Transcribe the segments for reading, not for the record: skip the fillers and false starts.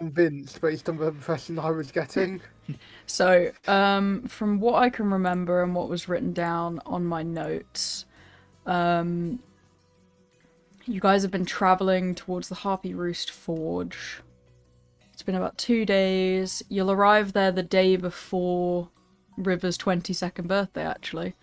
convinced based on the impression I was getting. So, from what I can remember and what was written down on my notes, you guys have been traveling towards the Harpy Roost Forge. It's been about 2 days. You'll arrive there the day before River's 22nd birthday, actually.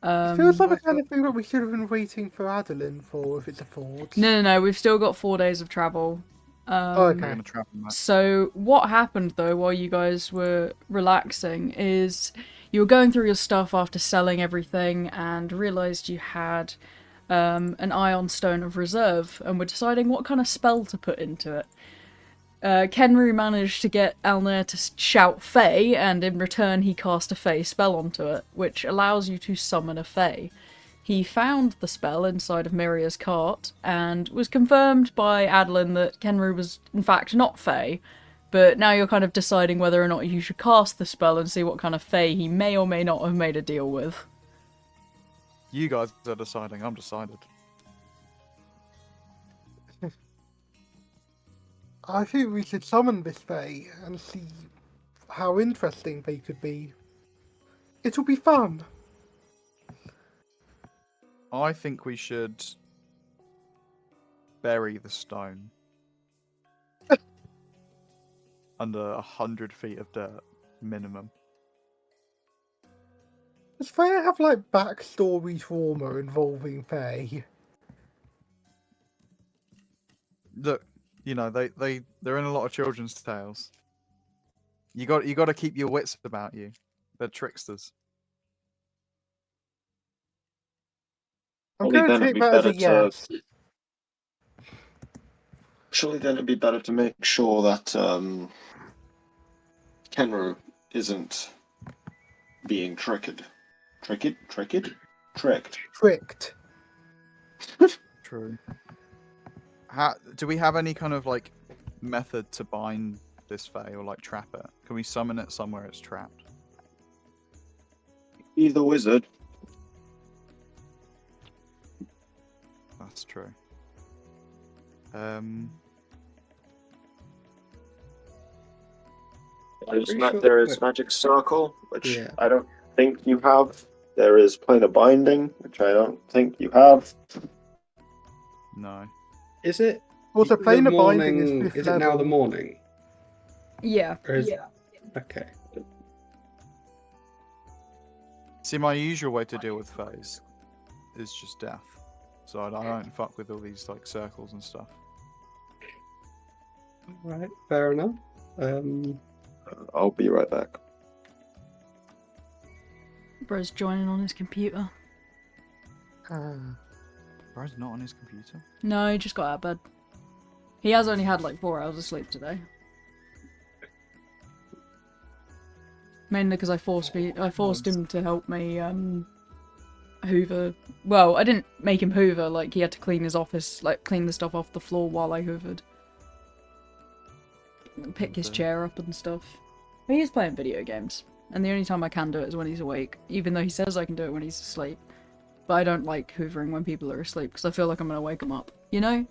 It feels like the kind of thing that we should have been waiting for Adolin for if it's a forge. No, we've still got 4 days of travel. Oh, okay. We're gonna travel much. So what happened though while you guys were relaxing is you were going through your stuff after selling everything and realised you had an Ion Stone of Reserve and were deciding what kind of spell to put into it. Kenru managed to get Alnair to shout Fae, and in return he cast a Fae spell onto it, which allows you to summon a Fae. He found the spell inside of Miria's cart, and was confirmed by Adolin that Kenru was in fact not Fae, but now you're kind of deciding whether or not you should cast the spell and see what kind of Fae he may or may not have made a deal with. You guys are deciding. I'm decided. I think we should summon this Fae and see how interesting they could be. It'll be fun. I think we should bury the stone under 100 feet of dirt minimum. Does Fae have like backstory trauma involving Fae? Look, you know they're in a lot of children's tales. You got to keep your wits about you. They're tricksters. I'm Surely going then to it'd take be that as a better to. yes. Surely then it'd be better to make sure that Kenru isn't being tricked. Tricked. Tricked. True. Do we have any kind of like method to bind this Fae or like trap it? Can we summon it somewhere it's trapped? He's the wizard. That's true. There is magic circle, which Yeah. I don't think you have. There is planar binding, which I don't think you have. No. Is it? Also, the planar binding is morning? 5th Is it now the level. morning? Yeah. Or is... Okay. See, my usual way to deal with Faes is just death. So I don't fuck with all these like circles and stuff. Right. Fair enough. I'll be right back. Bro's joining on his computer. Bro's not on his computer. No, he just got out of bed. He has only had like 4 hours of sleep today. Mainly because I forced him to help me hoover. Well, I didn't make him hoover, like he had to clean his office, like clean the stuff off the floor while I hoovered. And pick his chair up and stuff. But he is playing video games. And the only time I can do it is when he's awake, even though he says I can do it when he's asleep. But I don't like hoovering when people are asleep because I feel like I'm going to wake them up. You know?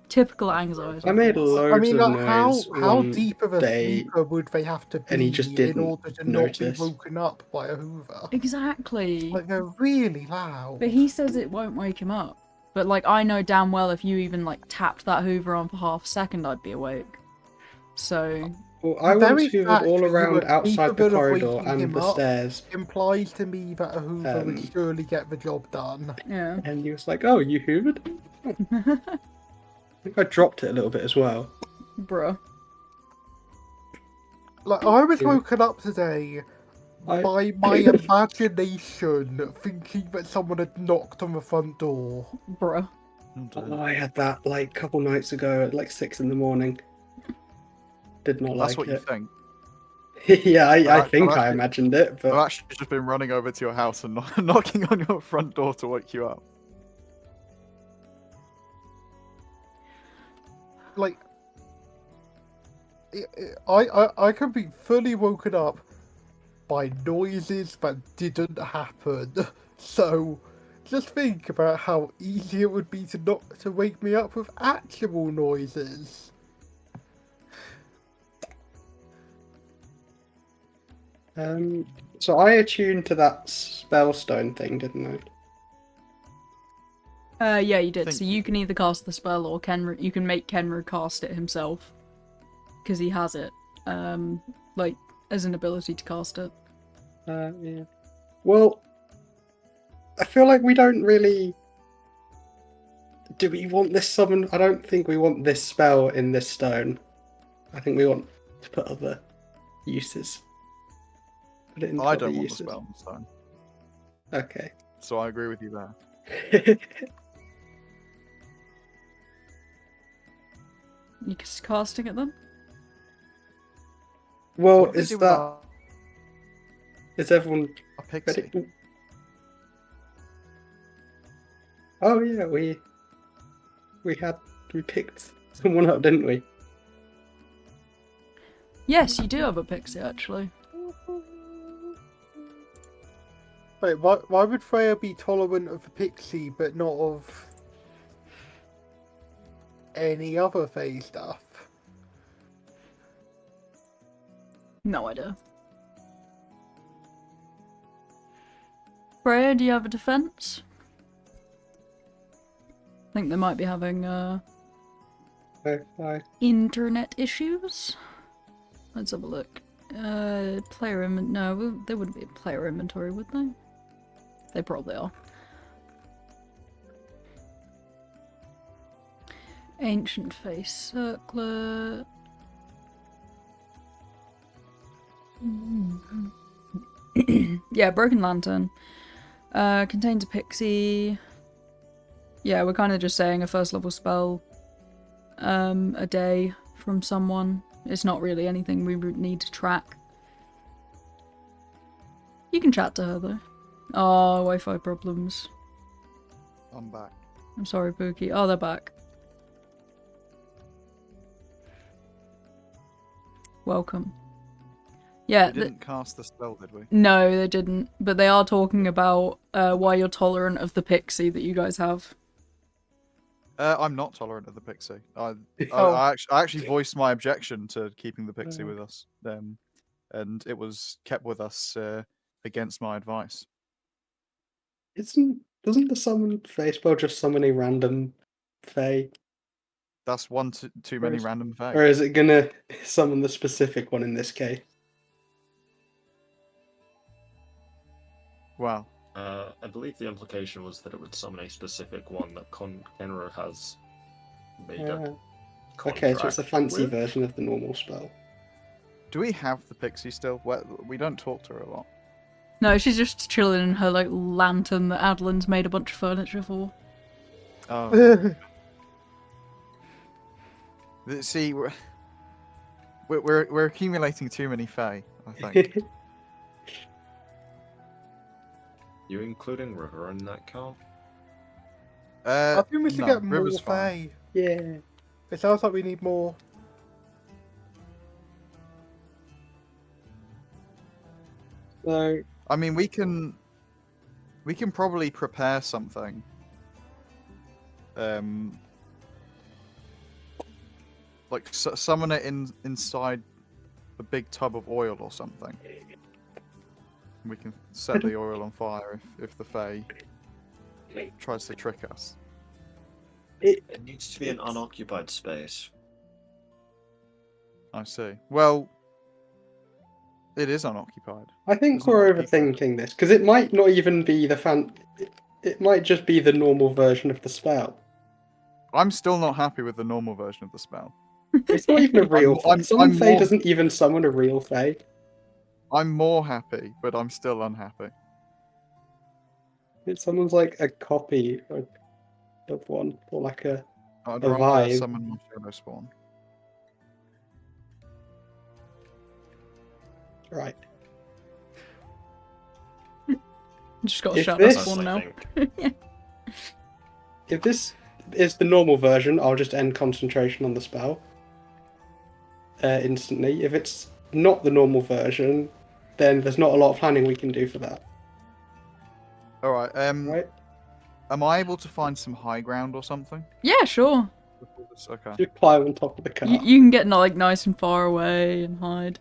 Typical anxiety. I made loads I mean, of like, noise how one deep of a day, sleeper would they have to be and he just in didn't order to notice. not be woken up by a hoover? Exactly. Like, they're really loud. But he says it won't wake him up. But like, I know damn well if you even like tapped that hoover on for half a second, I'd be awake. So... Well, I The once very hoovered fact all that you around were outside the capable of corridor waking and him the up stairs, implies to me that a hoover would surely get the job done. Yeah. and he was like, "Oh, you hoovered?" I think I dropped it a little bit as well. Bruh. Like, I was Yeah. woken up today by my imagination thinking that someone had knocked on the front door. Bruh. Oh, I had that like a couple nights ago at like 6 in the morning. Did not That's like what it. you think. Yeah, I I've think I actually- imagined it, I've but actually just been running over to your house and knocking on your front door to wake you up. Like, I could be fully woken up by noises that didn't happen. So, just think about how easy it would be to wake me up with actual noises. So I attuned to that spellstone thing, didn't I? Yeah, you did. Think So you you can either cast the spell or you can make Kenru cast it himself. Because he has it. Like, as an ability to cast it. Yeah. Well, I feel like we don't really. Do we want this summon? I don't think we want this spell in this stone. I think we want to put other uses. Put it into I other don't want the uses. spell on the stone, Okay. so I agree with you there. You just casting it then? Well, What do they is do with that? our Is everyone pixie? ready? Oh yeah, we picked someone up, didn't we? Yes, you do have a pixie, actually. Wait, why would Freya be tolerant of the pixie but not of any other Fae stuff? No idea. Freya, do you have a defense? I think they might be having I internet issues. Let's have a look. Player inventory. No, there wouldn't be a player inventory, would they? They probably are. Ancient face circlet. Yeah, Broken Lantern. Contains a pixie. Yeah, we're kind of just saying a first level spell a day from someone. It's not really anything we would need to track. You can chat to her though. Oh, Wi-Fi problems. I'm back. I'm sorry, Pookie. Oh, they're back. Welcome. Yeah. We didn't cast the spell, did we? No, they didn't. But they are talking about why you're tolerant of the pixie that you guys have. I'm not tolerant of the pixie. Oh. I actually voiced my objection to keeping the pixie with us, and it was kept with us against my advice. doesn't the summon Fae spell just summon a random Fae? That's one too many Or random Or Fae. is it gonna summon the specific one in this case? Wow. I believe the implication was that it would summon a specific one that Kenro has made a Okay, so it's a contract fancy with. version of the normal spell. Do we have the pixie still? We don't talk to her a lot. No, she's just chilling in her like lantern that Adolin's made a bunch of furniture for. Oh. See, we're accumulating too many Fae, I think. You including River in that count? I think we should no, get more River's fine. Fae. Yeah. It sounds like we need more. So I mean, we can probably prepare something. Like summon it inside a big tub of oil or something. We can set the oil on fire if the Fae tries to trick us. It needs to be an unoccupied space. I see. Well, it is unoccupied. I think Doesn't we're like people. overthinking this because it might not even be the It might just be the normal version of the spell. I'm still not happy with the normal version of the spell. It's not even a real. Someone Fae more- doesn't even summon a real Fae. I'm more happy, but I'm still unhappy. It summons like a copy of one, or like a I'd A rather vibe. summon my shadow spawn. right. Just got a If shadow this- spawn now. If this is the normal version, I'll just end concentration on the spell instantly. If it's not the normal version, then there's not a lot of planning we can do for that. All right. Right? Am I able to find some high ground or something? Yeah, sure. Okay. Just climb on top of the car. You can get like nice and far away and hide.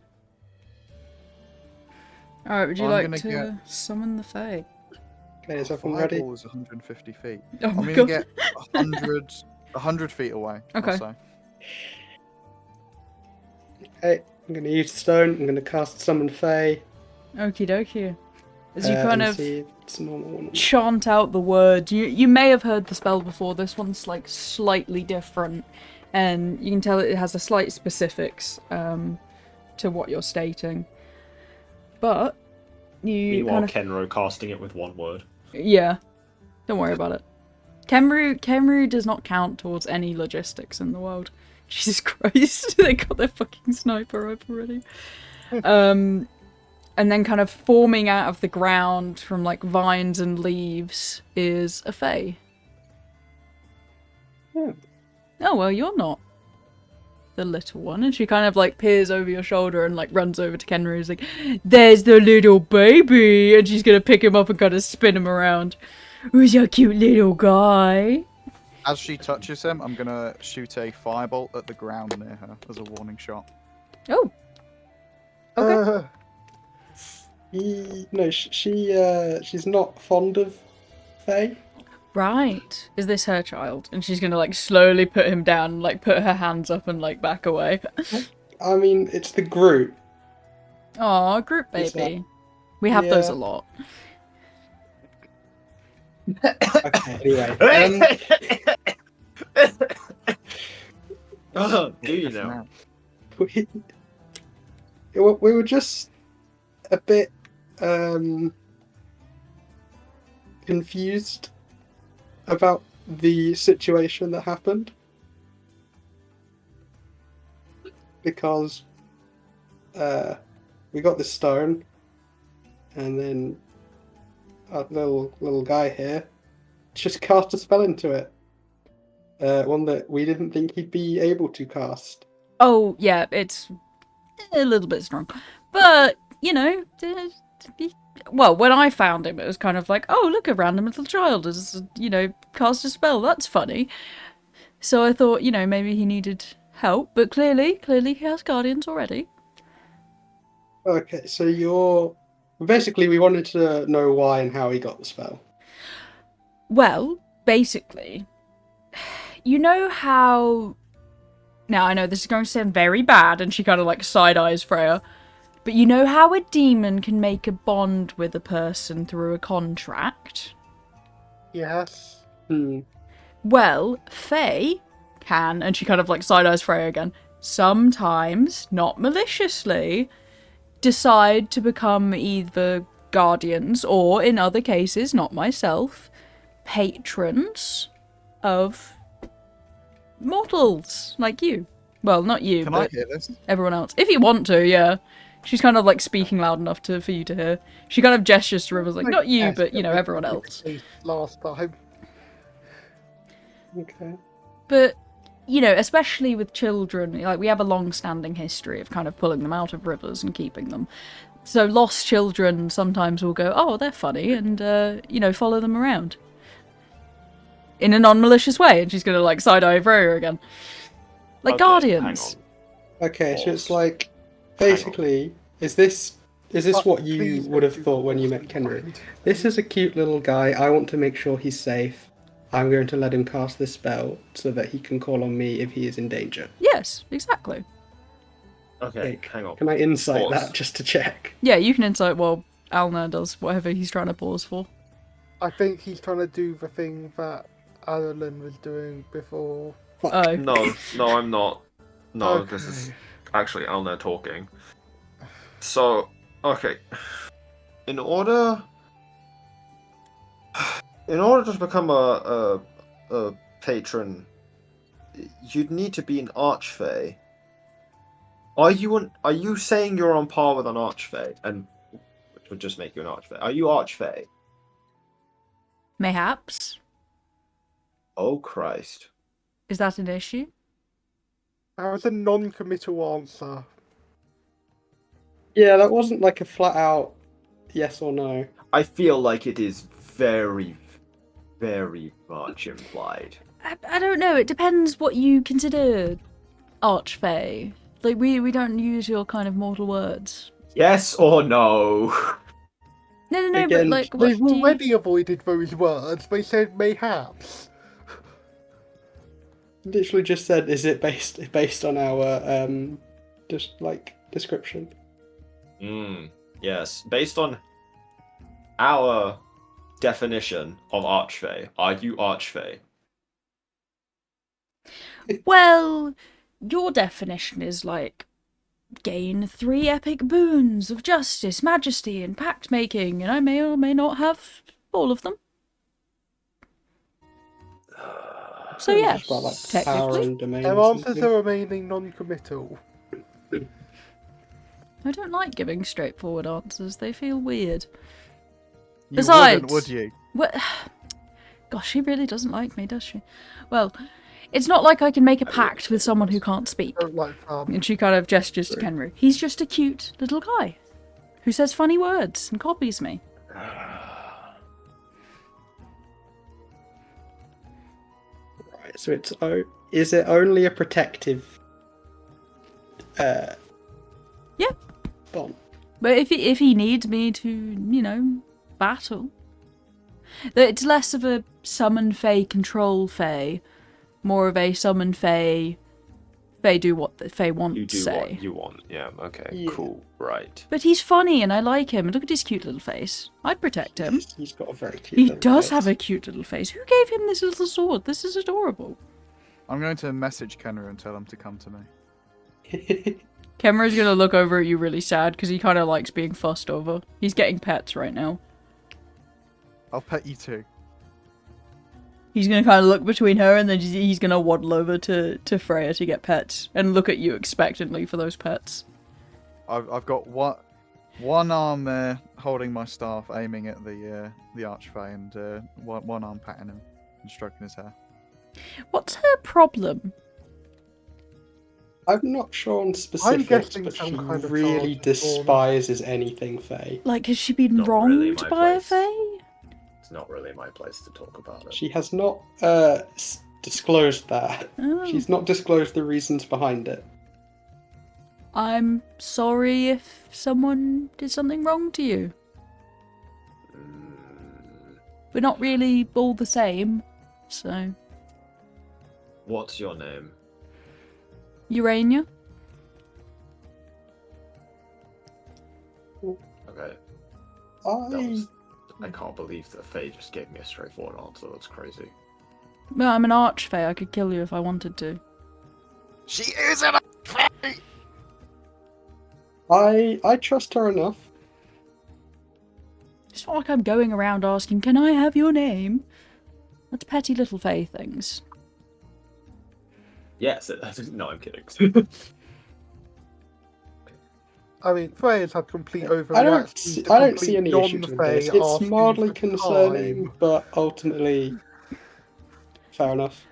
Alright, would you I'm like gonna to get- summon the Fae? Okay, is everyone ready? Fireball is 150 feet. Oh I'm my gonna god. get 100 feet away. Okay. I'll say. Okay, I'm going to use the stone. I'm going to cast Summon Fae. Okie dokie. As you kind and of see if it's a normal one. chant out the word, you may have heard the spell before. This one's like slightly different, and you can tell it has a slight specifics to what you're stating. But you Meanwhile, kind of Kenro casting it with one word. yeah, don't worry about it. Kenru does not count towards any logistics in the world. Jesus Christ, they got their fucking sniper up already. And then kind of forming out of the ground from like vines and leaves is a Fae. Yeah. Oh, well, you're not the little one. And she kind of like peers over your shoulder and like runs over to Kenru. Is like, there's the little baby. And she's going to pick him up and kind of spin him around. Who's your cute little guy? As she touches him, I'm gonna shoot a firebolt at the ground near her as a warning shot. Oh, okay. She's not fond of Fae. Right. Is this her child? And she's gonna like slowly put him down and like put her hands up and like back away. I mean, it's the group. Aw, group Is baby. We have those Yeah. a lot. Okay, anyway. Oh, do you know? We were just a bit confused about the situation that happened because we got this stone and then our little guy here just cast a spell into it, one that we didn't think he'd be able to cast. Oh, yeah, it's a little bit strong. But, you know, well, when I found him, it was kind of like, oh, look, a random little child has, you know, cast a spell. That's funny. So I thought, you know, maybe he needed help. But clearly he has guardians already. Okay, so basically we wanted to know why and how he got the spell. Well, basically, you know how... Now, I know this is going to sound very bad, and she kind of like side-eyes Freya, but you know how a demon can make a bond with a person through a contract? Yes. Well, Faye can, and she kind of like side-eyes Freya again, sometimes, not maliciously, decide to become either guardians or, in other cases, not myself, patrons of mortals like you. Well, not you, Can I but hear this? everyone else. If you want to, yeah. She's kind of like speaking loud enough for you to hear. She kind of gestures to Rivers like, not you, Yes, but, you know, everyone else. Last time. Okay. But, you know, especially with children, like, we have a long-standing history of kind of pulling them out of rivers and keeping them. So lost children sometimes will go, oh, they're funny, and, you know, follow them around. In a non-malicious way, and she's gonna, like, side-eye Freya again. Like Okay, guardians. Okay, so it's Pause. like, basically, is this what you Please would have don't do thought when you met Kenry? This is a cute little guy. I want to make sure he's safe. I'm going to let him cast this spell so that he can call on me if he is in danger. Yes, exactly. Okay, hang on. Can I insight Pause. that just to check? Yeah, you can insight while Alna does whatever he's trying to pause for. I think he's trying to do the thing that Adolin was doing before. Oh. No, I'm not. No, Okay. this is actually Alna talking. So, okay. In order to become a patron, you'd need to be an archfey. Are you saying you're on par with an archfey, and which would just make you an archfey? Are you archfey? Mayhaps. Oh Christ! Is that an issue? That was a non-committal answer. Yeah, that wasn't like a flat out yes or no. I feel like it is very, very much implied. I don't know. It depends what you consider archfey. Like, we don't use your kind of mortal words. Yes or no? No, but Again, like, what They've do you... already avoided those words. They said mayhaps. literally just said, is it based on our just like description? Yes. Based on our definition of Archfey, are you Archfey? Well, your definition is like, gain 3 epic boons of justice, majesty, and pact making, and I may or may not have all of them. So It's yeah, just about, like, technically. power and domain. Their or answers something. are remaining non-committal. I don't like giving straightforward answers. They feel weird. You Besides- wouldn't, would you? What? Gosh, she really doesn't like me, does she? Well, it's not like I can make a pact with someone who can't speak. Don't like And she kind of gestures to Kenru. He's just a cute little guy who says funny words and copies me. Right, so is it only a protective Yeah. bomb? But if he needs me to, you know, battle. It's less of a summon Fae control Fae, more of a summon Fae do what the Fae want You to do say. what you want. Yeah, okay, Yeah. cool, right. But he's funny and I like him. Look at his cute little face. I'd protect him. He's got a very cute. He little does face. have a cute little face. Who gave him this little sword? This is adorable. I'm going to message Kenru and tell him to come to me. Kemra's gonna look over at you really sad because he kind of likes being fussed over. He's getting pets right now. I'll pet you too. He's gonna kind of look between her and then he's gonna waddle over to Freya to get pets and look at you expectantly for those pets. I've got one arm there holding my staff, aiming at the archfey, and one arm patting him and stroking his hair. What's her problem? I'm not sure on specifics, guessing but some she kind of really child despises anything Fae. Like, has she been Not wronged really my by a place. Fae? It's not really my place to talk about it. She has not disclosed that. Oh. She's not disclosed the reasons behind it. I'm sorry if someone did something wrong to you. We're not really all the same, so... What's your name? Urania? Okay, I I can't believe that Faye just gave me a straightforward answer. That's crazy. Well, I'm an archfey. I could kill you if I wanted to. She is an archfey! I trust her enough. It's not like I'm going around asking, can I have your name? That's petty little Fae things. Yes, no, I'm kidding. I mean, Freya's had complete I overreactions. don't see any issues with this. It's mildly concerning, but ultimately fair enough.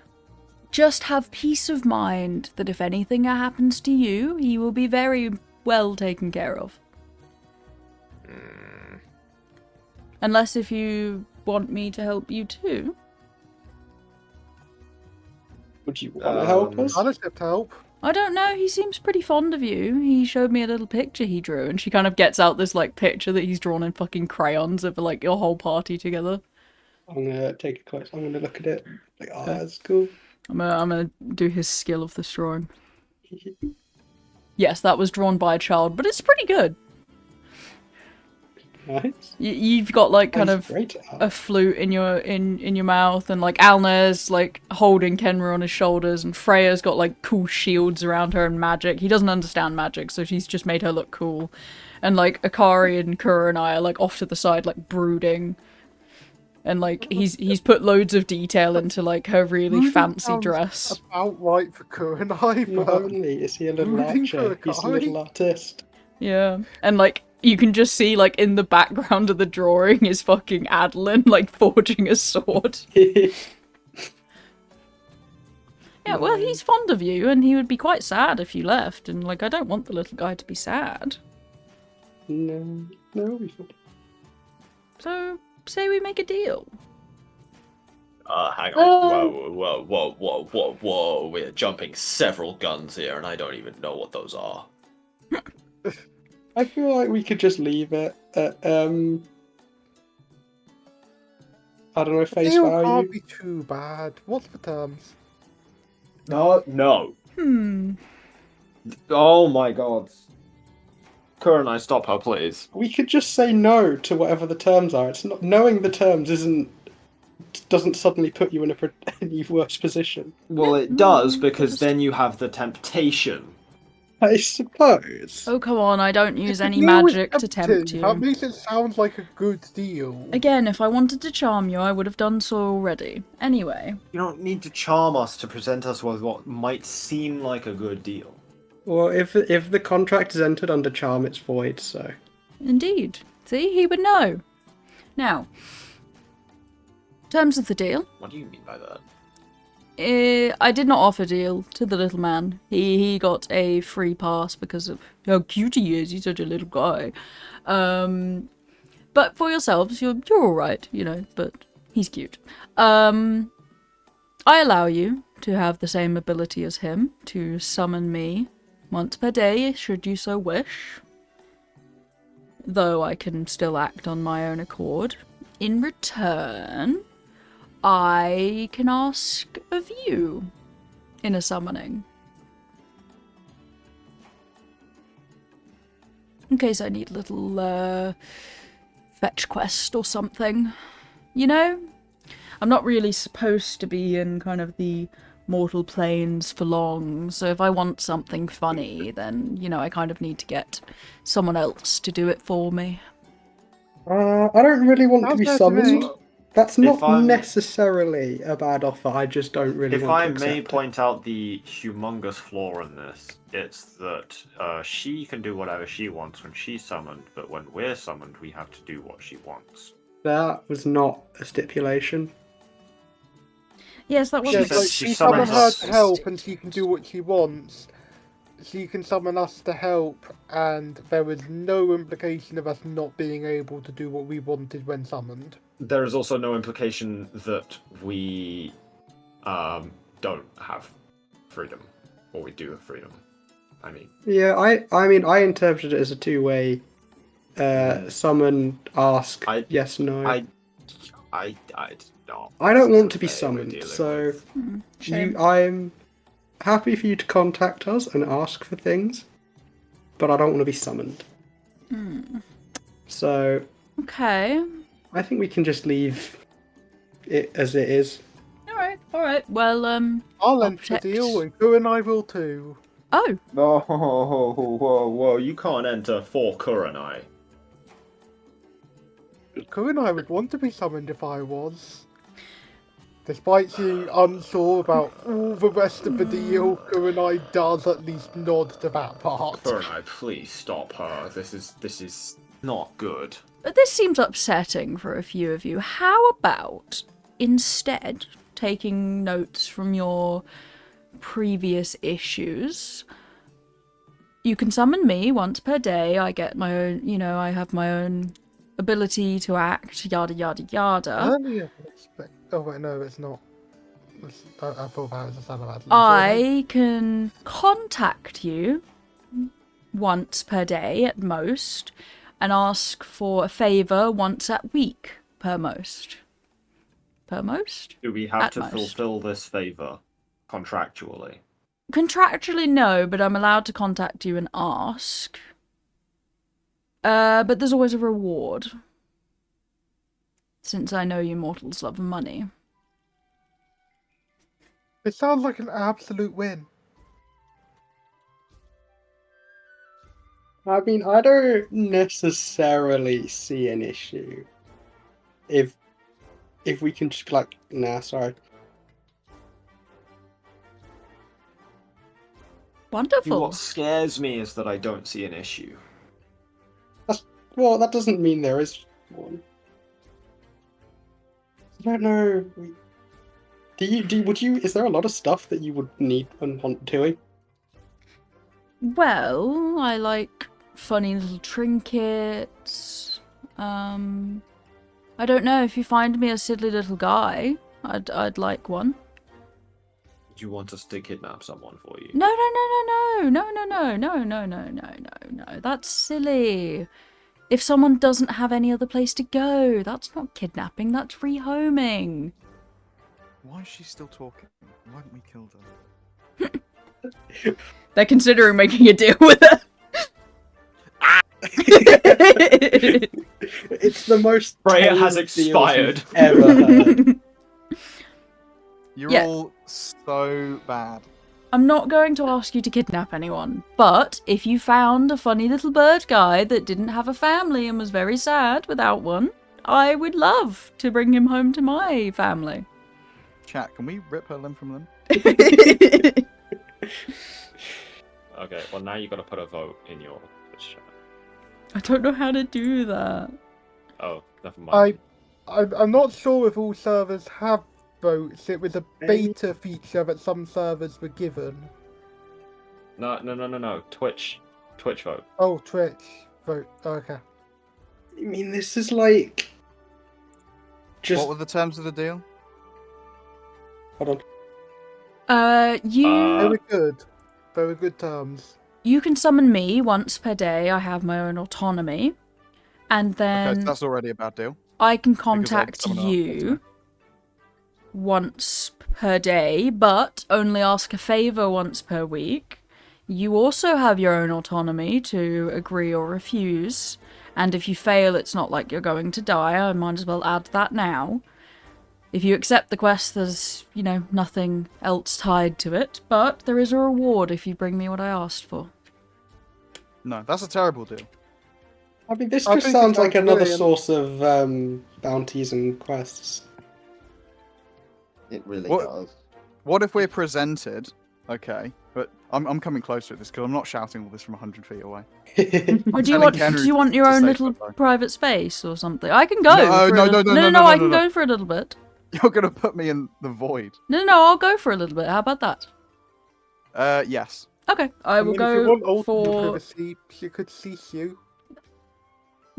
Just have peace of mind that if anything happens to you, he will be very well taken care of. Unless if you want me to help you too. Would you want to help us? I'll accept help. I don't know, he seems pretty fond of you. He showed me a little picture he drew, and she kind of gets out this, like, picture that he's drawn in fucking crayons of, like, your whole party together. I'm gonna take a close. I'm gonna look at it. Like, oh, that's cool. I'm gonna do his skill of this drawing. Yes, that was drawn by a child, but it's pretty good. Nice. You've got, like, kind That's of great. a flute in your mouth, and like Alna's like holding Kenra on his shoulders, and Freya's got like cool shields around her and magic. He doesn't understand magic, so she's just made her look cool. And like Akari and Kura and I are like off to the side, like brooding. And like he's put loads of detail into like her really Rudy fancy sounds dress. About right for Kur and I, Not but only is he a little Rooting for archer, a he's a guy. little artist. Yeah, and like you can just see like in the background of the drawing is fucking Adolin like forging a sword. Yeah, well, he's fond of you, and he would be quite sad if you left, and, like, I don't want the little guy to be sad. No, it'll be fine. So, say we make a deal. Hang on. Whoa. We're jumping several guns here, and I don't even know what those are. I feel like we could just leave it at, I don't know, face Deal value. can't be too bad. What's the terms? No. Oh my god. Kurenai, stop her, please. We could just say no to whatever the terms are. It's not knowing the terms doesn't suddenly put you in any worse position. Well, it does, because then you have the temptation. I suppose. Oh, come on, I don't use If any the deal is magic to tempt tempting, That you. makes it sound like a good deal. Again, if I wanted to charm you, I would have done so already. Anyway. You don't need to charm us to present us with what might seem like a good deal. Well, if the contract is entered under charm, it's void, so... Indeed. See, he would know. Now, terms of the deal. What do you mean by that? I did not offer deal to the little man. He got a free pass because of how cute he is. He's such a little guy. But for yourselves, you're all right, you know. But he's cute. I allow you to have the same ability as him to summon me once per day, should you so wish. Though I can still act on my own accord. In return, I can ask of you in a summoning. In case I need a little fetch quest or something. You know? I'm not really supposed to be in kind of the mortal planes for long, so if I want something funny, then, you know, I kind of need to get someone else to do it for me. I don't really want to be Sounds fair to me. summoned. That's not I'm- necessarily a bad offer, I just don't really If want I to accept may it. point out the humongous flaw in this, it's that she can do whatever she wants when she's summoned, but when we're summoned, we have to do what she wants. That was not a stipulation. Yes, that Yeah, wasn't said like she you summon her summons to us. help and she can do what she wants. She can summon us to help, and there is no implication of us not being able to do what we wanted when summoned. There is also no implication that we don't have freedom, or we do have freedom. I mean, Yeah, I mean, I interpreted it as a two-way summon, ask, I- yes, no. I don't. I don't want to This be is the fate we're summoned, dealing so with. shame. I'm happy for you to contact us and ask for things, but I don't want to be summoned. So Okay. I think we can just leave it as it is. Alright. Well, I'll enter the protect- deal, and Ku and I will too. oh, Whoa, you can't enter for Kurenai. Ku and I would want to be summoned if I was. Despite being unsure about all the rest of the deal, Ku and I does at least nod to that part. Kurenai, please stop her. This is not good. but this seems upsetting for a few of you. How about, instead, taking notes from your previous issues, you can summon me once per day. I get my own, you know, I have my own ability to act, yada yada yada. Earlier, oh wait, no, it's not. I thought that was a Sam Adolin. I can contact you once per day at most and ask for a favour once a week per most. Per most? Do we have At to most. fulfill this favor contractually? Contractually, no, but I'm allowed to contact you and ask. But there's always a reward. Since I know you mortals love money. It sounds like an absolute win. I mean, I don't necessarily see an issue if we can just be like, nah, sorry. Wonderful. What scares me is that I don't see an issue. Well, that doesn't mean there is one. I don't know. Is there a lot of stuff that you would need and want doing? Well, I like funny little trinkets. I don't know, if you find me a silly little guy, I'd like one. You want us to kidnap someone for you? No. That's silly. If someone doesn't have any other place to go, that's not kidnapping, that's rehoming. Why is she still talking? Why haven't we killed her? They're considering making a deal with her. It's the most Freya has tame deals expired. we've ever heard. You're Yeah. all so bad. I'm not going to ask you to kidnap anyone, but if you found a funny little bird guy that didn't have a family and was very sad without one, I would love to bring him home to my family. Chat, can we rip her limb from them? Okay, well now you've got to put a vote in your chat. I don't know how to do that. Oh, never mind. I'm not sure if all servers have votes. It was a beta feature that some servers were given. No. Twitch vote. Oh, Twitch vote. Okay. I mean, this is like... Just... What were the terms of the deal? Hold on. Very good. Very good terms. You can summon me once per day. I have my own autonomy. And then Okay, so that's already a bad deal. I can I'd contact summon her you once per day, but only ask a favour once per week. You also have your own autonomy to agree or refuse. And if you fail, it's not like you're going to die. I might as well add that now. If you accept the quest, there's, nothing else tied to it. But there is a reward if you bring me what I asked for. No, that's a terrible deal. I mean, this I just think it sounds like sounds another brilliant. source of bounties and quests. It really What- does. What if we're presented? Okay, but I'm coming closer to this because I'm not shouting all this from 100 feet away. Or do you telling want? Kenry Do you want your to own say little something. private space or something? I can go. No, for no, a no, little... no, no. I no, can no. go for a little bit. You're gonna put me in the void. No, I'll go for a little bit. How about that? Yes. Okay, I will mean, if you want go ultimate for privacy, she could cease you.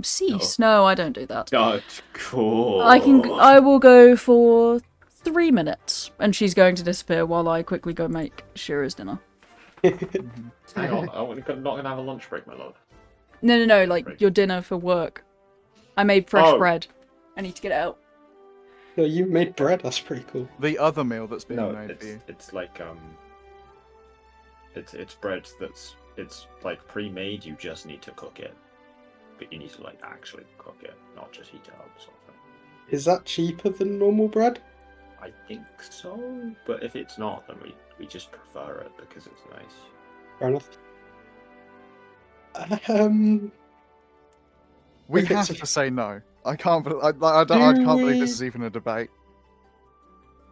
cease. No, I don't do that. Oh, cool. I will go for 3 minutes, and she's going to disappear while I quickly go make Shira's dinner. Hang on, I'm not gonna have a lunch break, my love. No, like your dinner for work. I made fresh Oh. bread. I need to get it out. So you made bread, that's pretty cool. The other meal that's being No, made for you. it's like it's bread it's like pre-made. You just need to cook it, but you need to like actually cook it, not just heat it up or something. Is that cheaper than normal bread? I think so, but if it's not, then we just prefer it because it's nice. Fair enough. We Okay, have so- to say no. I can't. I can't believe we- this is even a debate.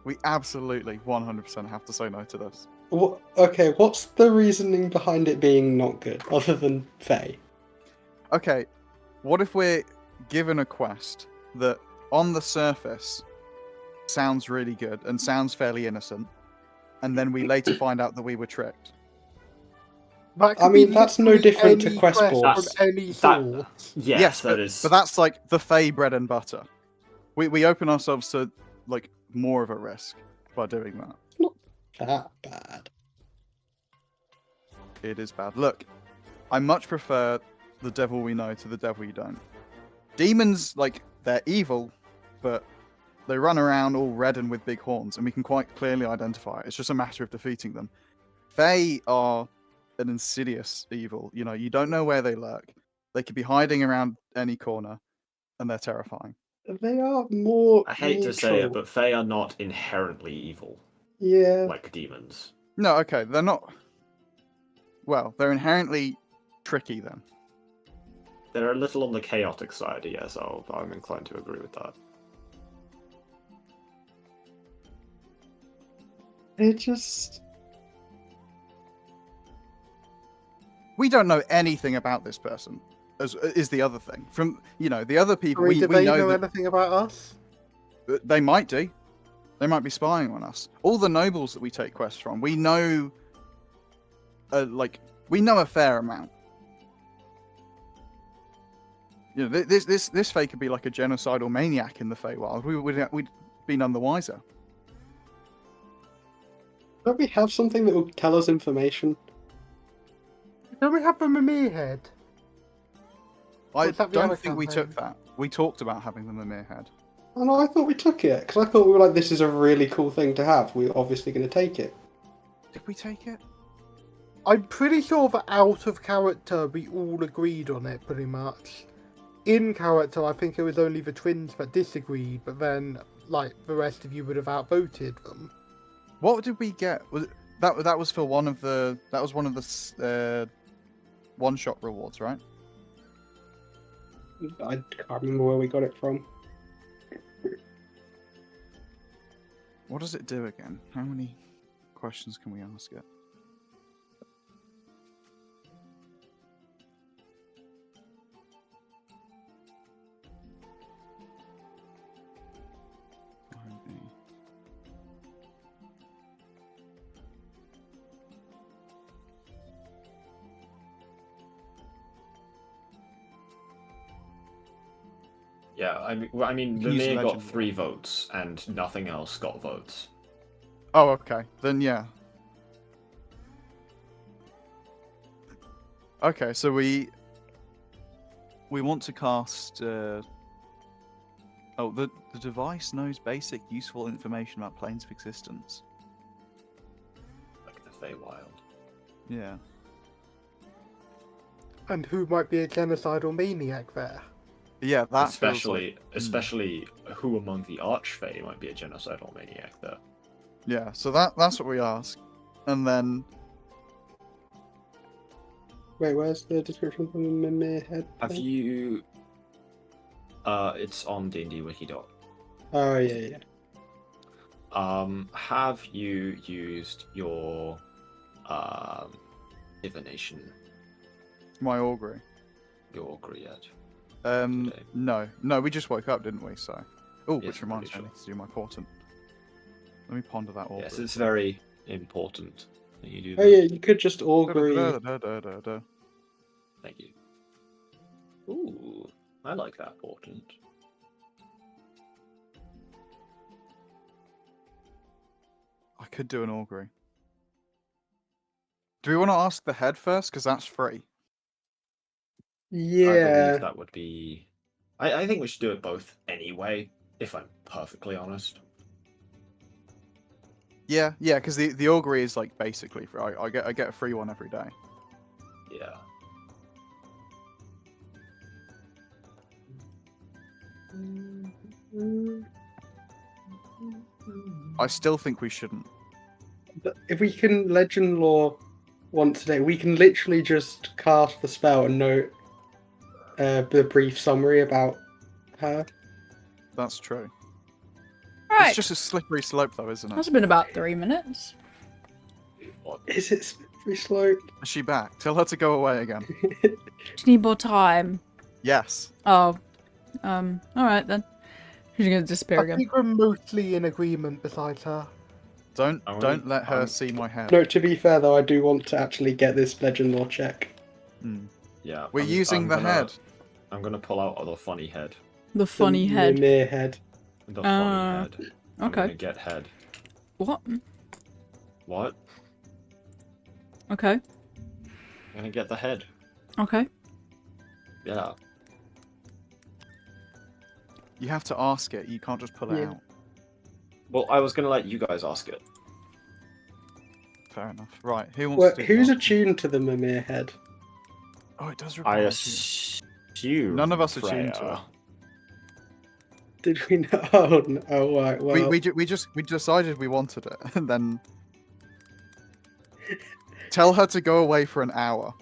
We absolutely 100% have to say no to this. Okay, what's the reasoning behind it being not good, other than Faye? Okay, what if we're given a quest that, on the surface, sounds really good and sounds fairly innocent, and then we later find out that we were tricked? That I could mean, be that's no literally different to any quest quest boards. from any That- source. Yes, that but, is. but that's like the Fey bread and butter. We open ourselves to like more of a risk by doing that. That bad. It is bad. Look, I much prefer the devil we know to the devil you don't. Demons, like, they're evil, but they run around all red and with big horns, and we can quite clearly identify it. It's just a matter of defeating them. They are an insidious evil. You know, you don't know where they lurk. They could be hiding around any corner, and they're terrifying. They are more. I hate to say it, neutral. but Fae are not inherently evil Yeah. like demons. No, okay, they're not. Well, they're inherently tricky then. They're a little on the chaotic side, yes. I'm inclined to agree with that. They just. We don't know anything about this person, is the other thing. From, the other people, Do we they know know that anything about us? they might do. They might be spying on us. All the nobles that we take quests from, we know, we know a fair amount. This Fae could be like a genocidal maniac in the Feywild. We'd be none the wiser. Don't we have something that will tell us information? Don't we have the Mimir head? I Was that the don't other think we took campaign? that. We talked about having the Mimir head. Oh no, I thought we took it, because I thought we were like, this is a really cool thing to have. We're obviously going to take it. Did we take it? I'm pretty sure that out of character we all agreed on it pretty much. In character, I think it was only the twins that disagreed, but then like the rest of you would have outvoted them. What did we get? Was that was for one of the one-shot rewards, right? I can't remember where we got it from. What does it do again? How many questions can we ask it? Yeah, I mean, You can use Mimir got legend. 3 votes, and nothing else got votes. Oh, okay. Then yeah. Okay, so we want to cast. Oh, the device knows basic useful information about planes of existence. Like the Feywild. Yeah. And who might be a genocidal maniac there? Yeah, that Especially who among the Archfey might be a genocidal maniac there. Yeah, so that's what we ask, and then Wait, where's the description from the Mimir head? Have you... it's on DnD Wiki. Oh, yeah. Have you used your divination, my augury. your augury yet? Today? No, we just woke up, didn't we? So, oh, Yes, which I'm reminds me, pretty I need to do my portent. Let me ponder that augury. Yes, it's very important that you do that. Oh, yeah, you could just augury. Da-da-da-da-da-da. Thank you. Ooh, I like that portent. I could do an augury. Do we want to ask the head first? Because that's free. I Yeah. believe that would be... I think we should do it both anyway, if I'm perfectly honest. Yeah, because the augury is like basically free. I get a free one every day. Yeah. I still think we shouldn't. But if we can legend lore once a day, we can literally just cast the spell and note the brief summary about her. That's true. Right. It's just a slippery slope, though, isn't That's it? been about 3 minutes. Is it slippery slope? Is she back? Tell her to go away again. Just need more time. Yes. Oh. Alright then. She's gonna disappear I again. think we're mostly in agreement besides her. Don't I'm- let her I'm- see my head. No, to be fair though, I do want to actually get this legend lore check. Hmm. Yeah. We're using the head. I'm gonna pull out the funny head. The funny The head. Mimir head. The funny head. I'm Okay. gonna get head. What? What? Okay. I'm gonna get the head. Okay. Yeah. You have to ask it. You can't just pull it Yeah. out. Well, I was gonna let you guys ask it. Fair enough. Right. Who wants Well, to do who's the- attuned to the Mimir head? Oh, it does I require. assume. None of us are tuned to Freya. it. Did we know? Oh, no. Oh right. Well, We decided we wanted it, and then tell her to go away for an hour.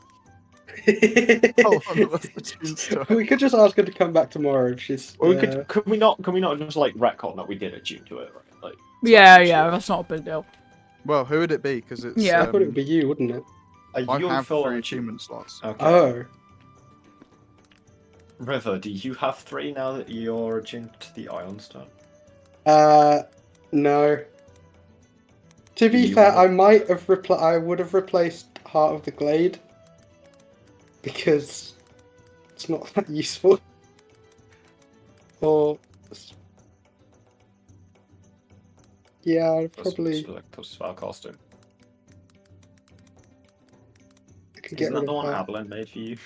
Oh, none of us are tuned to it. we could just ask her to come back tomorrow if she's. Or could we not just like retcon that we did attune to it, right? Like. Yeah, that's not a big deal. Well, who would it be? Because it's. Yeah. I thought it would be you, wouldn't it? Are I you have full 3 on attunement slots. Okay. Oh. River, do you have 3 now that you're attuned to the Ion Stone? No. To be You fair, would- I might have I would have replaced Heart of the Glade because it's not that useful. Or yeah, I'd probably. Plus spell casting. can get Isn't that rid the of one that. Adolin made for you?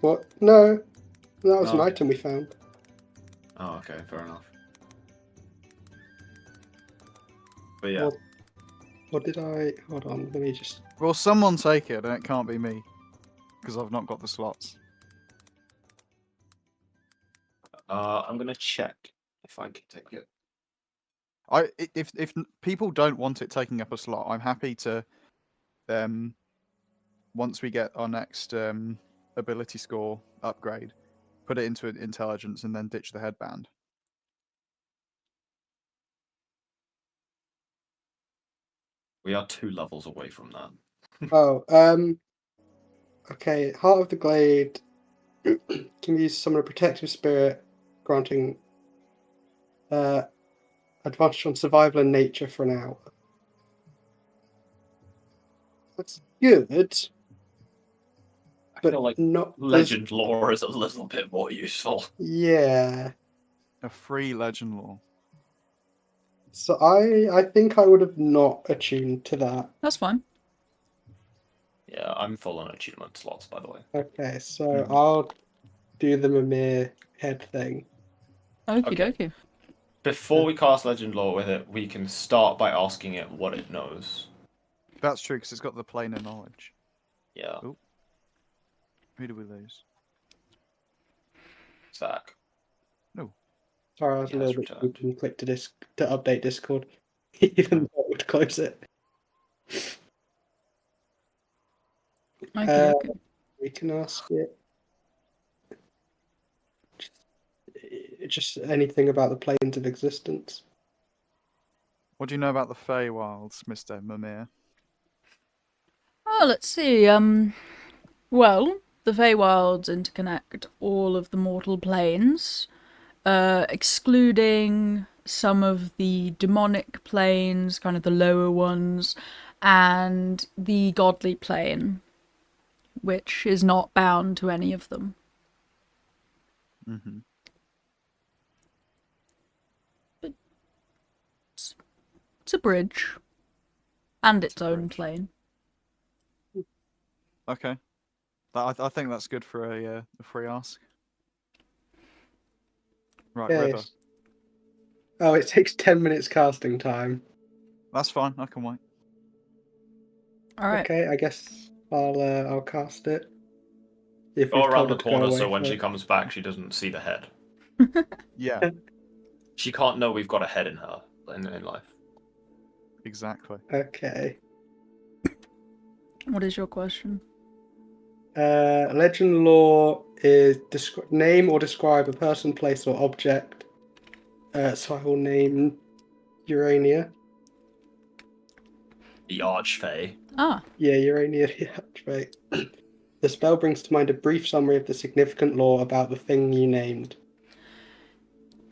What? No, that was an No. item we found. Oh, okay, fair enough. But yeah, What did I? Hold on, let me just. Well, someone take it, and it can't be me because I've not got the slots. I'm gonna check if I can take it. If people don't want it taking up a slot, I'm happy to. Once we get our next ability score upgrade, put it into intelligence and then ditch the headband. We are 2 levels away from that. Oh, okay. Heart of the Glade can use summon a protective spirit, granting advantage on survival and nature for an hour. That's good, I but feel like not legend lore is a little bit more useful. Yeah. A free legend lore. So I think I would have not attuned to that. That's fine. Yeah, I'm full on achievement slots, by the way. Okay, so Mhm. I'll do the Mimir head thing. Okie Okay. dokie. Before we cast legend lore with it, we can start by asking it what it knows. That's true because it's got the plane of knowledge. Yeah, Who do we lose? Zach. Sorry, I was He a has little bit returned. and click to update Discord, even though it would close it. Okie dokie. We can ask it just anything about the planes of existence. What do you know about the Feywilds, Mr. Mimir? Oh, let's see. Well, the Feywilds interconnect all of the mortal planes, excluding some of the demonic planes, kind of the lower ones, and the godly plane, which is not bound to any of them. Mm-hmm. It's a bridge. And its a own bridge. plane. Okay. I think that's good for a free ask. Right, Yes. River. Oh, it takes 10 minutes casting time. That's fine. I can wait. Alright. Okay, I guess I'll cast it. If Go we've around told the her to go corner away so when she first. comes back, she doesn't see the head. Yeah, She can't know we've got a head in her in life. exactly. Okay. What is your question? Legend lore is name or describe a person, place, or object. So I will name Urania. The Archfey. Ah, Yeah, Urania the Archfey. The spell brings to mind a brief summary of the significant lore about the thing you named.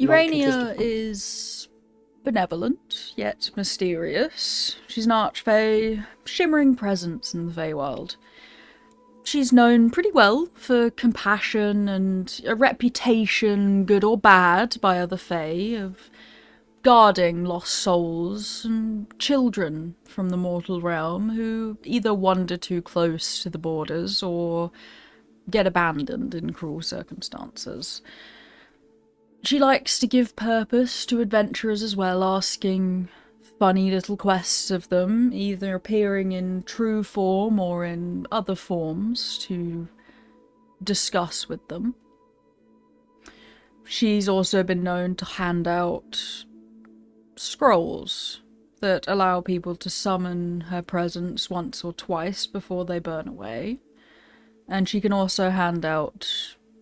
Might consist Urania of- is benevolent, yet mysterious. She's an archfey, shimmering presence in the Feywild. She's known pretty well for compassion and a reputation, good or bad, by other Fey, of guarding lost souls and children from the mortal realm who either wander too close to the borders or get abandoned in cruel circumstances. She likes to give purpose to adventurers as well, asking funny little quests of them, either appearing in true form or in other forms to discuss with them. She's also been known to hand out scrolls that allow people to summon her presence once or twice before they burn away. And she can also hand out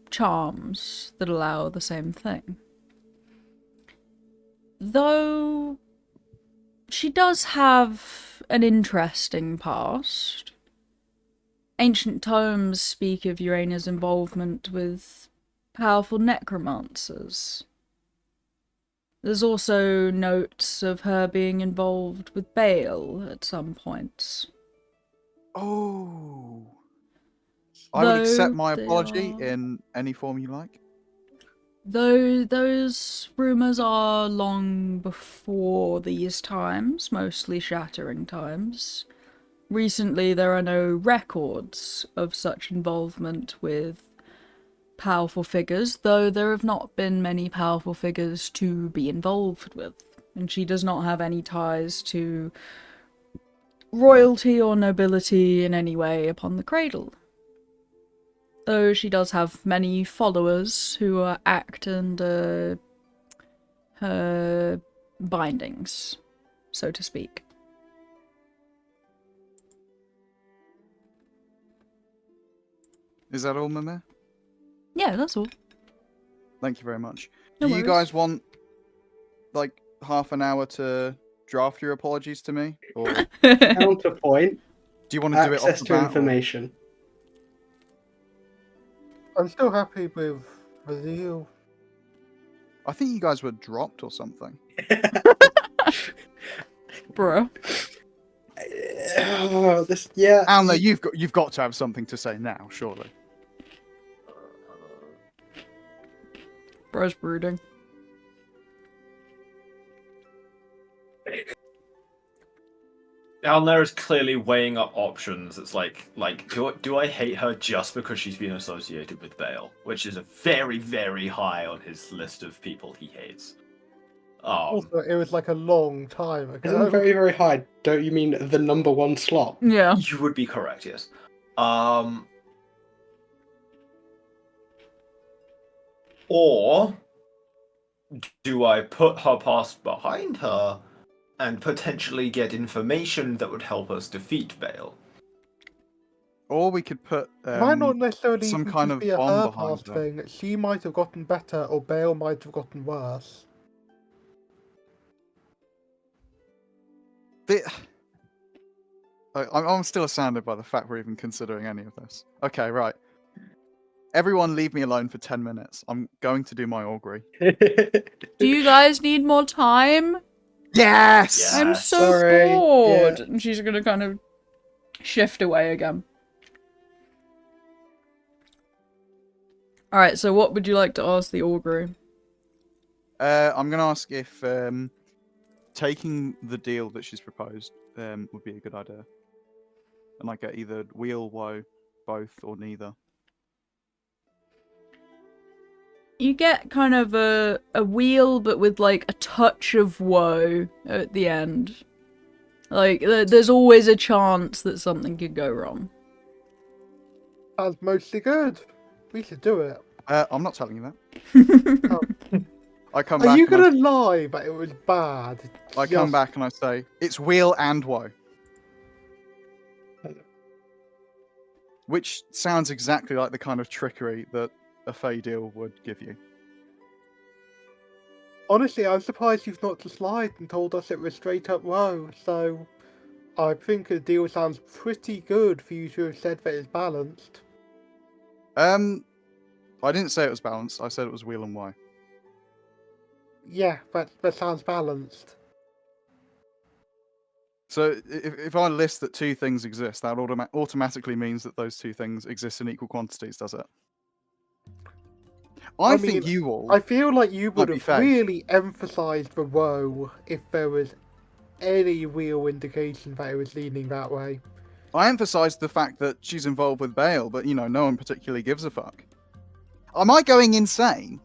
charms that allow the same thing. Though she does have an interesting past. Ancient tomes speak of Urania's involvement with powerful necromancers. There's also notes of her being involved with Baal at some points. Oh. I would accept my Though they apology are- in any form you like. Though those rumours are long before these times, mostly Shattering times. recently there are no records of such involvement with powerful figures, though there have not been many powerful figures to be involved with, and she does not have any ties to royalty or nobility in any way upon the Cradle. Though she does have many followers who act under her bindings, so to speak. Is that all, Mimir? Yeah, that's all. Thank you very much. No Do you worries. guys want like half an hour to draft your apologies to me, or do Counterpoint. you want to do it off Access the to bat? Or... information. I'm still happy with the deal. I think you guys were dropped or something. Bruh. Yeah. Alna, you've got to have something to say now, surely. Bruh's brooding. Alnair is clearly weighing up options. It's like do I hate her just because she's been associated with Bale, which is a very, very high on his list of people he hates. Also, it was like a long time Isn't ago. very, very high. Don't you mean the number one slot? Yeah. You would be correct, yes. Or do I put her past behind her and potentially get information that would help us defeat Bale? Or we could put Might not necessarily some even kind just of be a bomb her behind past her. thing. She might have gotten better, or Bale might have gotten worse. I'm still astounded by the fact we're even considering any of this. Okay, right. Everyone leave me alone for 10 minutes. I'm going to do my augury. Do you guys need more time? Yes! I'm Yes. so Sorry, bored. yeah. And she's gonna kind of shift away again. Alright, so what would you like to ask the augury? I'm going to ask if taking the deal that she's proposed would be a good idea. And I get either wheel, woe, both, or neither. You get kind of a wheel, but with like a touch of woe at the end. Like, there's always a chance that something could go wrong. Sounds mostly good. We should do it. I'm not telling you that. I come back. Are you and I- gonna lie that it was bad? I come back and I say, it's wheel and woe. Which sounds exactly like the kind of trickery that a Fey deal would give you. Honestly, I'm surprised you've not just lied and told us it was straight up woe, so I think the deal sounds pretty good for you to have said that it's balanced. I didn't say it was balanced, I said it was wheel and woe. Yeah, that sounds balanced. So if I list that two things exist, that automatically means that those two things exist in equal quantities, does it? I think mean, you all... I feel like you would be have fair. really emphasised the woe if there was any real indication that it was leaning that way. I emphasised the fact that she's involved with Bale, but, you know, no one particularly gives a fuck. Am I going insane?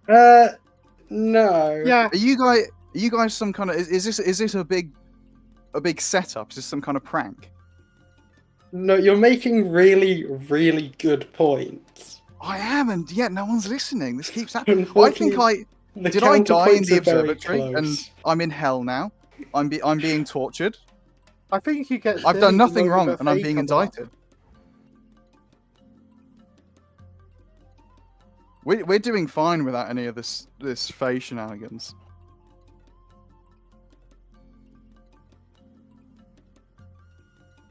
No. Yeah, Are you guys some kind of... Is this a big setup? Is this some kind of prank? No, you're making really, really good points. I am, and yet no one's listening. This keeps happening. I think Unfortunately, the Did I die in counterpoints the are very observatory and close. I'm in hell now? I'm being tortured. I think you get. I've done silly nothing the wrong moment and I'm they being come up. indicted. We're doing fine without any of this Fey shenanigans.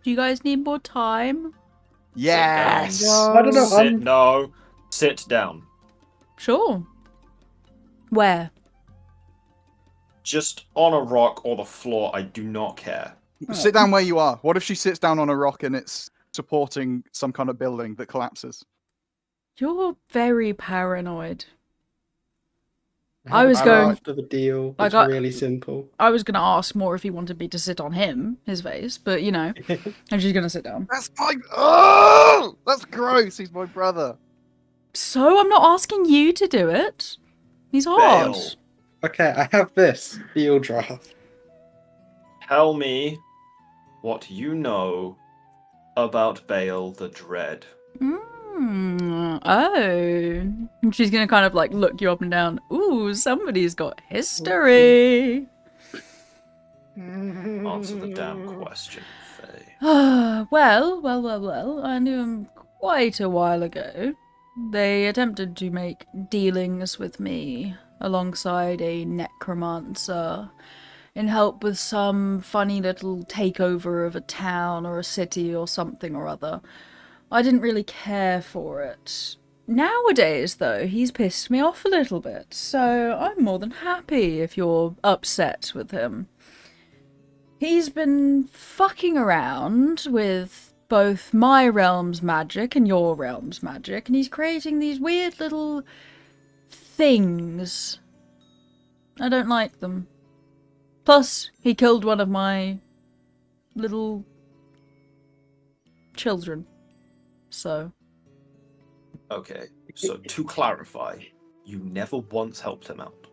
Do you guys need more time? Yes. No. I don't know. No. Sit down. Sure. Where? Just on a rock or the floor, I do not care. Sit down where you are. What if she sits down on a rock and it's supporting some kind of building that collapses? You're very paranoid. I was How going- after the deal. I It's got- really simple. I was gonna ask more if he wanted me to sit on him, his face, but you know, I'm just gonna sit down. That's fine. Oh, that's gross. He's my brother. So I'm not asking you to do it. He's hard. Bale. Okay, I have this deal draft. Tell me what you know about Bale the Dread. Oh. And she's gonna kind of like look you up and down. Ooh, somebody's got history. Answer the damn question, Faye. Well. I knew him quite a while ago. They attempted to make dealings with me alongside a necromancer in help with some funny little takeover of a town or a city or something or other. I didn't really care for it. Nowadays, though, he's pissed me off a little bit, so I'm more than happy if you're upset with him. He's been fucking around with both my realm's magic and your realm's magic, and he's creating these weird little things. I don't like them. Plus, he killed one of my little children. So. Okay, so to clarify, you never once helped him out.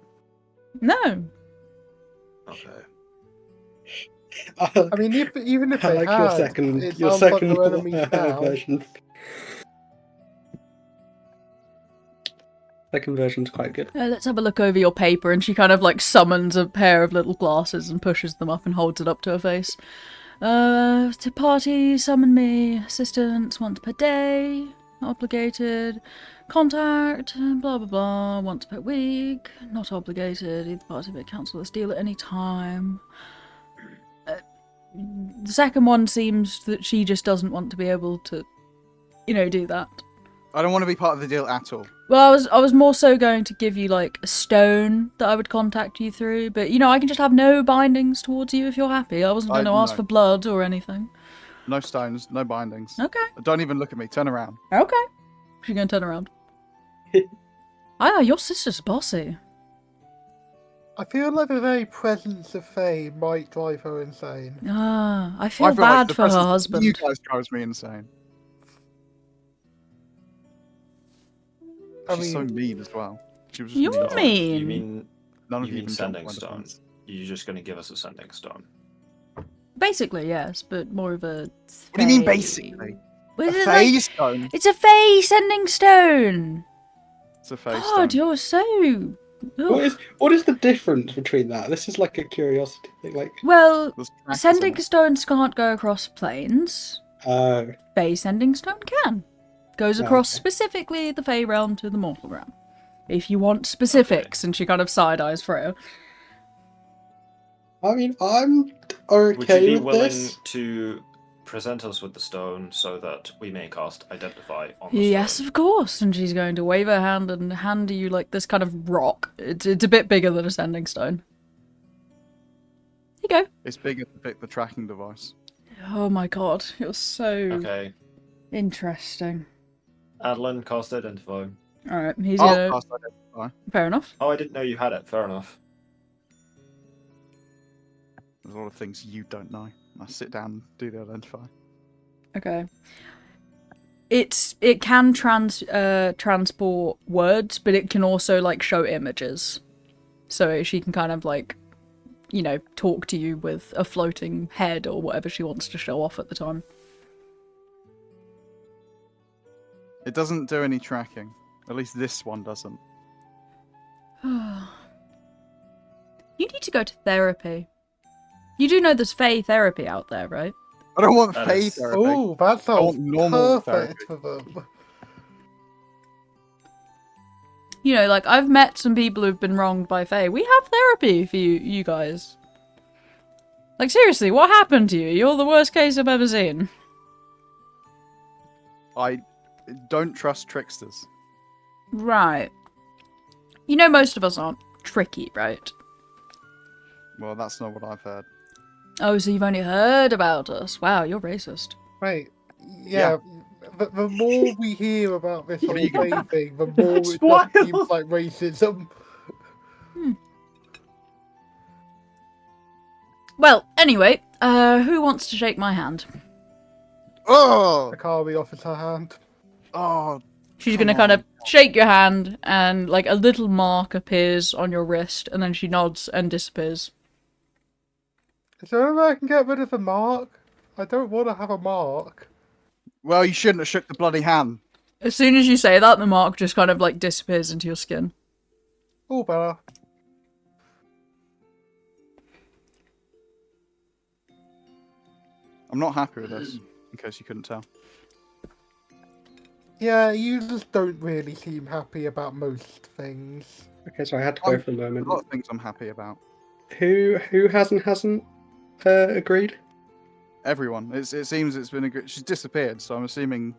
No. Okay. I mean, even if I they like had, your second, it your sounds like second they're enemies now. version. Second version's quite good. Let's have a look over your paper, and she kind of like summons a pair of little glasses and pushes them up and holds it up to her face. To party, summon me, assistance once per day, obligated, contact, blah blah blah, once per week, not obligated, either party may cancel this deal at any time. The second one seems that she just doesn't want to be able to, do that. I don't want to be part of the deal at all. Well, I was more so going to give you like a stone that I would contact you through, but I can just have no bindings towards you if you're happy. I wasn't going to ask no. for blood or anything. No stones, no bindings. Okay. Don't even look at me. Turn around. Okay. She's gonna turn around. Your sister's bossy. I feel like the very presence of Faye might drive her insane. I feel I feel like bad the for her presence of husband. You guys drives me insane. I She's so mean- mean as well. She was just You're mean. mean. You mean None of you you mean can jump sending my stone? defense. You're just going to give us a sending stone? Basically, yes, but more of a. What do you mean fey- basically? Well, A it's phase like- stone. It's a fey sending stone. It's a phase God, stone. you're so. What is the difference between that? This is like a curiosity thing. Like, Well, There's trackers sending in it. stones can't go across planes. Fey sending stone can. Goes Oh, across okay. specifically the Fey realm to the mortal realm. If you want specifics, and she kind of side eyes Freya. I mean, I'm okay Would you be with willing this. to present us with the stone so that we may cast Identify on the Yes, stone? of course. And she's going to wave her hand and hand you like this kind of rock. It's a bit bigger than a sending stone. Here you go. It's bigger to pick the tracking device. Oh my god, you're so Okay. interesting. Adolin, cast Identify. Alright, he's I'll gonna. cast Identify. Fair enough. Oh, I didn't know you had it. Fair enough. There's a lot of things you don't know. I sit down and do the Identify. Okay. It can transport words, but it can also like show images. So she can kind of like, talk to you with a floating head or whatever she wants to show off at the time. It doesn't do any tracking. At least this one doesn't. You need to go to therapy. You do know there's Fae therapy out there, right? I don't want That Fae is- therapy. Oh, that I sounds want normal perfect therapy. for them. Like I've met some people who've been wronged by Fae. We have therapy for you guys. Like seriously, what happened to you? You're the worst case I've ever seen. I don't trust tricksters. Right. Most of us aren't tricky, right? Well, that's not what I've heard. Oh, so you've only heard about us. Wow, you're racist. Right. Yeah. The more we hear about this What whole are you Faye gonna- thing, the more it That's just seems wild. like racism. Well, anyway, who wants to shake my hand? Oh, Akari offers her hand. oh, She's come gonna kind of on. shake your hand, and like a little mark appears on your wrist, and then she nods and disappears. Is there any way I can get rid of the mark? I don't want to have a mark. Well, you shouldn't have shook the bloody hand. As soon as you say that, the mark just kind of like disappears into your skin. All better. I'm not happy with this, in case you couldn't tell. Yeah, you just don't really seem happy about most things. Okay, so I had to go for a A moment. lot of things I'm happy about. Who hasn't agreed? Everyone. It seems it's been agreed. She's disappeared, so I'm assuming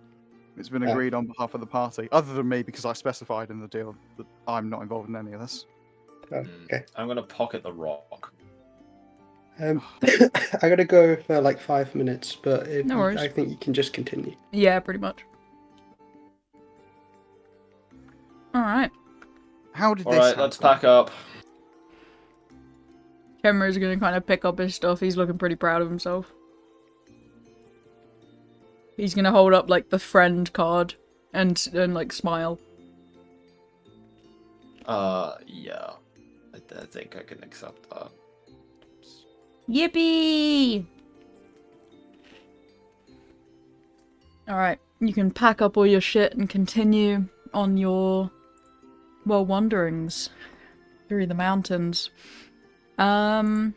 it's been Yeah. agreed on behalf of the party. Other than me, because I specified in the deal that I'm not involved in any of this. Okay. I'm gonna pocket the rock. I'm gonna go for like 5 minutes, but No worries. I think you can just continue. Yeah, pretty much. Alright. How did this Alright, happen? let's pack up. Kenra's gonna kind of pick up his stuff. He's looking pretty proud of himself. He's gonna hold up like the friend card and like smile. Yeah. I think I can accept that. Yippee! Alright, you can pack up all your shit and continue on your, well, wanderings through the mountains. Can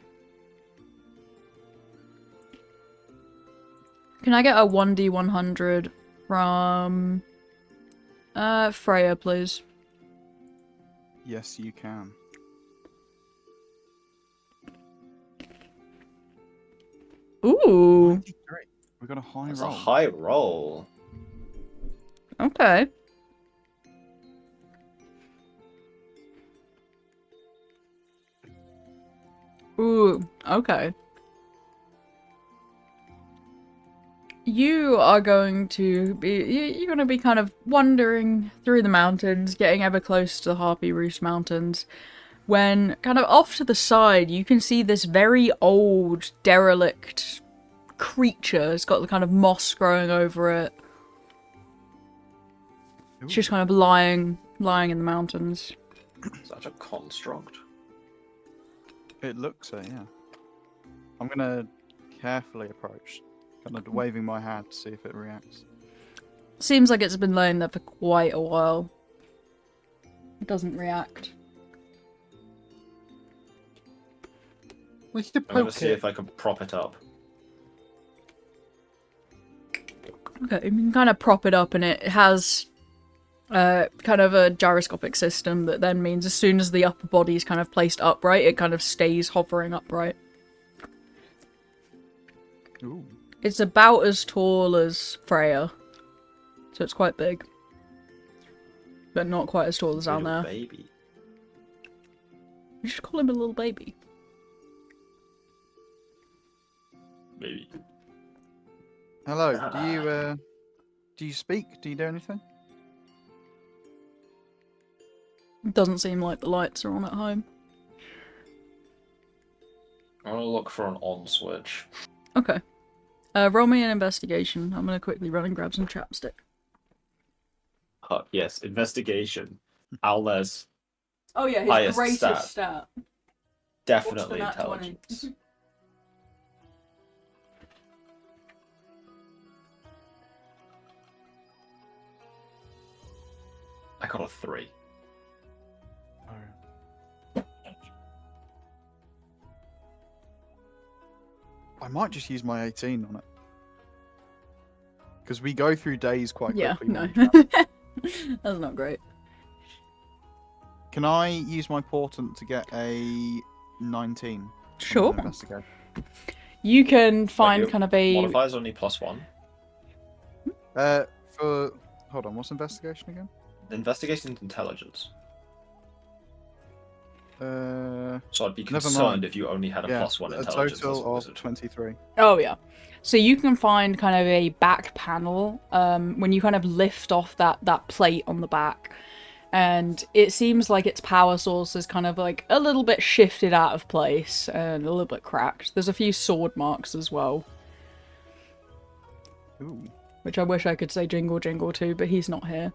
I get a 1d100 from Freya, please? Yes, you can. Ooh, 93. We got a high That's roll. a high roll. okay. Ooh, okay. You are going to be, you're going to be kind of wandering through the mountains, getting ever close to the Harpy Roost Mountains, when kind of off to the side you can see this very old, derelict creature. It's got the kind of moss growing over it. It's just kind of lying in the mountains. Such a construct. It looks it, yeah. I'm gonna carefully approach, kind of waving my hand to see if it reacts. Seems like it's been laying there for quite a while. It doesn't react. We should I'm gonna poke see it. if I can prop it up. Okay, you can kind of prop it up and it has kind of a gyroscopic system that then means as soon as the upper body is kind of placed upright, it kind of stays hovering upright. Ooh. It's about as tall as Freya, so it's quite big. But not quite as tall as Little Alna. baby. You should call him a little baby. Baby. Hello. Do you speak? Do you do anything? Doesn't seem like the lights are on at home. I'm gonna look for an on switch. Okay. Roll me an investigation. I'm gonna quickly run and grab some chapstick. Yes, investigation. Alna's Oh yeah, his Highest greatest stat. stat. definitely What's the nat 20? intelligence. I got a 3. I might just use my 18 on it. Because we go through days quite Yeah, quickly. no. when we travel. That's not great. Can I use my portent to get a 19? on Sure. an investigation? You can find your kind of a... Modifier's only +1. Hold on, what's investigation again? Investigation's intelligence. Uh, So I'd be Never concerned mind. if you only had a yeah, +1 a intelligence. as a total of wizard. 23. Oh, yeah. So you can find kind of a back panel when you kind of lift off that plate on the back. and it seems like its power source is kind of like a little bit shifted out of place and a little bit cracked. There's a few sword marks as well. Ooh. Which I wish I could say jingle jingle to, but he's not here.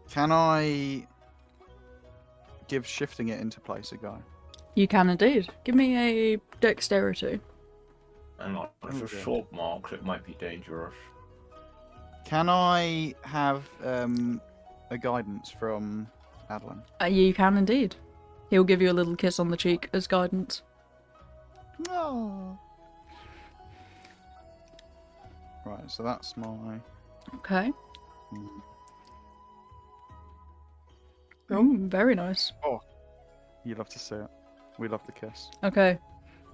Can I give shifting it into place a go? You can indeed. Give me a dexterity. And not for short marks, it might be dangerous. Can I have a guidance from Adolin? You can indeed. He'll give you a little kiss on the cheek as guidance. Oh. Right, so that's my... Okay. Hmm. Oh, very nice. You love to see it. We love the kiss. Okay.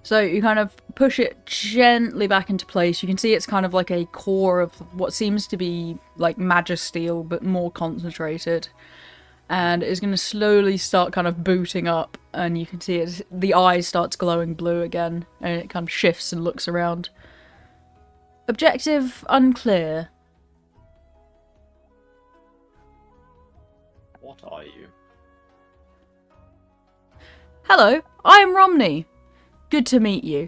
So you kind of push it gently back into place. You can see it's kind of like a core of what seems to be like magisteel, but more concentrated. And it's going to slowly start kind of booting up. And you can see the eye starts glowing blue again. And it kind of shifts and looks around. Objective unclear. What are you? Hello, I am Romney. Good to meet you.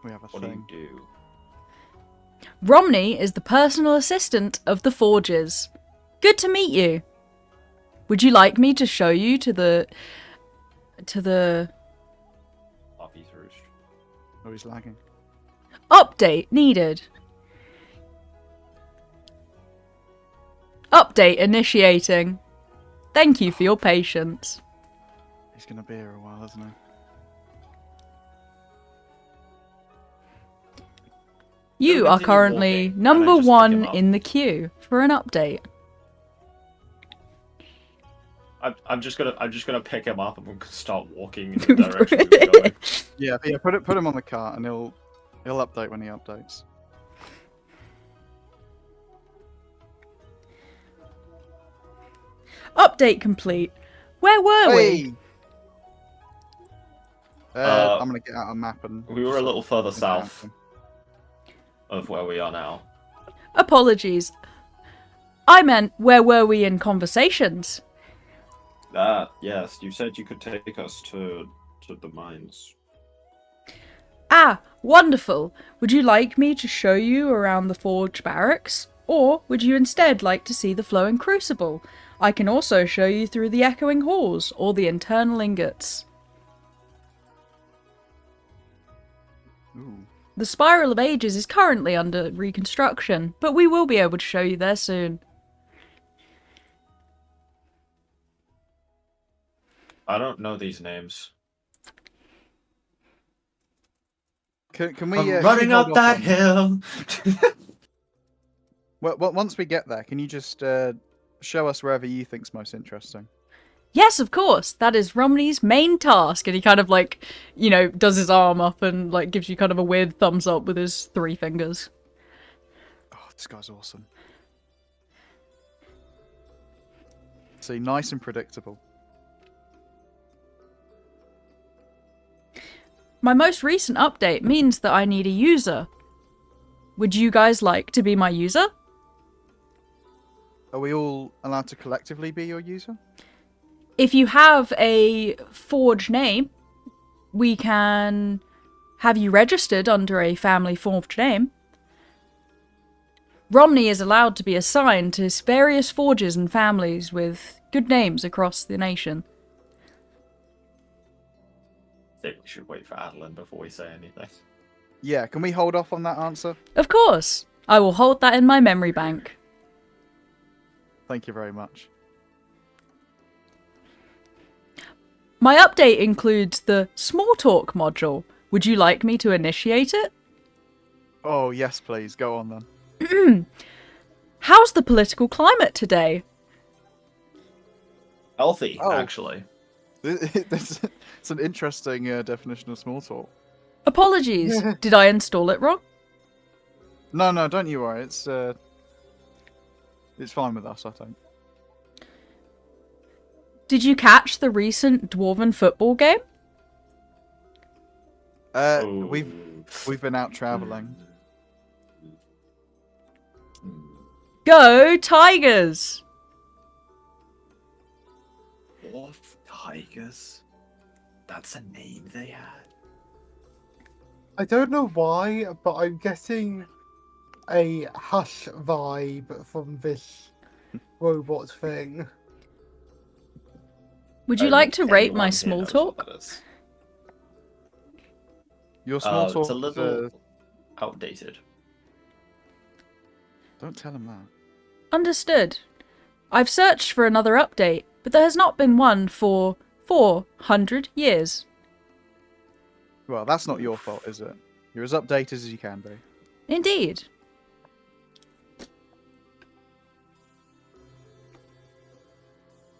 We have a What do thing. you do? Romney is the personal assistant of the Forges. Good to meet you. Would you like me to show you to the... Puppy's roost. Oh, he's lagging. Update needed. Update initiating. Thank you for your patience. He's going to be here a while, isn't he? You Don't are continue currently walking, number and I just pick him 1 up. in the queue for an update. I'm just gonna pick him up and we're gonna start walking in the direction we were going. Yeah, put him on the cart and he'll update when he updates. Update complete. Where were we? I'm gonna get out a map and... We were a little further and south count of where we are now. Apologies. I meant, where were we in conversations? Yes, you said you could take us to the mines. Ah, wonderful. Would you like me to show you around the Forge barracks? Or would you instead like to see the Flowing Crucible? I can also show you through the Echoing Halls or the internal ingots. Ooh. The Spiral of Ages is currently under reconstruction, but we will be able to show you there soon. I don't know these names. Can we... I'm running up hold off that on- hill. Well, once we get there, can you just show us wherever you think's most interesting? Yes, of course. That is Romney's main task. And he kind of like, you know, does his arm up and like gives you kind of a weird thumbs up with his 3 fingers. Oh, this guy's awesome. See, nice and predictable. My most recent update means that I need a user. Would you guys like to be my user? Are we all allowed to collectively be your user? If you have a Forge name, we can have you registered under a family Forged name. Romney is allowed to be assigned to various Forges and families with good names across the nation. I think we should wait for Adolin before we say anything. Yeah, can we hold off on that answer? Of course! I will hold that in my memory bank. Thank you very much. My update includes the Small Talk module. Would you like me to initiate it? Oh, yes, please. Go on, then. How's the political climate today? Healthy, Oh. actually. It's an interesting definition of small talk. Apologies, did I install it wrong? No, don't you worry. It's fine with us, I think. Did you catch the recent Dwarven football game? We've been out travelling. Go Tigers! Dwarf tigers. That's a name they had. I don't know why, but I'm getting a Hush vibe from this robot thing. Would you like to rate my small talk? Your small talk It's a is, little outdated. Don't tell him that. Understood. I've searched for another update, but there has not been one for 400 years. Well, that's not your fault, is it? You're as updated as you can be. Indeed.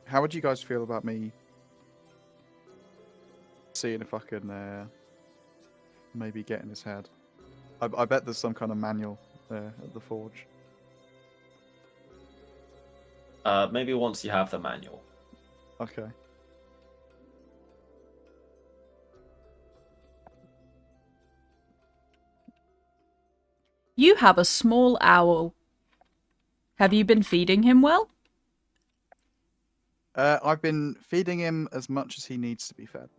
How would you guys feel about me seeing if I can maybe get in his head? I bet there's some kind of manual there at the forge. Maybe once you have the manual. Okay. You have a small owl. Have you been feeding him well? I've been feeding him as much as he needs to be fed.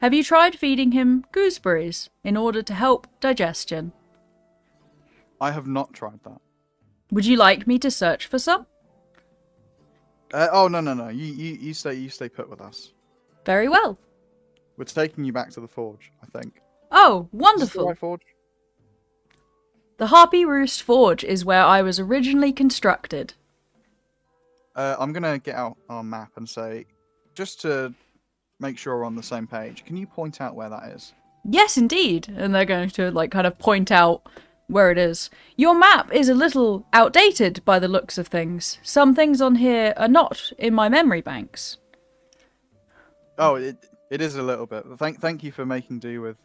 Have you tried feeding him gooseberries in order to help digestion? I have not tried that. Would you like me to search for some? Oh no! You stay put with us. Very well. We're taking you back to the forge, I think. Oh, Is this the wonderful. right forge? The Harpy Roost Forge is where I was originally constructed. I'm gonna get out our map and say, just to make sure we're on the same page, can you point out where that is? Yes, indeed. And they're going to, like, kind of point out where it is. Your map is a little outdated by the looks of things. Some things on here are not in my memory banks. Oh, it is a little bit. Thank you for making do with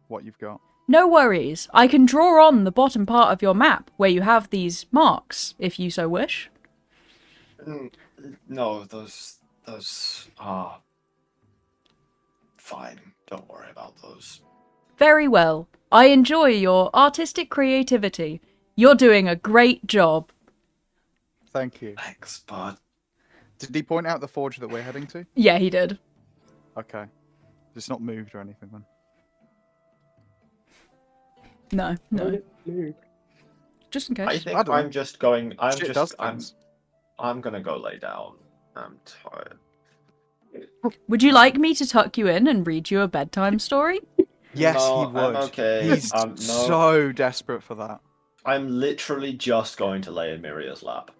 what you've got. No worries. I can draw on the bottom part of your map where you have these marks, if you so wish. No, those are fine. Don't worry about those. Very well. I enjoy your artistic creativity. You're doing a great job. Thank you. Thanks, bud. Did he point out the forge that we're heading to? Yeah, he did. Okay. It's not moved or anything then. No. Just in case. I think I don't I'm know. just going. Shit does things. I'm gonna go lay down. I'm tired. Would you like me to tuck you in and read you a bedtime story? Yes, No, he would. I'm okay. He's No. so desperate for that. I'm literally just going to lay in Miria's lap.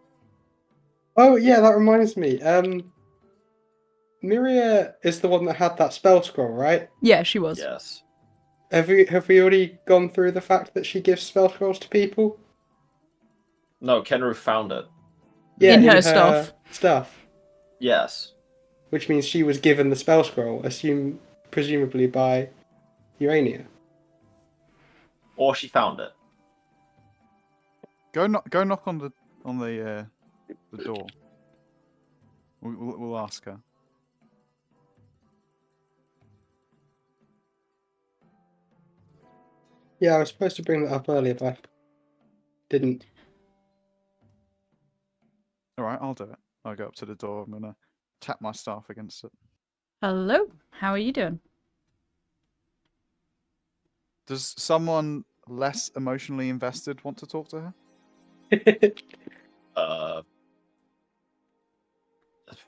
Oh yeah, that reminds me. Miria is the one that had that spell scroll, right? Yeah, she was. Yes. Have we already gone through the fact that she gives spell scrolls to people? No, Kenru found it. Yeah, In her stuff. Yes. Which means she was given the spell scroll, presumably by Urania. Or she found it. Go knock on the door. We'll ask her. Yeah, I was supposed to bring that up earlier, but I didn't. All right, I'll do it. I'll go up to the door. I'm gonna tap my staff against it. Hello, how are you doing? Does someone less emotionally invested want to talk to her?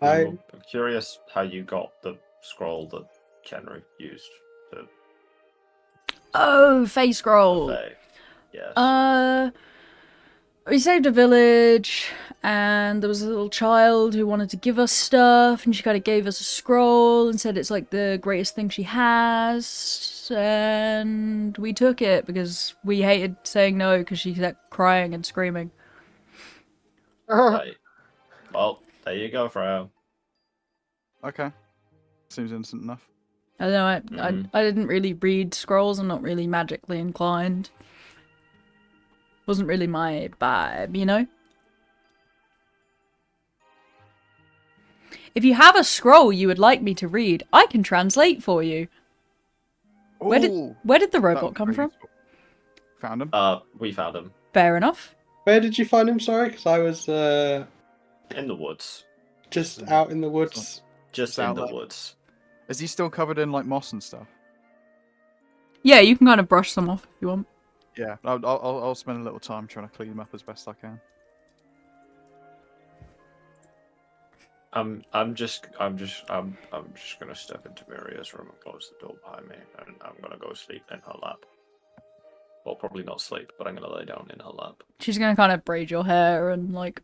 I'm curious how you got the scroll that Kenru used to Oh, face scroll. say. Yes. We saved a village, and there was a little child who wanted to give us stuff, and she kind of gave us a scroll and said it's like the greatest thing she has, and we took it because we hated saying no because she kept crying and screaming. Right. Well, there you go, Freya. Okay. Seems innocent enough. I don't know, I didn't really read scrolls, I'm not really magically inclined. Wasn't really my vibe, you know? If you have a scroll you would like me to read, I can translate for you. Where did the robot come from? Found him. We found him Fair enough. Where did you find him? Sorry, because I was in the woods. just out in the woods. Just Out in the there. woods. Is he still covered in like moss and stuff? Yeah, you can kind of brush some off if you want. Yeah, I'll spend a little time trying to clean him up as best I can. I'm just gonna step into Maria's room and close the door behind me, and I'm gonna go sleep in her lap. Well, probably not sleep, but I'm gonna lay down in her lap. She's gonna kind of braid your hair and like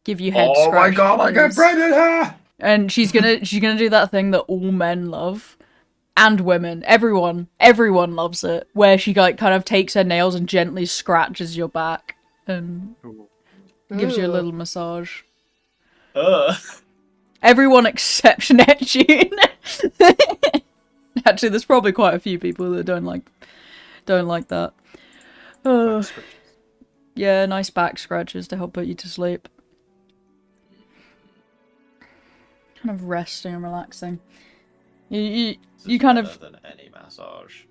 give you head Oh my scratches. god, I got braided hair! And she's gonna do that thing that all men love, and women, everyone loves it, where she like kind of takes her nails and gently scratches your back and Ooh. gives you a Ugh. little massage. Ugh. Everyone except Neptune. Actually, there's probably quite a few people that don't like that. Back scratches. Yeah, nice back scratches to help put you to sleep. Kind of resting and relaxing. You This is kind better of than any massage.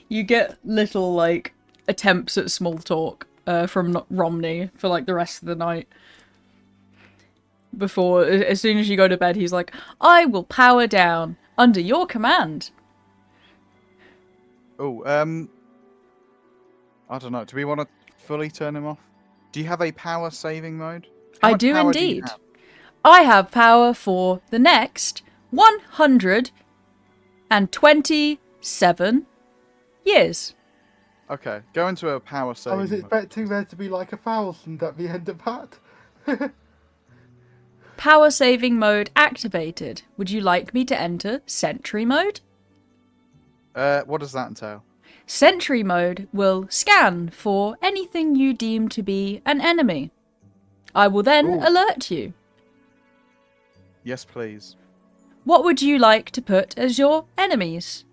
you get little like attempts at small talk from Romney for like the rest of the night. Before, as soon as you go to bed, he's like, "I will power down under your command." Oh, I don't know. Do we want to fully turn him off? Do you have a power saving mode? How I much do power you indeed. have? I have power for the next 127 years. Okay, go into a power I saving was mode. expecting there to be like 1,000 at the end of that. Power saving mode activated. Would you like me to enter sentry mode? What does that entail? Sentry mode will scan for anything you deem to be an enemy. I will then Ooh. alert you. Yes, please. What would you like to put as your enemies?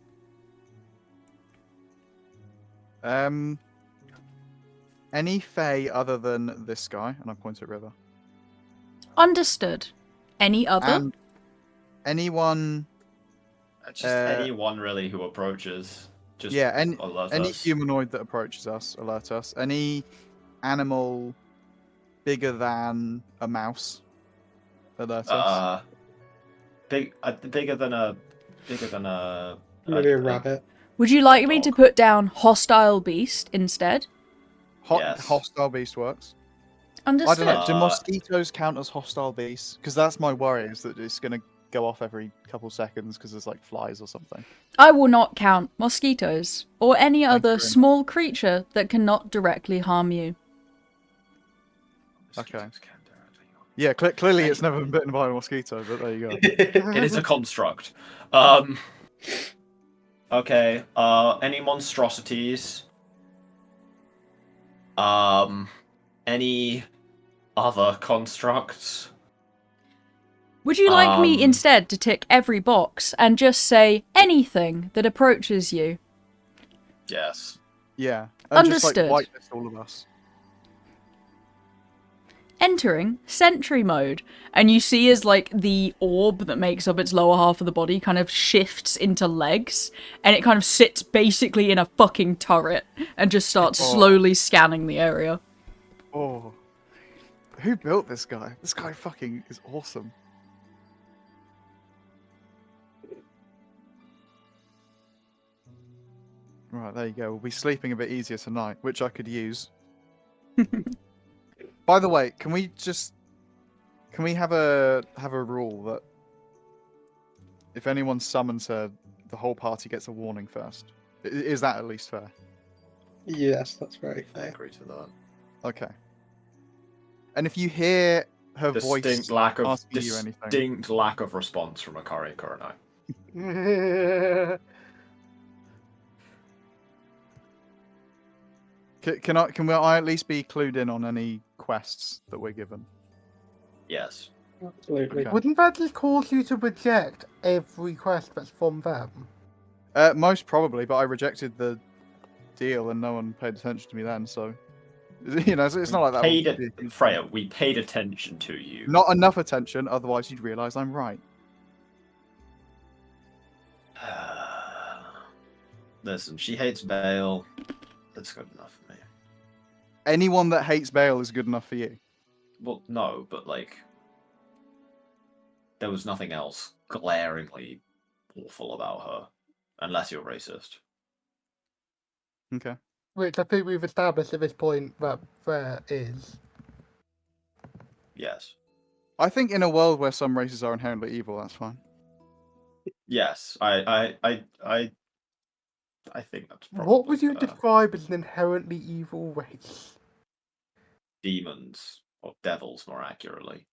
Any Fae other than this guy, and I point at River. Understood. Any other? And anyone, Just anyone really who approaches. Just yeah, alert any us. humanoid that approaches us, alert us. Any animal bigger than a mouse, alert us. Bigger than a. Maybe a rabbit. Would you like me to dog. put down hostile beast instead? Yes. Hostile beast works. I Understood. don't know. Do Uh, mosquitoes count as hostile beasts? Because that's my worry, is that it's going to go off every couple seconds because there's like flies or something. I will not count mosquitoes or any Thank you other very much. small creature that cannot directly harm you. Okay. Mosquitoes can directly harm. Yeah, clearly it's never been bitten by a mosquito, but there you go. It is a construct. Okay. Any monstrosities? Any other constructs? Would you like me Um, instead to tick every box and just say anything that approaches you? Yes. Yeah. And just Understood. like whitelist all of us. Entering sentry mode, and you see as like the orb that makes up its lower half of the body kind of shifts into legs, and it kind of sits basically in a fucking turret and just starts Oh. slowly scanning the area. Oh. Who built this guy? This guy fucking is awesome. Right, there you go. We'll be sleeping a bit easier tonight, which I could use. By the way, can we have a rule that if anyone summons her, the whole party gets a warning first? Is that at least fair? Yes, that's very I fair. agree to that. Okay. And if you hear her voice Distinct lack of asking you anything, distinct lack of response from Akari Kurenai. can I at least be clued in on any quests that we're given? Yes. Absolutely. Okay. Wouldn't that just cause you to reject every quest that's from them? Most probably, but I rejected the deal and no one paid attention to me then, so you know, it's not like that. Paid would be- Freya, we paid attention to you. Not enough attention, otherwise you'd realise I'm right. Listen, she hates Bale. That's good enough for me. Anyone that hates Bale is good enough for you. Well, no, but like, there was nothing else glaringly awful about her, unless you're racist. Okay. Which I think we've established at this point that there is. Yes. I think in a world where some races are inherently evil, that's fine. Yes. I think that's probably What would you fair. describe as an inherently evil race? Demons, or devils more accurately.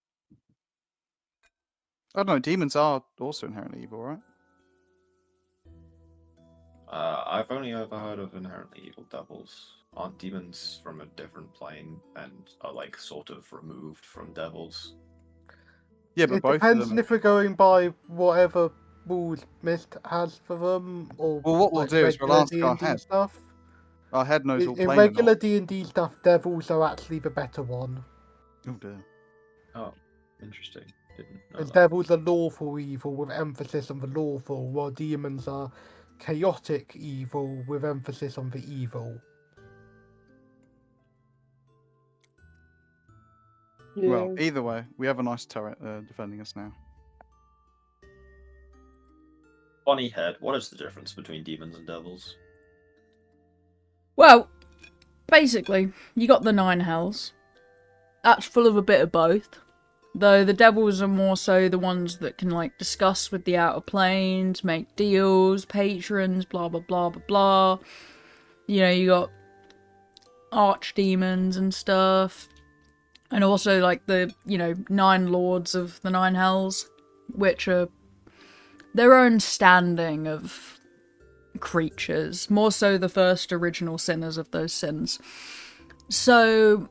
I don't know, demons are also inherently evil, right? I've only ever heard of inherently evil devils. Aren't demons from a different plane and are like sort of removed from devils? Yeah, but It both of depends them. on if we're going by whatever rules Mist has for them, or Well, what we'll like, do is we'll regular ask our D&D head. stuff. Our head knows all In plane regular and D&D stuff, devils are actually the better one. all. Oh dear. Oh, interesting. Didn't know As that. devils are lawful evil with emphasis on the lawful, while demons are chaotic evil with emphasis on the evil. Yeah. Well, either way, we have a nice turret defending us now. Funny head, what is the difference between demons and devils? Well, basically, you got the 9 hells. That's full of a bit of both. Though the devils are more so the ones that can, like, discuss with the outer planes, make deals, patrons, blah blah blah blah blah. You know, you got archdemons and stuff. And also, like, the, 9 lords of the 9 hells, which are their own standing of creatures. More so the first original sinners of those sins. So,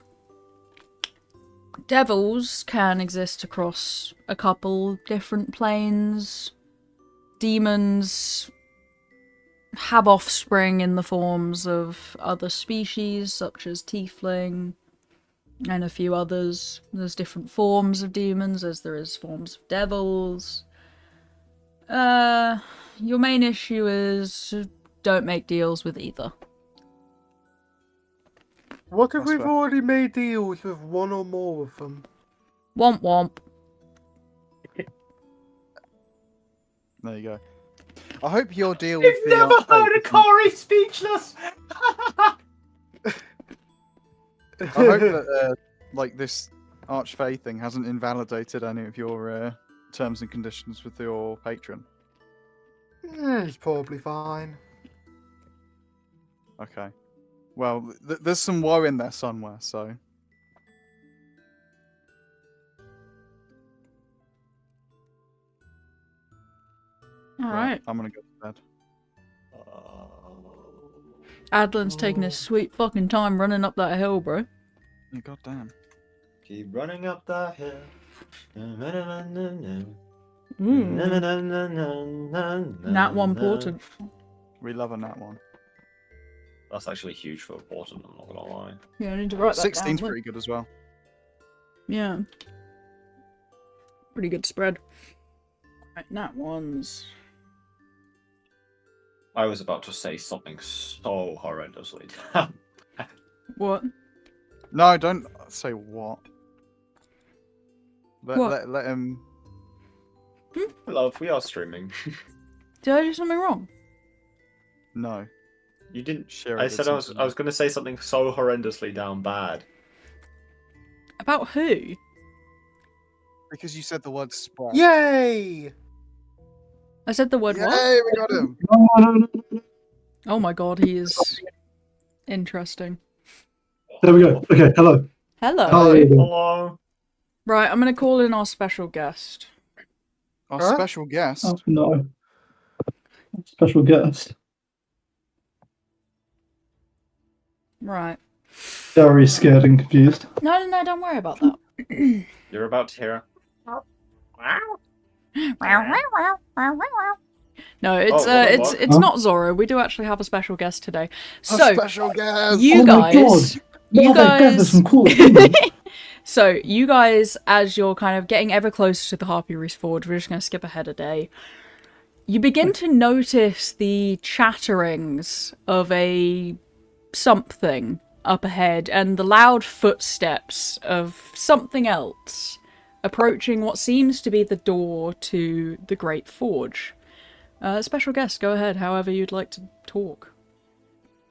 devils can exist across a couple different planes. Demons have offspring in the forms of other species, such as tiefling, and a few others. There's different forms of demons, as there is forms of devils. Your main issue is don't make deals with either. What if That's we've fair. already made deals with one or more of them? Womp womp. There you go. I hope your deal We've with the never heard a isn't- Kari speechless! I hope that like this Archfey thing hasn't invalidated any of your terms and conditions with your patron. It's probably fine. Okay. Well, there's some woe in there somewhere, so. Alright. I'm gonna go to bed. Adlin's taking his sweet fucking time running up that hill, bro. Yeah, goddamn. Keep running up the hill. Nat 1 portent. We love a nat one. That's actually huge for a portent, I'm not gonna lie. Yeah, I need to write that 16's down. pretty good as well. Yeah. Pretty good spread. Right, nat 1s. I was about to say something so horrendously dumb. What? No, don't say what. What? Let him. Love, we are streaming. Did I do something wrong? No. You didn't. Share I it said with I was going to say something so horrendously down bad. About who? Because you said the word spread. Yay! I said the word what? Yay, we got him. Oh my god, he is interesting. There we go. Okay, hello. Hello. Hi. Hello. Right, I'm gonna call in our special guest. Our Huh? special guest. Oh, no. Special guest. Right. Very scared and confused. No, don't worry about that. You're about to hear. No, it's what? it's Huh? not Zorro. We do actually have a special guest today. A So special guest. you Oh my guys, God. you Oh my God, there's guys. some cool things. So you guys, as you're kind of getting ever closer to the Harpy Reese Forge, we're just going to skip ahead a day. You begin to notice the chatterings of a something up ahead and the loud footsteps of something else approaching what seems to be the door to the Great Forge. Special guest, go ahead, however you'd like to talk.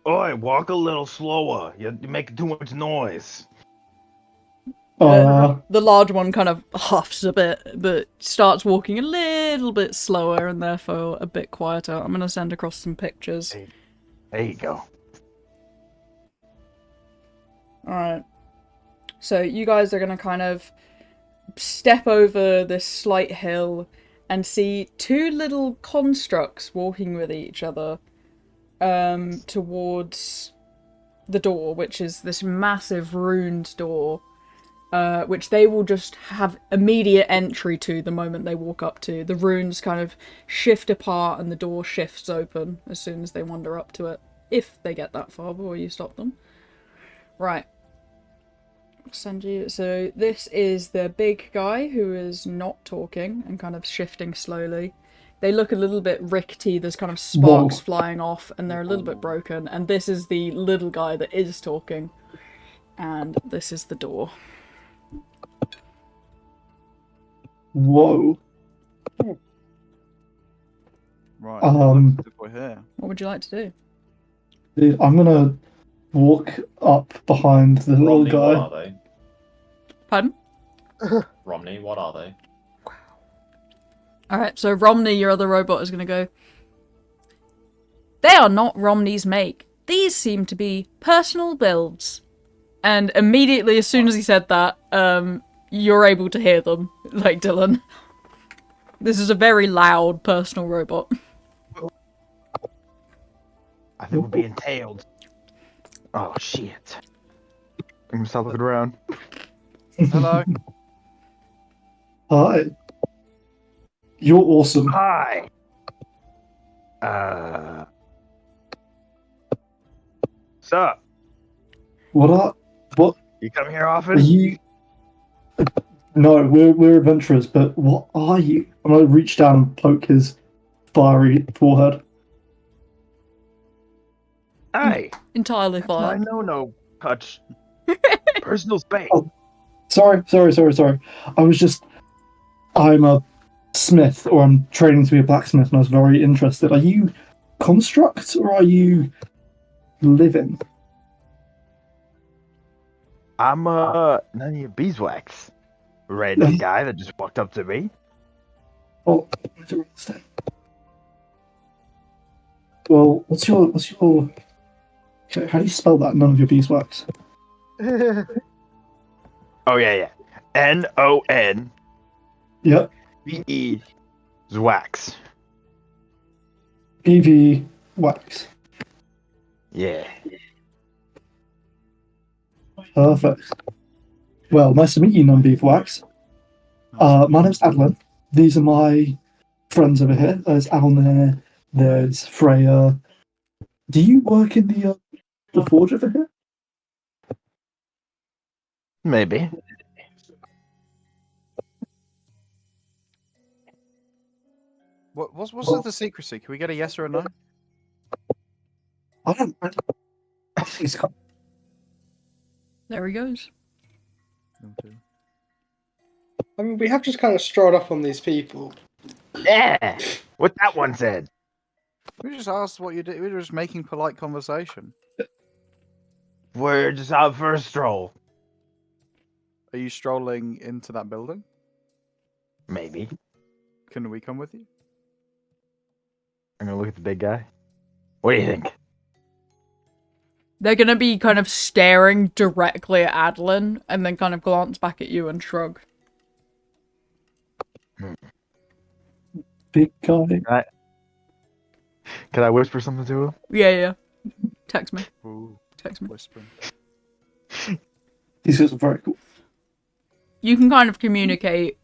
Oi, walk a little slower. You're making too much noise. The large one kind of huffs a bit, but starts walking a little bit slower and therefore a bit quieter. I'm going to send across some pictures. There you go. Alright. So you guys are going to kind of step over this slight hill and see two little constructs walking with each other towards the door, which is this massive ruined door. Which they will just have immediate entry to the moment they walk up to. The runes kind of shift apart and the door shifts open as soon as they wander up to it. If they get that far before you stop them. Right. I'll send you... So this is the big guy who is not talking and kind of shifting slowly. They look a little bit rickety, there's kind of sparks flying off and they're a little bit broken. And this is the little guy that is talking. And this is the door. Whoa. Right. We're here. What would you like to Dude, I'm gonna walk up behind the little Romney, guy. what are they? Pardon? Romney, what are they? Alright, so Romney, your other robot, is going to go, "They are not Romney's make. These seem to be personal builds." And immediately, as soon as he said that, you're able to hear them, like Dylan. This is a very loud personal robot. I think we're being tailed. Oh, shit. I'm gonna start looking around. Hello. Hi. You're awesome. Hi. Sup? What? You come here Are often? you? No, we're adventurers, but what are you? I'm gonna reach down and poke his fiery forehead. Hey. Entirely That's my fine. no touch. Personal space. Oh. Sorry. I'm a smith, or I'm training to be a blacksmith, and I was very interested. Are you construct, or are you living? I'm none of your beeswax. Random guy that just walked up to me. Oh, I don't understand. Well, what's your? Okay, how do you spell that? None of your beeswax. Oh yeah. N-O-N. Yep. B-E. Zwax. PV wax. Yeah. Perfect. Well, nice to meet you, non-beeswax. My name's Adolin. These are my friends over here. There's Alnair. There's Freya. Do you work in the forge over here? Maybe. What's the secrecy? Can we get a yes or a no? I think it's got... There he goes. I mean, we have just kind of strolled up on these people. Yeah. What that one said. We just asked what you did. We were just making polite conversation. We're just out for a stroll. Are you strolling into that building? Maybe. Can we come with you? I'm gonna look at the big guy. What do you think? They're going to be kind of staring directly at Adolin and then kind of glance back at you and shrug. Big guy. Can I whisper something to him? Yeah. Text me. Ooh, Text me. whispering. These guys are very cool. You can kind of communicate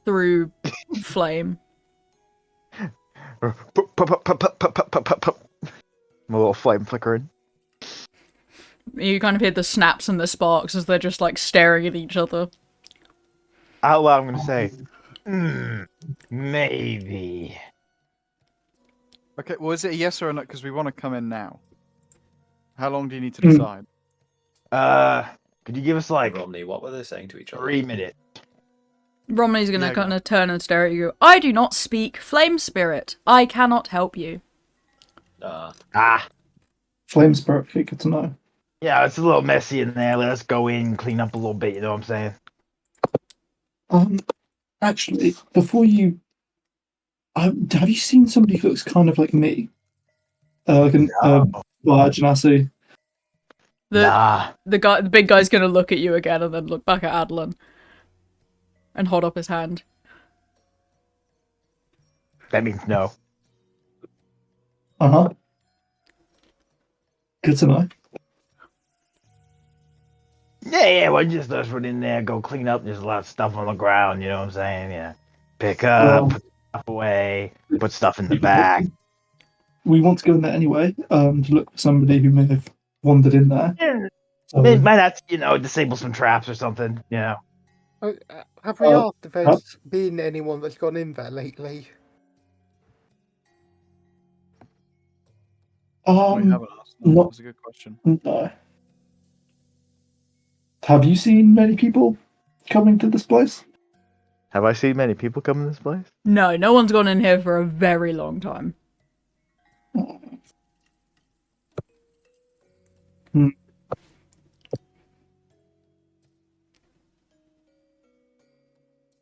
through flame. My little flame flickering. You kind of hear the snaps and the sparks as they're just like staring at each other. Out loud, I'm gonna say, maybe. Okay, well, is it a yes or a no? Because we want to come in now. How long do you need to decide? Could you give us like Romney, what were they saying to each other? 3 minutes? Romney's gonna Yeah, kind go. of turn and stare at you. I do not speak flame spirit. I cannot help you. Ah, Flame spirit, okay, good to know. yeah, it's a little messy in there. Let us go in and clean up a little bit. You know what I'm saying? Actually, before you, have you seen somebody who looks kind of like me? Like an Genasi. Nah. The big guy's gonna look at you again and then look back at Adolin. And hold up his hand. That means no. Good to know. Yeah, well, just us run in there, go clean up. There's a lot of stuff on the ground, you know what I'm saying? Yeah. Pick up, put stuff away, put stuff in the back. We want to go in there anyway, to look for somebody who may have wandered in there. Yeah, So, might have to, disable some traps or something, you know. Have we asked if there's been anyone that's gone in there lately? We haven't asked. not- That's a good question. no. Have you seen many people coming to this place? Have I seen many people come in this place? No, no one's gone in here for a very long time.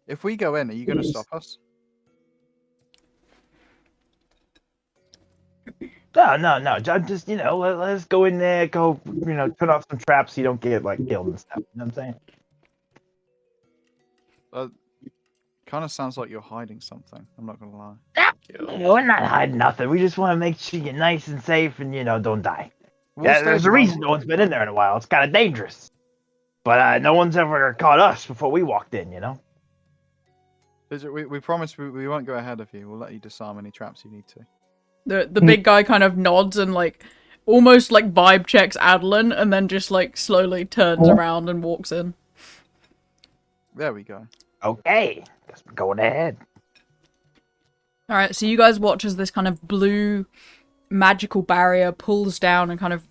If we go in, are you going to stop us? No. Just, let's go in there, go, turn off some traps so you don't get, killed and stuff. You know what I'm saying? Kind of sounds like you're hiding something. I'm not going to lie. No, we're not hiding nothing. We just want to make sure you're nice and safe and, don't die. We'll stay There's a behind. reason no one's been in there in a while. It's kind of dangerous. But no one's ever caught us before we walked in, We promise we won't go ahead of you. We'll let you disarm any traps you need to. The big guy kind of nods and almost vibe checks Adolin and then just slowly turns around and walks in. There we go. Okay, guess we're going ahead. Alright, so you guys watch as this kind of blue magical barrier pulls down and kind of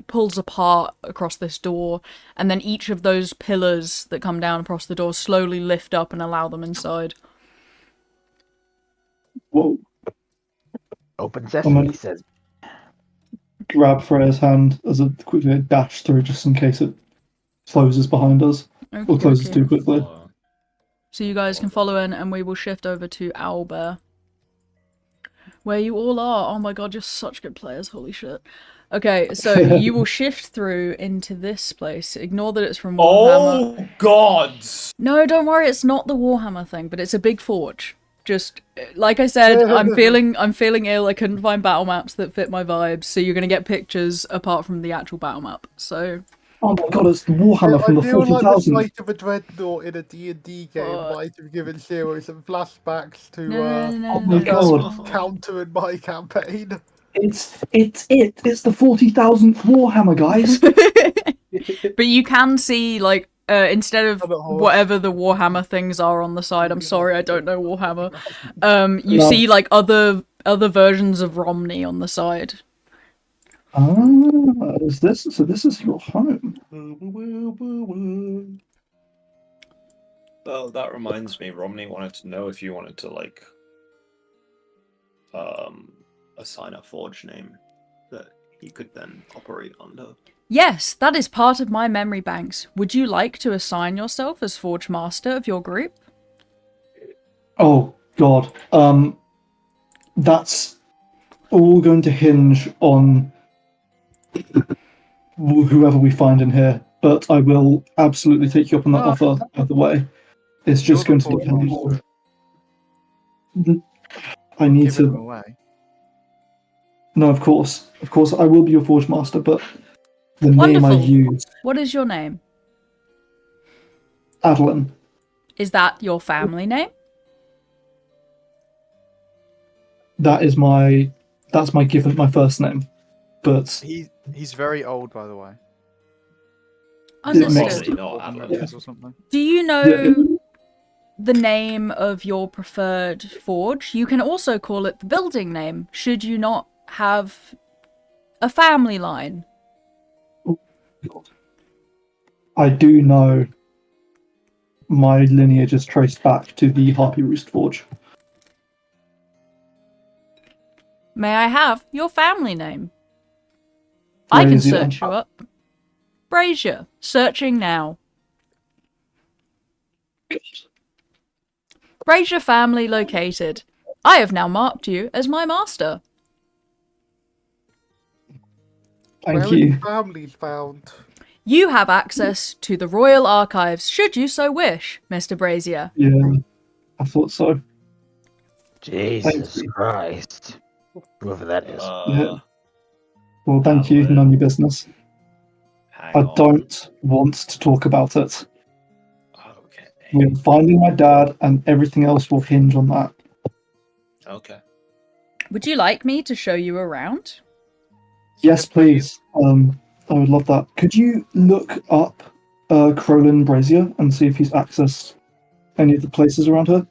pulls apart across this door, and then each of those pillars that come down across the door slowly lift up and allow them inside. Whoa. Open sesame says. Grab Freya's hand as a quickly dash through just in case it closes behind us. Okay, Or closes okay. too quickly. So you guys can follow in and we will shift over to Owlbear. Where you all are. Oh my god, you're such good players, holy shit. Okay, so you will shift through into this place. Ignore that it's from Warhammer. Oh gods! No, don't worry, it's not the Warhammer thing, but it's a big forge. Just like I said, I'm feeling ill. I couldn't find battle maps that fit my vibes, so you're gonna get pictures apart from the actual battle map. So Oh my god, it's the Warhammer from the I feel like the 40,000. sight of a dreadnought in a D&D game might have given Zero some flashbacks to Oh my god. countering my campaign. It's the 40,000th Warhammer, guys. But you can see, instead of whatever the Warhammer things are on the side, I'm sorry, I don't know Warhammer, you see, other versions of Romney on the side. Is this? So this is your home. Well, that reminds me, Romney wanted to know if you wanted to, assign a forge name that he could then operate under. Yes, that is part of my memory banks. Would you like to assign yourself as Forge Master of your group? Oh god. That's all going to hinge on whoever we find in here. But I will absolutely take you up on that offer either way. It's just going to be. I need Give him to. away. No, of course, I will be your Forge Master, but the name I Wonderful. use, What is your name? Adolin. Is that your family name? That's my given my first name, but He's very old, by the way. Understood. Not Adolin. Years or something. Do you know the name of your preferred forge? You can also call it the building name, should you not have a family line I do know my lineage is traced back to the Harpy Roost Forge. May I have your family name? I can Brazier. search you up. Brazier, searching now. Brazier family located. I have now marked you as my master. Thank Where are you. the families found? You have access to the royal archives, should you so wish, Mr. Brazier. Yeah, I thought so. Jesus Christ. Whoever that is. Yeah. Well, thank you. Adolin. None of your business. Hang I on. don't want to talk about it. Okay. We're finding my dad, and everything else will hinge on that. Okay. Would you like me to show you around? Yes, please. I would love that. Could you look up Crolin Brazier and see if he's accessed any of the places around her?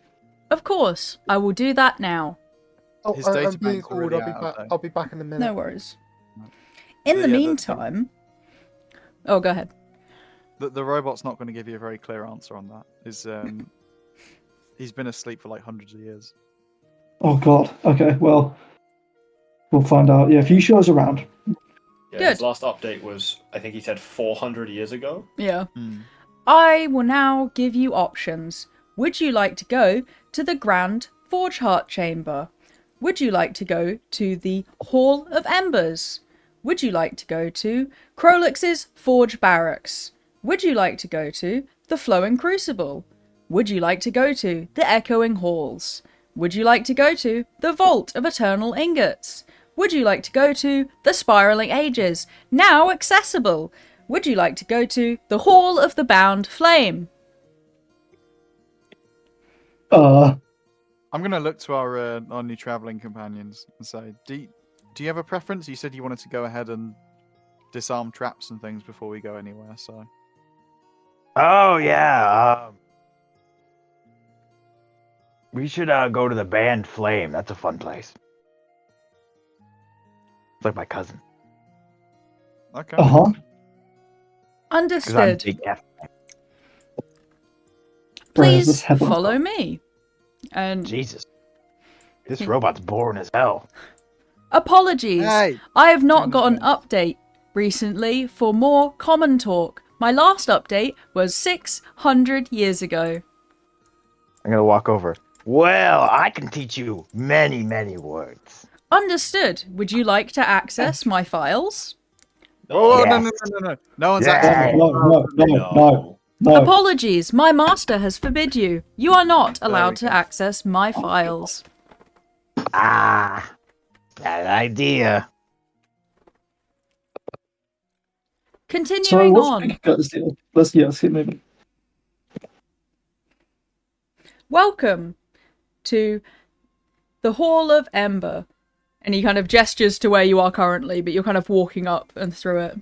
Of course, I will do that now. Oh, His I'm data being bank's called. already I'll be out of back. date. I'll be back in a minute. No worries. In the Yeah, meantime... Oh, go ahead. The robot's not going to give you a very clear answer on that. He's been asleep for like hundreds of years. Oh God. Okay. Well, we'll find out. Yeah, if you show us around. Yeah, Good. his last update was, I think he said 400 years ago. Yeah. Hmm. I will now give you options. Would you like to go to the Grand Forge Heart Chamber? Would you like to go to the Hall of Embers? Would you like to go to Krolix's Forge Barracks? Would you like to go to the Flowing Crucible? Would you like to go to the Echoing Halls? Would you like to go to the Vault of Eternal Ingots? Would you like to go to the Spiraling Ages, now accessible? Would you like to go to the Hall of the Bound Flame? I'm going to look to our new traveling companions and say, do you have a preference? You said you wanted to go ahead and disarm traps and things before we go anywhere, so... Oh, yeah. We should go to the Band Flame. That's a fun place. It's like my cousin. Okay. Uh-huh. Because I'm Understood. big F. Whereas Please this heaven- follow me. And Jesus. This robot's boring as hell. apologies. Hey! I have not Turn got an this down. update recently for more common talk. My last update was 600 years ago. I'm going to walk over. Well, I can teach you many, many words. Understood. Would you like to access my files? Oh, Yeah. no. No one's Yeah. accessing No. Apologies, my master has forbid you. You are not allowed to access my files. Ah, that idea. So Continuing what's on. Big Gut's deal? Let's keep moving. Welcome to the Hall of Ember. And he kind of gestures to where you are currently, but you're kind of walking up and through it.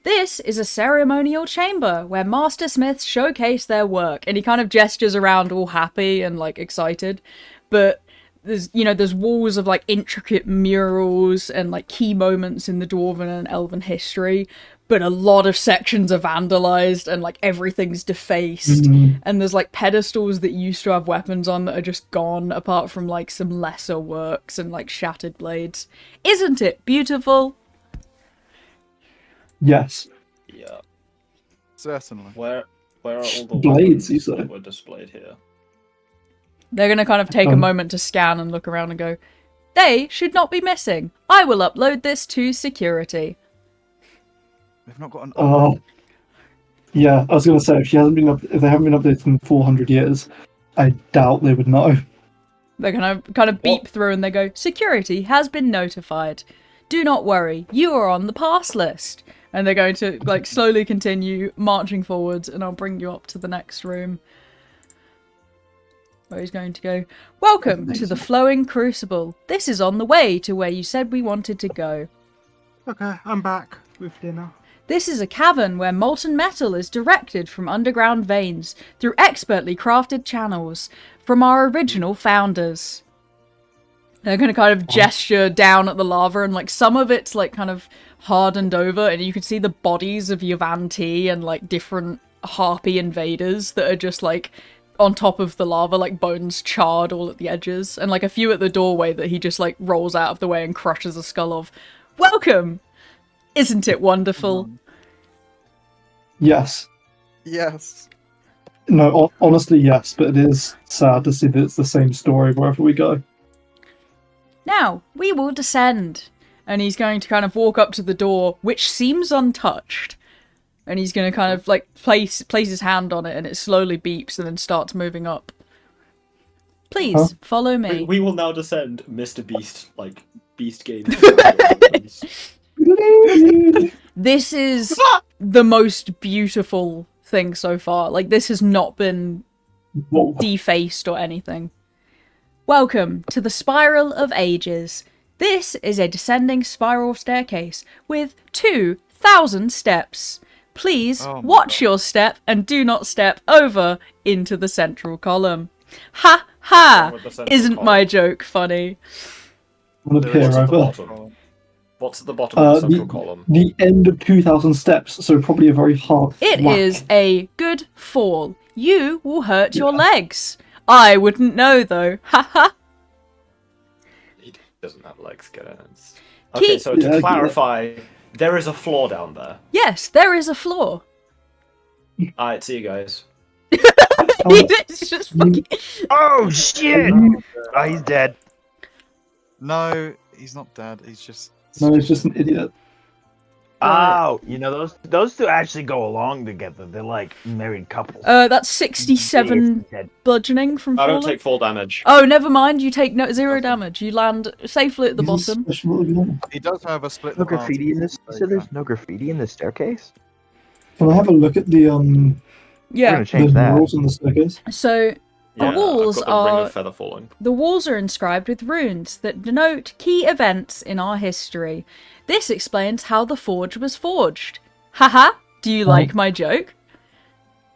This is a ceremonial chamber where master smiths showcase their work. And he kind of gestures around all happy and like excited. But there's walls of like intricate murals and like key moments in the Dwarven and Elven history. But a lot of sections are vandalized and like everything's defaced. And there's like pedestals that used to have weapons on that are just gone, apart from like some lesser works and like shattered blades. Isn't it beautiful? Yes. Yeah. Certainly. Where are all the Blades, you weapons say? that were displayed here? They're going to kind of take a moment to scan and look around and go, they should not be missing. I will upload this to security. They've not got an... Yeah, I was going to say, if they haven't been updated in 400 years, I doubt they would know. They're going to kind of beep through and they go, security has been notified. Do not worry, you are on the pass list. And they're going to like slowly continue marching forwards, and I'll bring you up to the next room. Where he's going to go, welcome to the Flowing Crucible. This is on the way to where you said we wanted to go. Okay, I'm back with dinner. This is a cavern where molten metal is directed from underground veins through expertly crafted channels from our original founders. They're going to kind of gesture down at the lava, and like some of it's like kind of hardened over, and you can see the bodies of Yavanti and like different harpy invaders that are just like on top of the lava, like bones charred all at the edges, and like a few at the doorway that he just like rolls out of the way and crushes a skull of. Welcome! Isn't it wonderful? Yes. Yes. No, honestly, yes, but it is sad to see that it's the same story wherever we go. Now, we will descend. And he's going to kind of walk up to the door, which seems untouched. And he's going to kind of like place his hand on it, and it slowly beeps and then starts moving up. Please, follow me. We will now descend, Mr. Beast, like, Beast Game. This is the most beautiful thing so far. Like, this has not been defaced or anything. Welcome to the Spiral of Ages. This is a descending spiral staircase with 2,000 steps. Please watch your step and do not step over into the central column. Ha ha! Isn't my joke funny? I'm gonna peer over. What's at the bottom of the central column? The end of 2,000 steps, so probably a very hard It whack. is a good fall. You will hurt your legs. I wouldn't know though. Ha ha! He doesn't have legs, get it. Okay, so to Yeah, clarify, there is a floor down there. Yes, there is a floor. Alright, see you guys. It's just fucking... Oh shit! Oh, he's dead. No, he's not dead. He's just. No, he's just an idiot. Oh, you know those two actually go along together. They're like married couples. That's 67 bludgeoning from I falling. don't take full damage. Oh, never mind. You take zero damage. You land safely at the bottom. He does have a split. No graffiti in this. So there's no graffiti in the staircase. Can I have a look at the We're Yeah. gonna change the that. murals on the staircase? So Yeah, walls I've got the ring are- of feather falling. the walls are inscribed with runes that denote key events in our history. This explains how the forge was forged. Haha. Do you like my joke?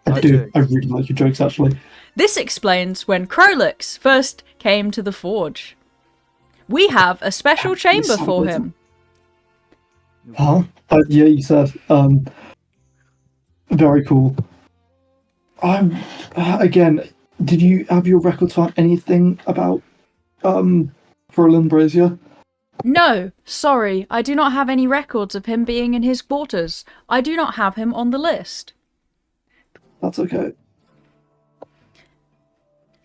I do. I really like your jokes, actually. This explains when Krolix first came to the forge. We have a special chamber for him. Huh? Yeah, you said. Very cool. Again, did you have your records on anything about Roland Brazier? No, sorry, I do not have any records of him being in his quarters. I do not have him on the list. That's okay.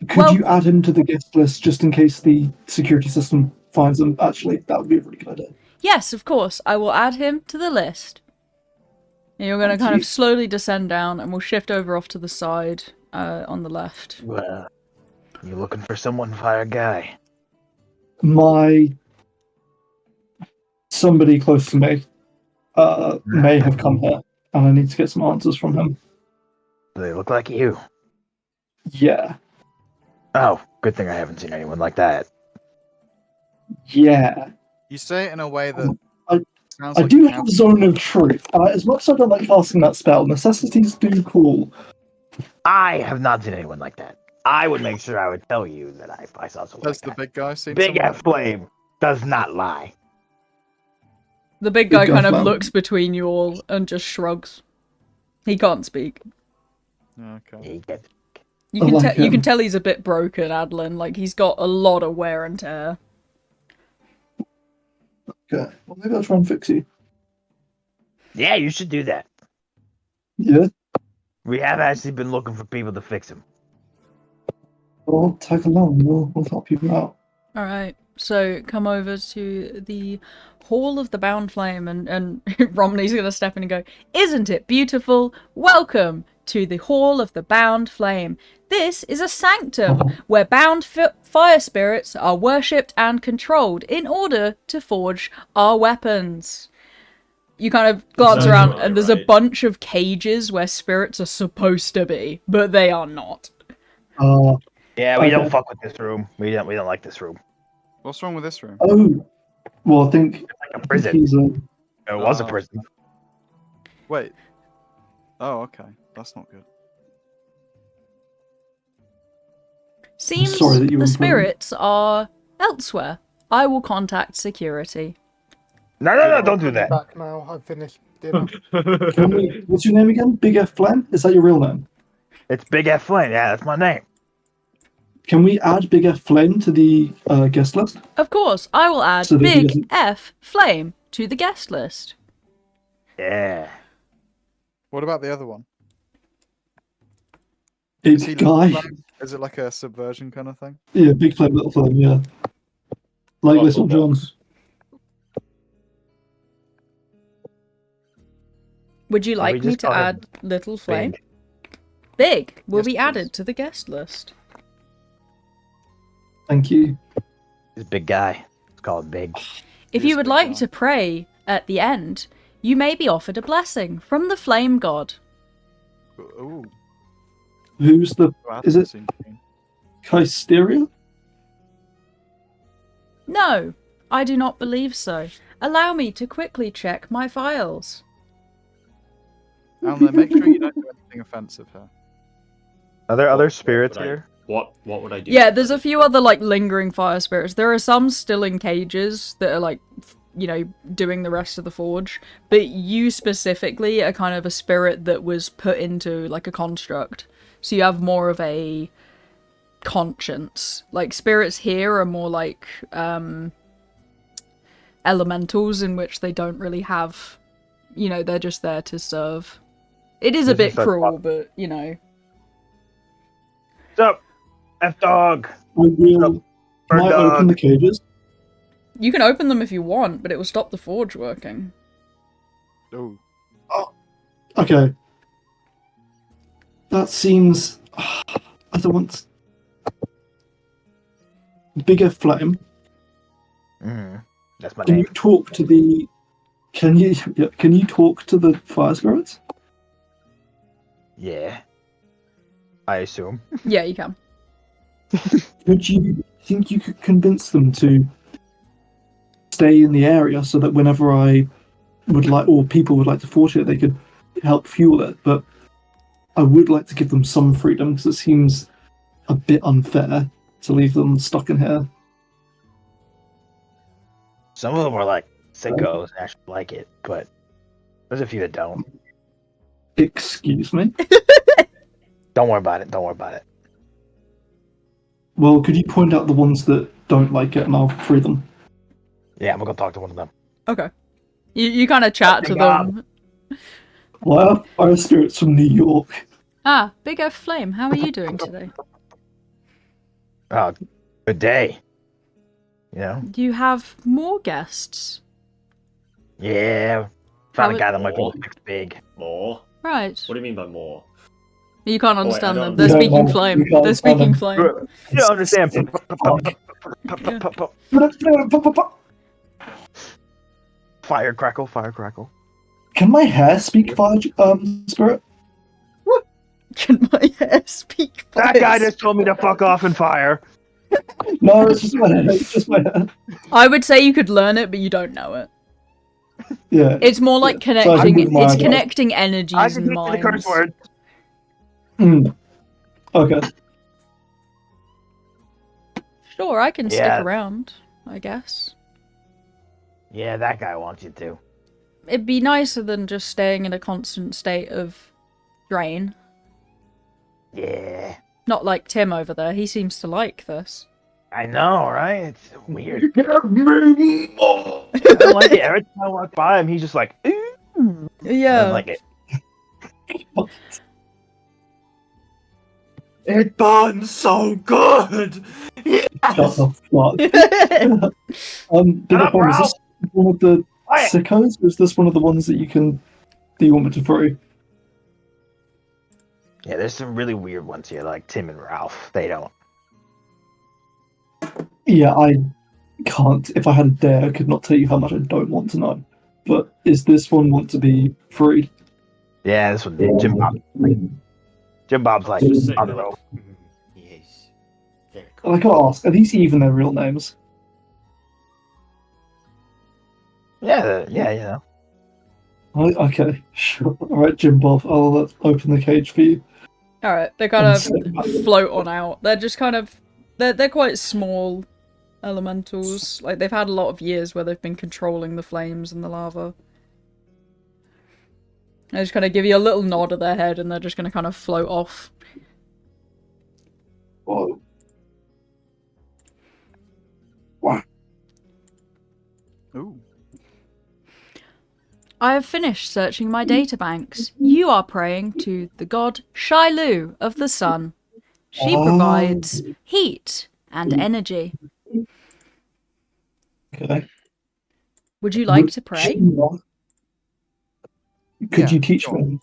Could Well- you add him to the guest list just in case the security system finds him? Actually, that would be a really good idea. Yes, of course, I will add him to the list. And you're going to kind of slowly descend down, and we'll shift over off to the side on the left. Well, you looking for someone, fire guy? Somebody close to me may have come here, and I need to get some answers from him. Do they look like you? Yeah. Oh, good thing I haven't seen anyone like that. Yeah. You say it in a way that I sounds I like do you have Zone of Truth. As much as I don't like casting that spell, necessities do call. I have not seen anyone like that. I would make sure I would tell you that I saw someone Has like the that. big guy seen Big someone F Flame does not lie. The big guy Big kind of Gothman. looks between you all and just shrugs. He can't speak. Okay. He gets You I can like you him. can tell he's a bit broken, Adolin. Like he's got a lot of wear and tear. Okay. Well, maybe I'll try and fix you. Yeah, you should do that. Yeah. We have actually been looking for people to fix him. Well, tag along. We'll help you out. All right. So come over to the Hall of the Bound Flame, and Romney's gonna step in and go, "Isn't it beautiful? Welcome to the Hall of the Bound Flame. This is a sanctum where bound fire spirits are worshipped and controlled in order to forge our weapons." You kind of glance Sounds around, right, and there's a right. bunch of cages where spirits are supposed to be, but they are not. Yeah, we Okay. don't fuck with this room. We don't like this room. What's wrong with this room? Oh. Well, I think Like a prison. he's a. It was a Oh. prison. Wait. Oh, okay. That's not good. Seems sorry that you the were- spirits are elsewhere. I will contact security. No, don't do I'll be that. back now. I've finished dinner. What's your name again? Big F Flame? Is that your real name? It's Big F Flame. Yeah, that's my name. Can we add Big F Flame to the guest list? Of course, I will add So that he Big doesn't- F Flame to the guest list. Yeah. What about the other one? Big Is he Little guy. Flame? Is it like a subversion kind of thing? Yeah, Big Flame, Little Flame, yeah. Like Buffalo Little John. box. Would you we like me just to call him add Little Flame? Big. Big will Yes, be please. added to the guest list. Thank you. He's a big guy. Let's call him Big. If He you is would big like guy. to pray at the end, you may be offered a blessing from the Flame God. Ooh. Who's the... that Is it- seems keen. Chysteria? No, I do not believe so. Allow me to quickly check my files. Alan, make sure you don't do anything offensive here. Are there other What spirits would I- here? What would I do? Yeah, there's a few other like lingering fire spirits. There are some still in cages that are like, you know, doing the rest of the forge. But you specifically are kind of a spirit that was put into like a construct. So you have more of a conscience. Like spirits here are more like elementals in which they don't really have, you know, they're just there to serve. It is a This bit is like- cruel, but you know. What's up, F-Dog? I will... Can I Bird open the dog. cages? You can open them if you want, but it will stop the forge working. Ooh. Okay. That seems... I don't want... Bigger Flame. That's my Can you name. talk to the... Can you talk to the fire spirits? Yeah. I assume. Yeah, you can. Would you think you could convince them to stay in the area so that whenever I would like, or people would like to forge it, they could help fuel it? But I would like to give them some freedom because it seems a bit unfair to leave them stuck in here. Some of them are like sickos and actually like it, but there's a few that don't. Excuse me? Don't worry about it. Don't worry about it. Well, could you point out the ones that don't like it and I'll free them? Yeah, I'm gonna go talk to one of them. Okay. You kind of chat to Big up. them. Why are fire spirits from New York? Ah, Big F Flame, how are you doing today? Oh, good day. You know? Do you have more guests? Yeah. Found How a guy that it- might be next big. More? Right. What do you mean by more? You can't wait, I understand them. don't- They're You don't speaking know. flame. You can't They're speaking understand flame. You don't understand. Fire crackle, fire crackle. Can my hair speak fire spirit? Can my hair speak That fire? guy just told me to fuck off and fire. No, it's just my hair. It's just my hair. I would say you could learn it, but you don't know it. Yeah. It's more like Yeah. So I connecting. wouldn't It's mind. connecting I energies can and teach you the curse minds. word. Okay. Sure, I can Yeah. stick around. I guess Yeah, that guy wants you to. it'd be nicer than just staying in a constant state of drain. Yeah. Not like Tim over there. He seems to like this. I know, right? It's weird. Give me more. I don't like it. Every time I walk by him, he's just like, ooh. I Yeah. don't like it. It burns so good. Shut the fuck. Big Shut up up, one, is Ralph. this one of the Quiet. sickos, or is this one of the ones that you want me to free? Yeah, there's some really weird ones here, like Tim and Ralph. They don't. Yeah, I can't. If I had a dare, I could not tell you how much I don't want to know. But is this one want to be free? Yeah, this one, Jim Bob. Jim Bob's like Just say on the that. rope. Yes. Very And cool. I gotta ask, are these even their real names? Yeah, yeah, you know. Okay, sure. Alright, Jim Bob, I'll open the cage for you. All right, they kind And of sit back. float on out. They're just kind of they're quite small, elementals. Like, they've had a lot of years where they've been controlling the flames and the lava. They just kind of give you a little nod of their head and they're just going to kind of float off. Whoa. Wow. Ooh. I have finished searching my databanks. You are praying to the god Shilu of the sun. She provides heat and energy. Okay. Would you like to pray? Could Yeah, you teach go on. me?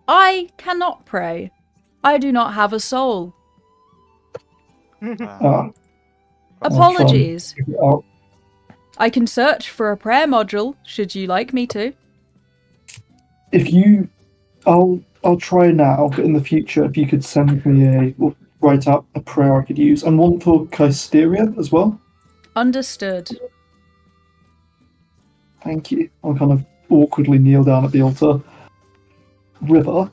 I cannot pray. I do not have a soul. Ah, Apologies. I'll, I can search for a prayer module, should you like me to. if you, I'll try now, but in the future, if you could send me write out a prayer I could use, and one for Kysteria as well. Understood. Thank you. I'll kind of awkwardly kneel down at the altar. River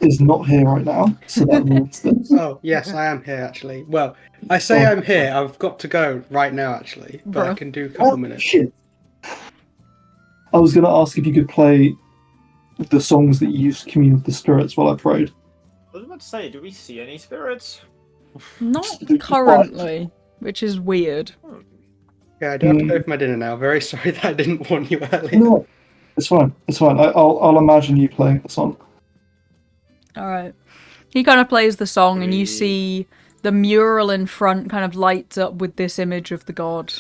is not here right now, so that rules this. Oh, yes, I am here, actually. Well, I say I'm here. I've got to go right now, actually. But I Bruh. can do a couple minutes. Shit. I was going to ask if you could play the songs that you used to commune with the spirits while I prayed. I was about to say, do we see any spirits? Not currently, which is weird. Yeah, I do have to go for my dinner now. Very sorry that I didn't warn you earlier. No, it's fine. It's fine. I'll imagine you playing the song. Alright. He kind of plays the song and you see the mural in front kind of lights up with this image of the god.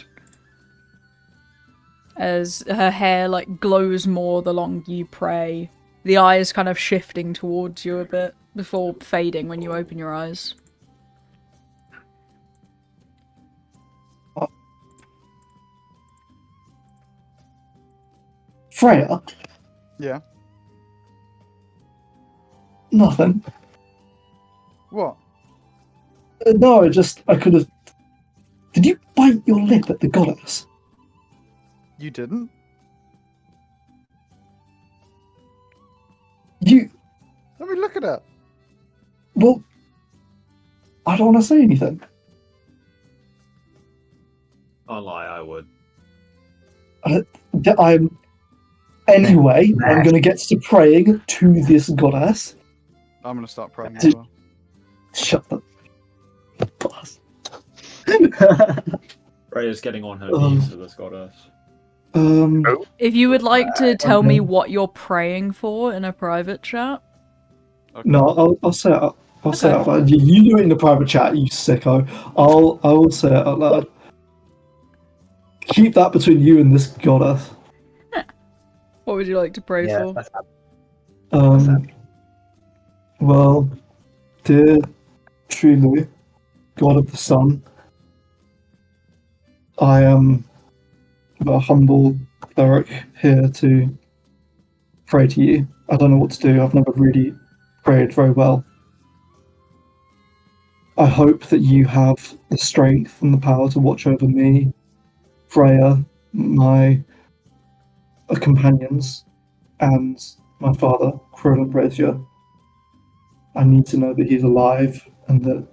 As her hair like glows more the longer you pray. The eyes kind of shifting towards you a bit before fading when you open your eyes. Freya? Yeah. Nothing. What? No, I could have... Did you bite your lip at the goddess? You didn't? You... Let me look at it. Well... I don't want to say anything. I'll lie, I would. I'm... Anyway, I'm going to get to praying to this goddess. I'm going to start praying as well. Shut the... Boss. Freya's getting on her knees for this goddess. If you would like to tell me what you're praying for in a private chat. Okay. No, I'll say it. I'll say it out loud. You do it in the private chat, you sicko. I will say it out loud. Keep that between you and this goddess. What would you like to pray for? Well, dear Trulu, God of the Sun, I am a humble cleric here to pray to you. I don't know what to do. I've never really prayed very well. I hope that you have the strength and the power to watch over me, Freya, my companions, and my father, Cradle Brazier. I need to know that he's alive and that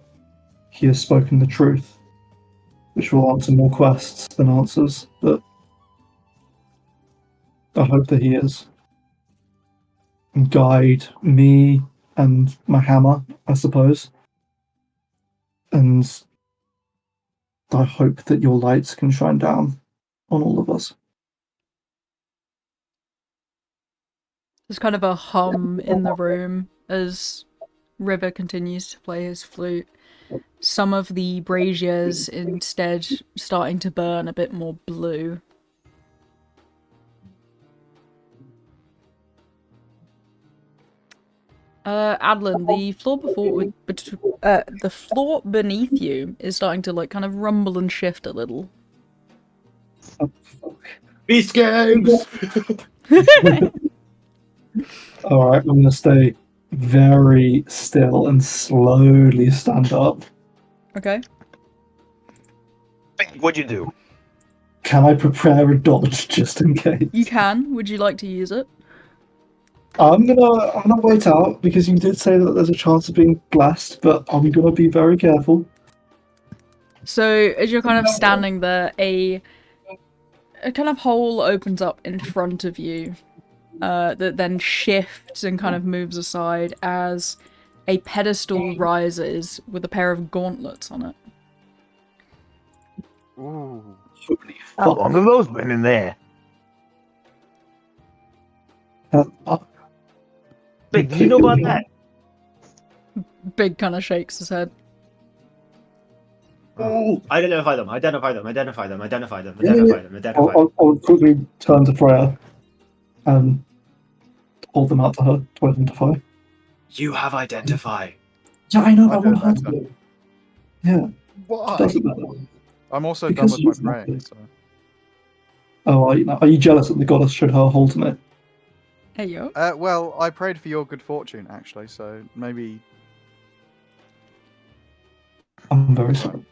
he has spoken the truth, which will answer more quests than answers, but I hope that he is. And guide me and my hammer, I suppose. And I hope that your lights can shine down on all of us. There's kind of a hum in the room as River continues to play his flute. Some of the braziers instead starting to burn a bit more blue. Adlin, the floor beneath you is starting to like kind of rumble and shift a little. Beast games. Alright, I'm gonna stay very still and slowly stand up. Okay. What'd you do? Can I prepare a dodge just in case? You can. Would you like to use it? I'm gonna wait out because you did say that there's a chance of being blessed, but I'm gonna be very careful. So as you're kind of standing there, a kind of hole opens up in front of you that then shifts and kind of moves aside as a pedestal rises with a pair of gauntlets on it. Ooh. How long have those been in there? Big, do you know about that? Big kind of shakes his head. Oh, identify them. I'll quickly turn to Freya and hold them out to her to identify. You have identify. Yeah, I know, I I want do her better. to. Yeah, Why? doesn't matter. I'm also Because done with she's my not praying, good. so... Oh, are you jealous that the goddess showed her hole tonight? Hey yo. Well, I prayed for your good fortune, actually, so maybe I'm very sorry.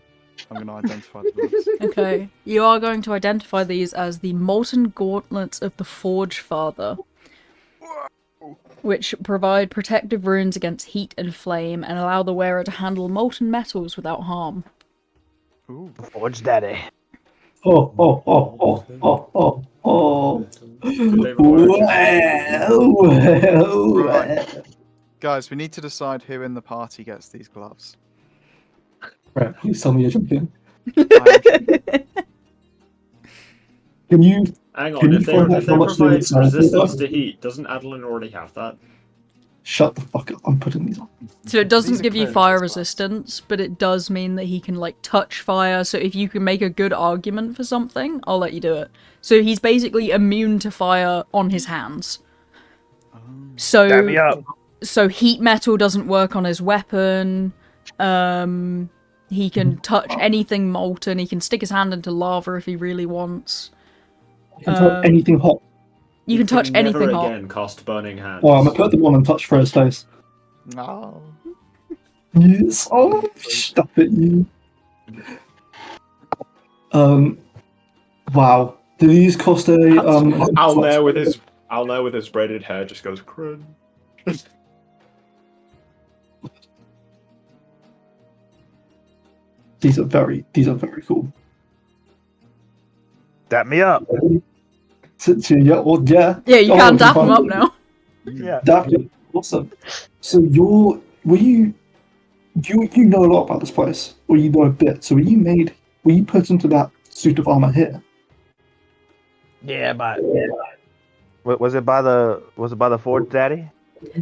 I'm going to identify the gloves. Okay, you are going to identify these as the molten gauntlets of the Forge Father, which provide protective runes against heat and flame and allow the wearer to handle molten metals without harm. Ooh. Forge Daddy. Oh. Well. Right. Guys, we need to decide who in the party gets these gloves. Right, please tell me you're joking. I am Can you? Hang Can on, you if they find out how much they provide sell for, resistance though? to heat, doesn't Adolin already have that? Shut the fuck up! I'm putting these on. So it doesn't These are give you clearly fire just gloves. resistance, but it does mean that he can, like, touch fire, so if you can make a good argument for something, I'll let you do it. So he's basically immune to fire on his hands. Dab me up. So heat metal doesn't work on his weapon, he can touch anything molten, he can stick his hand into lava if he really wants. You can touch anything hot. You can touch anything never hot. again cast burning hands. Oh, I'm gonna put them on and touch Freya's face. No. Yes. Oh, stop it, you. Wow. Do these cost a Alnair with his braided hair just goes cringe. These are very cool. Dab me up. Yeah, well, yeah. Yeah, you Oh, can okay, dap him fine. up now. Yeah. That's awesome. So you know a lot about this place, or you know a bit. So were you put into that suit of armor here? Yeah, but was it by the Forge Daddy?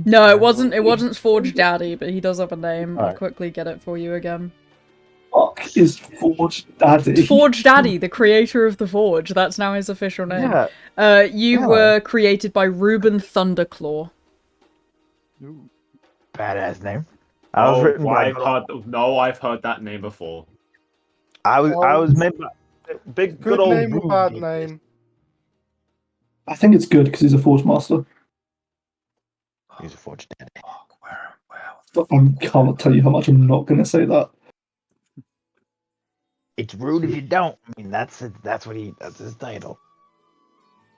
No, it wasn't Forge Daddy, but he does have a name. I'll Alright. quickly get it for you again. Fuck is Forge Daddy? Forge Daddy, the creator of the Forge. That's now his official name. Yeah. You Yeah. were created by Reuben Thunderclaw. Ooh. Badass name. I was written by. I've heard that name before. I was made by big Good good old name or Rude. bad name? I think it's good because he's a Forge Master. He's a Forge Daddy. But I can't tell you how much I'm not going to say that. It's rude if you don't. I mean, that's his title.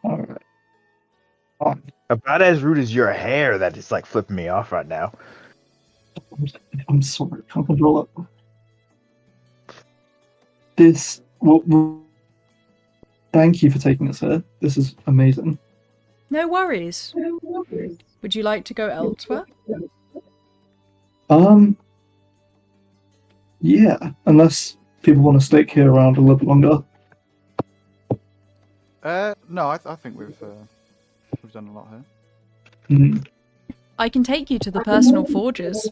All right. About as rude as your hair that is like flipping me off right now. I'm sorry, I can't control it. This. Well, thank you for taking us here. This is amazing. No worries. Would you like to go elsewhere? Yeah, unless people want to stake here around a little bit longer. No, I think we've done a lot here. Hmm. I can take you to the personal forges.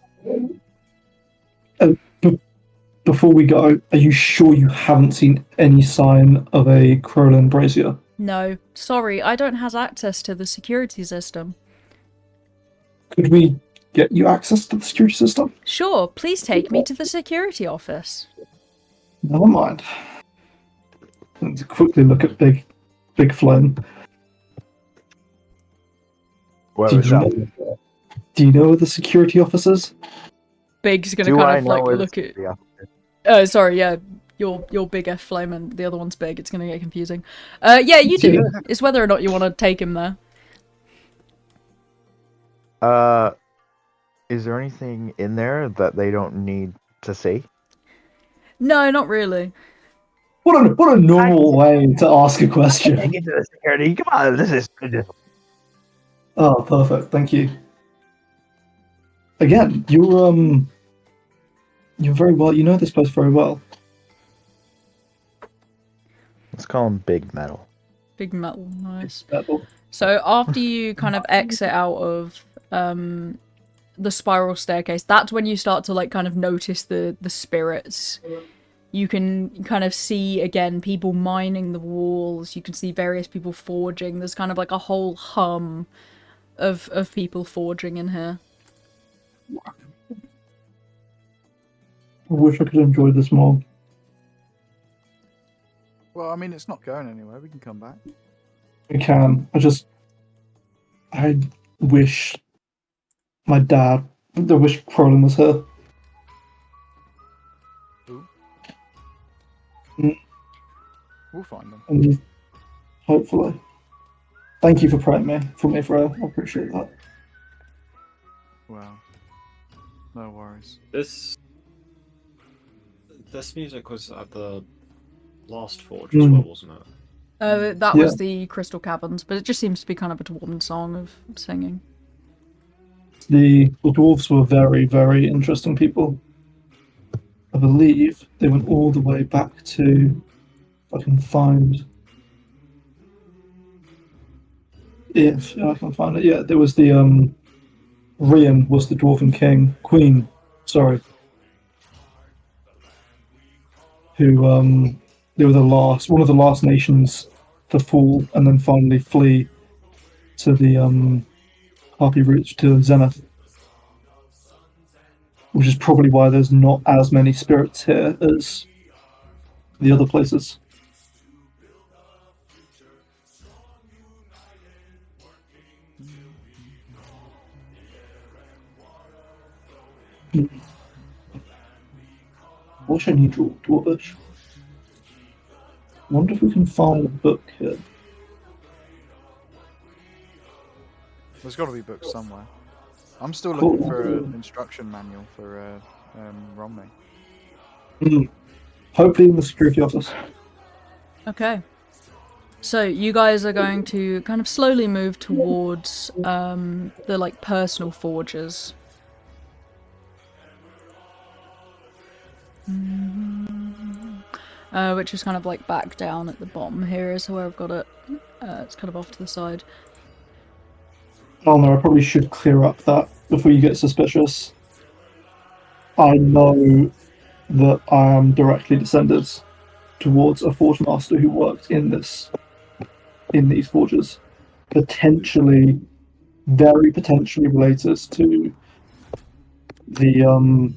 Before we go, are you sure you haven't seen any sign of a Crowland brazier? No, sorry, I don't have access to the security system. Could we get you access to the security system? Sure, please take me to the security office. Never mind. Let's quickly look at Big Flynn. Where Do was you, that? know, do you know where the security office is? Big's gonna Do kind I of know like where look the at. yeah. Oh, sorry, yeah. You're big F flame and the other one's big. It's gonna get confusing. Yeah, you do. It's whether or not you want to take him there. Is there anything in there that they don't need to see? No, not really. What a normal way to ask a question. Get to the security. Come on, this is. Oh, perfect. Thank you. Again, you're very well. You know this place very well. Let's call him Big Metal. Big metal, nice. Metal. So after you kind of exit out of the spiral staircase, that's when you start to like kind of notice the spirits. You can kind of see again people mining the walls. You can see various people forging. There's kind of like a whole hum of people forging in here. I wish I could enjoy this more. Well, I mean, it's not going anywhere. We can come back. I can. I wish my dad. I wish Crowlin was here. Who? Mm. We'll find them. And hopefully. Thank you for praying for me, Freya. I appreciate that. Well, no worries. This music was at the last forge as well, wasn't it? That was the Crystal Caverns, but it just seems to be kind of a dwarven song of singing. The dwarves were very, very interesting people. I believe they went all the way back to, if I can find, if I can find it. Yeah, there was the Rian was the dwarven queen. Sorry, who they were one of the last nations to fall and then finally flee to the Harpy roots to Zenith, which is probably why there's not as many spirits here as the other places. Wish I knew Dwarvish. Wonder if we can find a book here. There's got to be books somewhere. I'm still Cool. looking for an instruction manual for Romney. Hopefully in the security office. Okay. So you guys are going to kind of slowly move towards the like personal forges. Which is kind of like back down at the bottom here is where I've got it. It's kind of off to the side. Oh no, I probably should clear up that before you get suspicious. I know that I am directly descended towards a forge master who worked in these forges. Potentially, very potentially related to the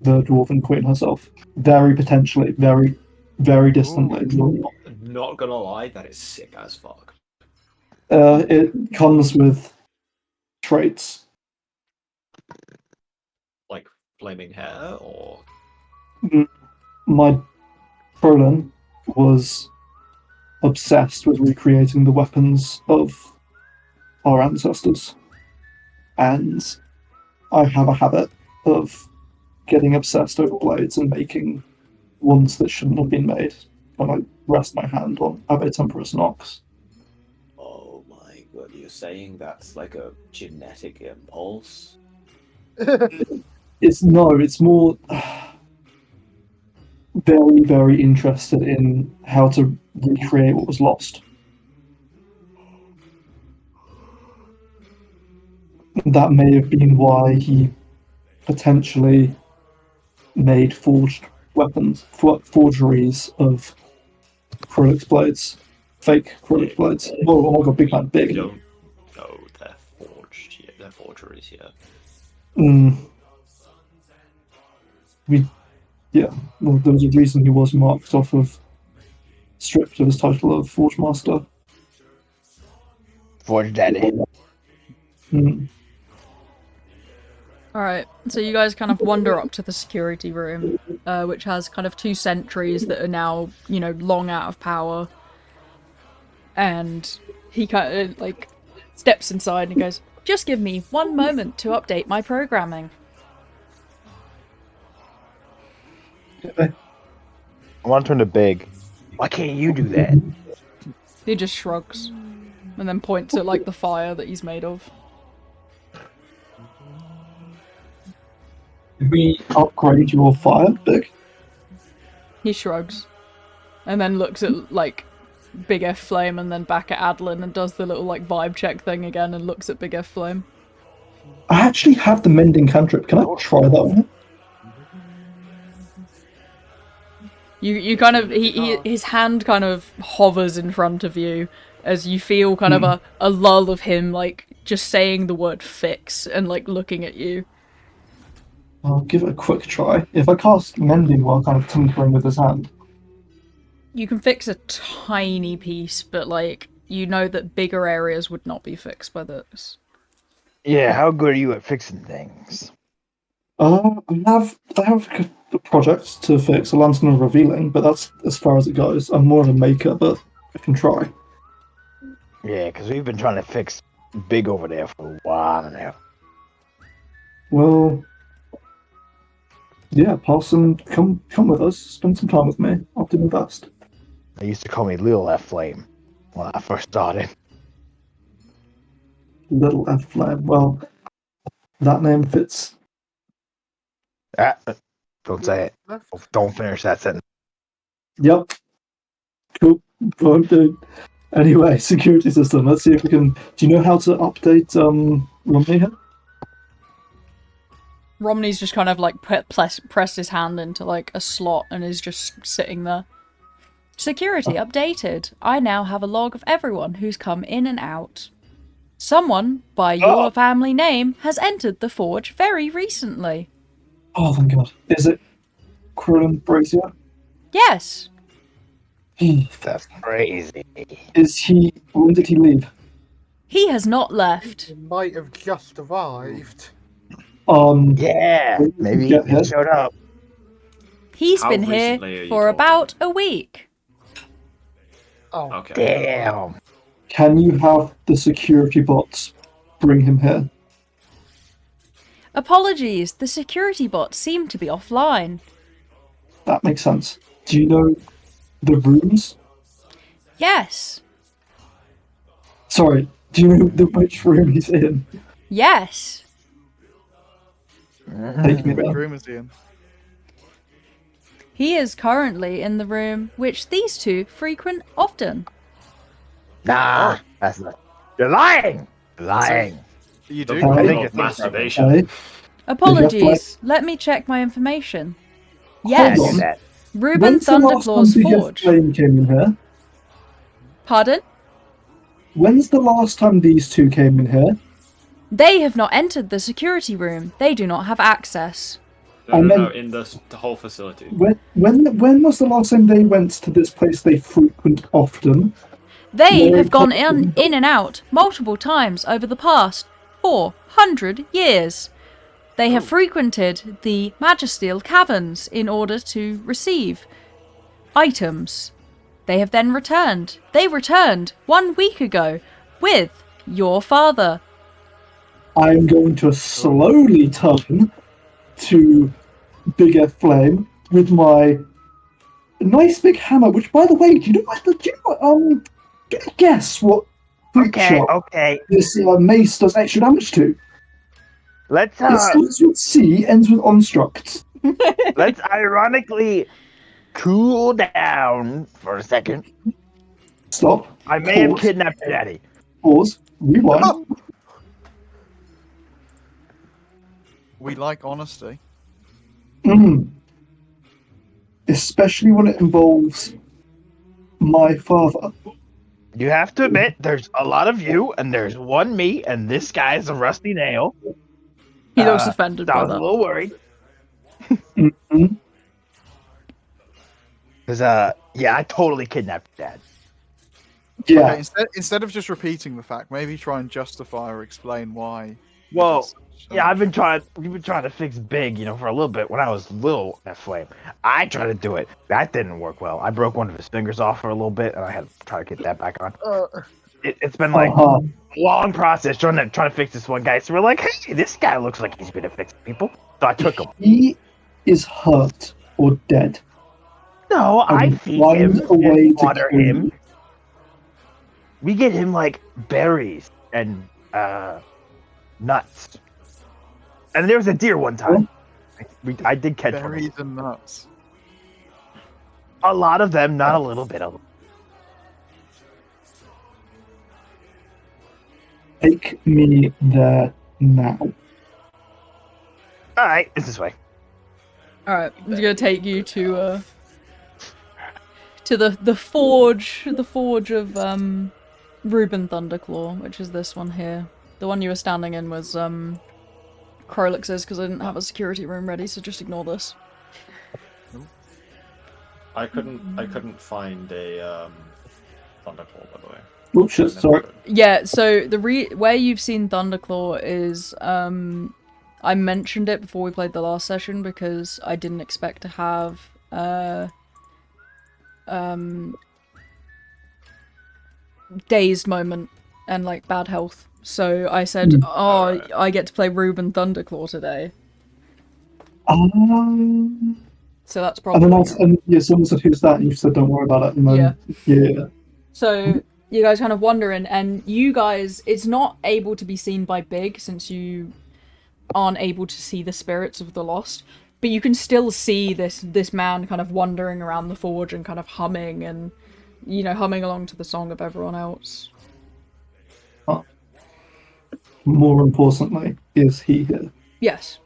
Dwarven Queen herself. Very potentially, very, very distantly. Not gonna lie, that is sick as fuck. It comes with traits. Like flaming hair, or My Prolin was obsessed with recreating the weapons of our ancestors. And I have a habit of getting obsessed over blades and making ones that shouldn't have been made when I rest my hand on Ave Temporis Nox. oh my god, you're saying that's like a genetic impulse? It's more very, very interested in how to recreate what was lost. That may have been why he potentially made forged weapons, forgeries of acrylic blades, fake acrylic blades. Oh my god, big man, big. No, they're forged. Yeah, they're forgeries. Yeah. Well, there was a reason he was marked off of, stripped of his title of Forge Master. Forge Daddy. Alright, so you guys kind of wander up to the security room, which has kind of 2 sentries that are now, you know, long out of power. And he kind of, like, steps inside and he goes, Just give me 1 moment to update my programming. I want to turn to big. Why can't you do that? He just shrugs and then points at like the fire that he's made of. Did we upgrade your fire, Big? He shrugs and then looks at like Big F Flame and then back at Adolin and does the little like vibe check thing again and looks at Big F Flame. I actually have the mending cantrip. Can I try that one? You kind of his hand kind of hovers in front of you as you feel kind of a lull of him like just saying the word fix and like looking at you. I'll give it a quick try. If I cast mending while kind of tinkering with his hand. You can fix a tiny piece, but like you know that bigger areas would not be fixed by this. Yeah, how good are you at fixing things? I have a project to fix a lantern of revealing, but that's as far as it goes. I'm more of a maker, but I can try. Yeah, because we've been trying to fix big over there for a while now. Well, yeah, Parson, come with us. Spend some time with me. I'll do my best. They used to call me Lil F Flame when I first started. Little F Flame. Well, that name fits. Don't say it. Don't finish that sentence. Yep. Cool. Won't do. Anyway, security system. Let's see if we can. Do you know how to update Romney here? Romney's just kind of like pressed his hand into like a slot and is just sitting there. Security updated. I now have a log of everyone who's come in and out. Someone by your family name has entered the forge very recently. Oh, thank God. Is it Crumbling Brazier? Yes. That's crazy. When did he leave? He has not left. He might have just arrived. Yeah, maybe he just showed up. He's How been recently are here you for talking? about a week. Oh, Okay. Damn. Can you have the security bots bring him here? Apologies, the security bots seem to be offline. That makes sense. Do you know the rooms? Yes. Sorry, do you know which room he's in? Yes. Take me Which there. room is he in? He is currently in the room which these two frequent often. Nah, that's not. You're lying. Lying. You The do. Okay. problem think of it's masturbation. Okay. Apologies, let me check my information. Yeah, Hold do on. that. Ruben When's the last time Thunderclaw's Big F forge. Flame came in here? Pardon? When's the last time these two came in here? They have not entered the security room. They do not have access. No, in the whole facility. When was the last time they went to this place they frequent often? They No, have gone probably in and out multiple times over the past 400 years. They have frequented the Magisteel caverns in order to receive items. They have then returned. They returned 1 week ago with your father. I'm going to slowly turn to Big F Flame with my nice big hammer. Which, by the way, do you know guess what Okay. this mace does extra damage to? Let's It starts with C, ends with Unstruct. let's ironically cool down for a second. Stop. I may have Pause. kidnapped your daddy. Pause. Rewind. We like honesty. Especially when it involves my father. You have to admit, there's a lot of you, and there's one me, and this guy's a rusty nail. He looks offended So I by was a that. little worried. Mhm. Because, yeah, I totally kidnapped your dad. Yeah. Okay, instead of just repeating the fact, maybe try and justify or explain why. Well, yeah, we've been trying to fix big, for a little bit when I was little at Flame. I tried to do it. That didn't work well. I broke one of his fingers off for a little bit, and I had to try to get that back on. it's been like Uh-huh. a long process trying to fix this one guy. So we're like, hey, this guy looks like he's good at fixing people. So I took him. He is hurt or dead. No, I And feed find him a way and to water kill him. you. We get him like berries and nuts. And there was a deer one time. I did catch one. Berries and nuts. A lot of them, not a little bit of them. Take me there now. All right, it's this way. All right, I'm gonna take you to the forge of Reuben Thunderclaw, which is this one here. The one you were standing in was Krolix's because I didn't have a security room ready, so just ignore this. I couldn't find a Thunderclaw, by the way. Oh shit, sorry. Yeah, so where you've seen Thunderclaw is I mentioned it before we played the last session because I didn't expect to have dazed moment and like bad health. So I said, "Oh, I get to play Reuben Thunderclaw today." So that's probably. And then someone said, "Who's that?" And you said, "Don't worry about it." And then, yeah. So you guys kind of wondering, and you guys, it's not able to be seen by Big since you aren't able to see the spirits of the lost, but you can still see this man kind of wandering around the forge and kind of humming and, you know, humming along to the song of everyone else. More importantly, is he here? Yes.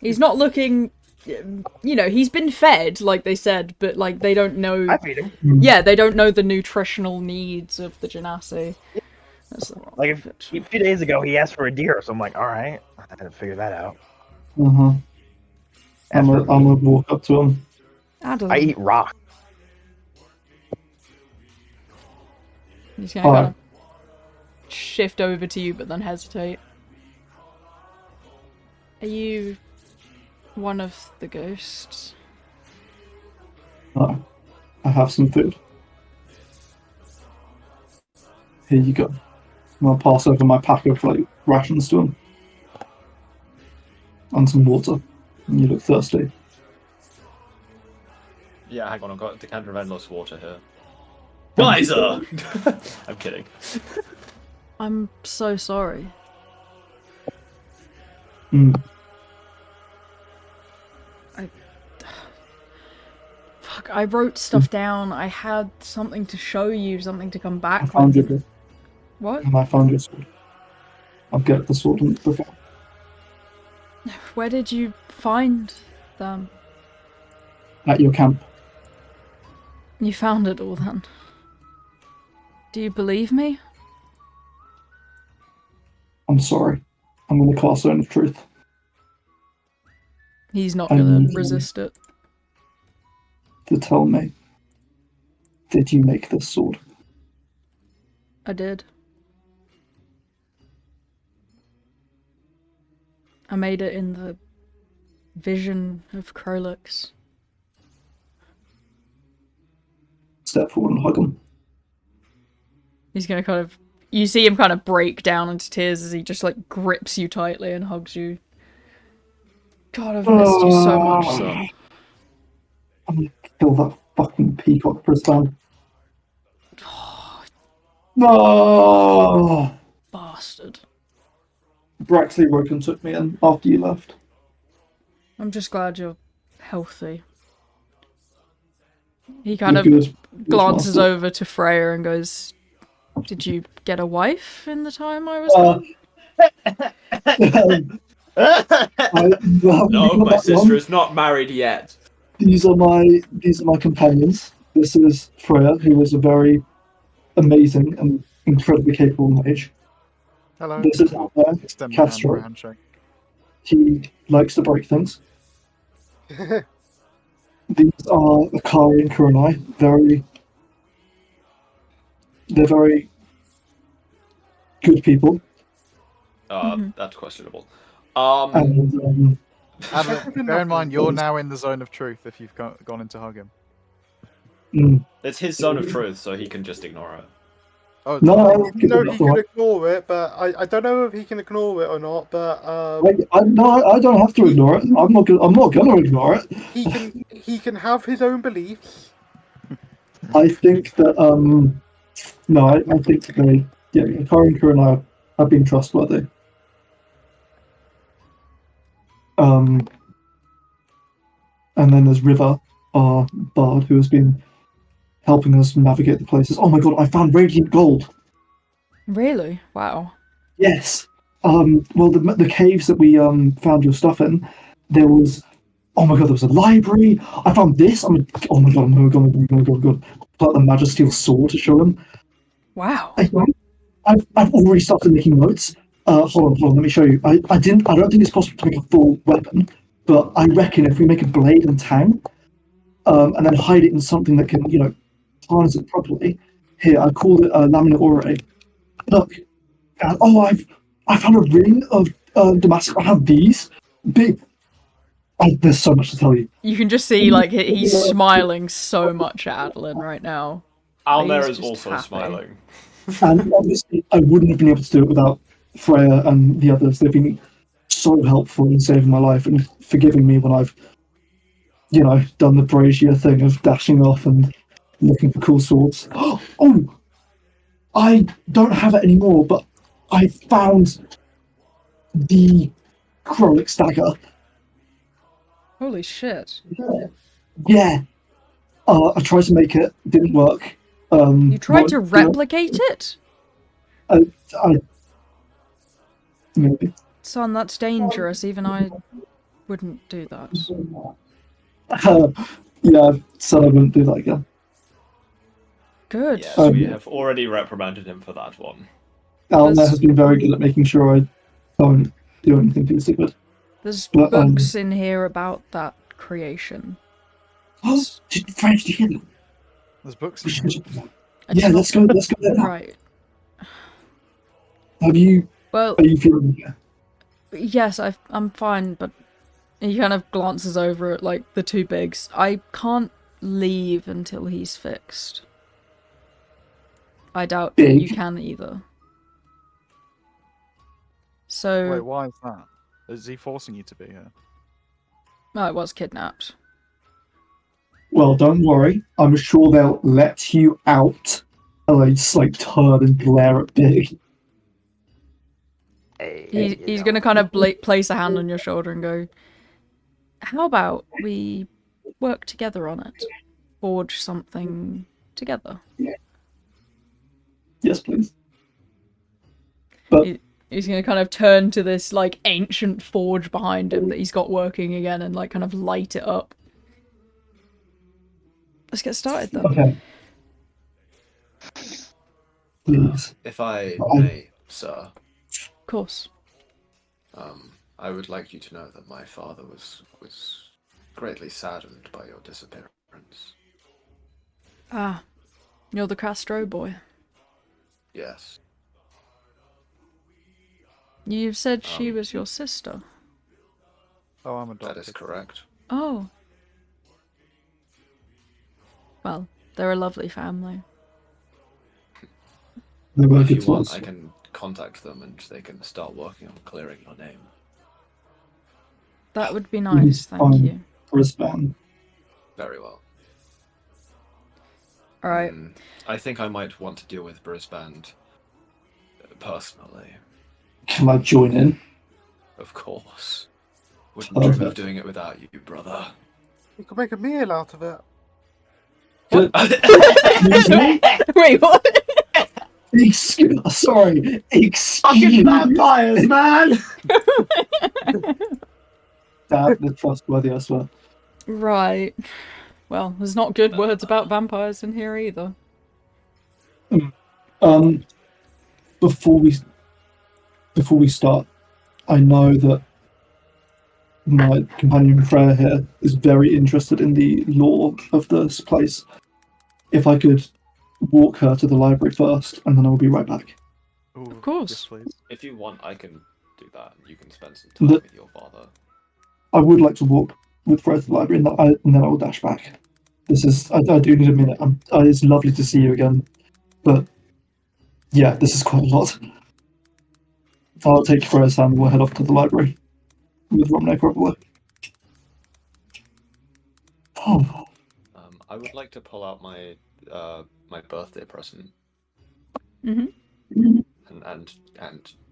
He's not looking, you know, he's been fed, like they said, but like they don't know. I feed him. Yeah, they don't know the nutritional needs of the Genasi. Like a few days ago, he asked for a deer, so I'm like, all right, I had to figure that out. I'm gonna walk up to him. I eat rock. He's gonna kind of shift over to you, but then hesitate. Are you one of the ghosts? No, I have some food. Here you go. I'm gonna pass over my pack of like rations to him. And some water. You look thirsty. Yeah, hang on, I've got a decanter of endless water here. Geyser! I'm kidding. I'm so sorry. Fuck, I wrote stuff down. I had something to show you, something to come back I found with. your What? And I found your sword. I'll get the sword and the Where did you find them? at your camp. You found it all then. Do you believe me? I'm sorry. I'm gonna cast Zone of Truth. He's not I gonna need you resist it. to tell me, did you make this sword? I did. I made it in the vision of Krolix. Step forward and hug him. He's gonna kind of... You see him kind of break down into tears as he just like grips you tightly and hugs you. God, I've missed you so much, son. I'm gonna kill that fucking peacock for his time. No! Bastard. Braxley woke and took me in after you left. I'm just glad you're healthy. He kind You're of good. glances Master. over to Freya and goes, "Did you get a wife in the time I was gone?" No, my sister is not married yet. These are my companions. This is Freya, who is a very amazing and incredibly capable mage. Hello. This is Albert, Extend my hand for a Castro. handshake. He likes to break things. These are Akari and Kurenai. They're very good people. That's questionable. And Adam, bear in mind, you're now in the zone of truth if you've gone in to hug him. It's his zone of truth, so he can just ignore it. Oh, No, oh, I You know he that's can all right. ignore it, but I don't know if he can ignore it or not. But No, I don't have to ignore it. I'm not gonna ignore it. he can have his own beliefs. I think that no, I think that Karinka and I have been trustworthy. And then there's River, our bard, who has been helping us navigate the places. Oh my god, I found radiant gold. Really? Wow. Yes. Well, the caves that we found your stuff in, there was. Oh my god, there was a library. I found this. Oh my god, oh my god, oh my god, oh my god. Like the Majesty sword to show him. Wow. I've already started making notes. Hold on, let me show you. I don't think it's possible to make a full weapon, but I reckon if we make a blade and tang, and then hide it in something that can, harness it properly. Here, I called it laminate ore. Look, I found a ring of Damascus. I have these big. There's so much to tell you. You can just see, like, he's smiling so much at Adolin right now. Almer He's is just also happy. smiling. And obviously, I wouldn't have been able to do it without Freya and the others. They've been so helpful in saving my life and forgiving me when I've, done the brazier thing of dashing off and looking for cool swords. Oh, I don't have it anymore, but I found the Krolix dagger. Holy shit. Yeah. I tried to make it, didn't work. You tried to but, replicate it? I maybe. Son, that's dangerous. Even I wouldn't do that. Yeah, so I wouldn't do that again. Good. Yes, we have already reprimanded him for that one. Alma has been very good at making sure I don't do anything too stupid. There's But, books in here about that creation. French, do you hear that? There's books. Yeah, let's go there now. Right. Well, are you feeling okay? Yes, I'm fine, but he kind of glances over at, like, the two bigs. I can't leave until he's fixed. I doubt that you can either. So... Wait, why is that? Is he forcing you to be here? I was kidnapped. Well, don't worry. I'm sure they'll let you out. And I just, turn and glare at Big. He's gonna kind of place a hand on your shoulder and go, how about we work together on it? Forge something together. Yes, please. But he's gonna kind of turn to this, like, ancient forge behind him that he's got working again and, like, kind of light it up. Let's get started then. Okay. Please. If I may, sir. Of course. I would like you to know that my father was greatly saddened by your disappearance. Ah, you're the Castro boy. Yes. You said she was your sister. Oh, I'm adopted. That is correct. Oh. Well, they're a lovely family. If you want, I can contact them and they can start working on clearing your name. That would be nice, thank you. Brisbane. Very well. Alright. I think I might want to deal with Brisbane personally. Can I join in? Of course. Wouldn't dream of doing it without you, brother. You could make a meal out of it. Wait, what? Sorry. Fucking vampires, man! Dad, they're trustworthy, I swear. Right. Well, there's not good words about vampires in here either. Before we start, I know that my companion Freya here is very interested in the lore of this place. If I could walk her to the library first, and then I will be right back. Ooh, of course. Yes, please. If you want, I can do that. You can spend some time with your father. I would like to walk with Freya to the library, and then I will dash back. This is. I do need a minute. It's lovely to see you again, but Yeah, this is quite a lot. I'll take you for his hand and we'll head off to the library. With Romney, probably. Oh. I would like to pull out my my birthday present Mm-hmm. and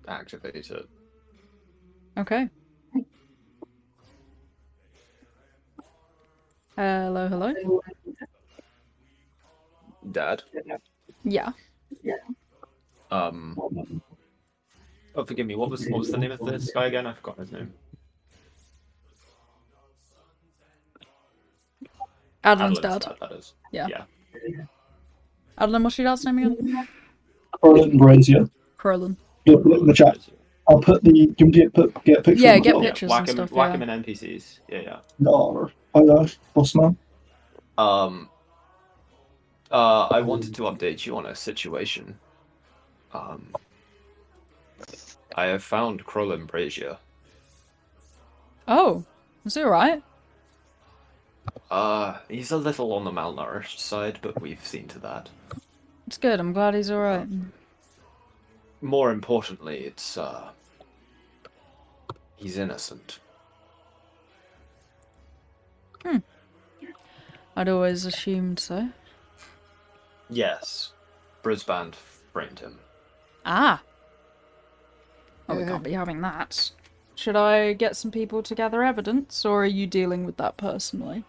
activate it. Okay. Hello, hello. Dad. Yeah. Oh, forgive me. What was the name of this guy again? I forgot his name. Adelin's dad. That is. Yeah. Yeah. Adelin, what's your dad's name again? Crowlin Brazier. Crowlin. Look in the chat. I'll put the. Do you want to get a picture? Yeah, of get myself? pictures Whack and him, stuff. whack Yeah. him in NPCs. Yeah. No. Hi guys, boss man. I wanted to update you on a situation. I have found Crowlin Brazier. Oh, is he alright? He's a little on the malnourished side, but we've seen to that. It's good. I'm glad he's alright. More importantly, it's he's innocent. I'd always assumed so. Yes, Brisbane framed him. Ah. Oh, we can't be having that. Should I get some people to gather evidence, or are you dealing with that personally?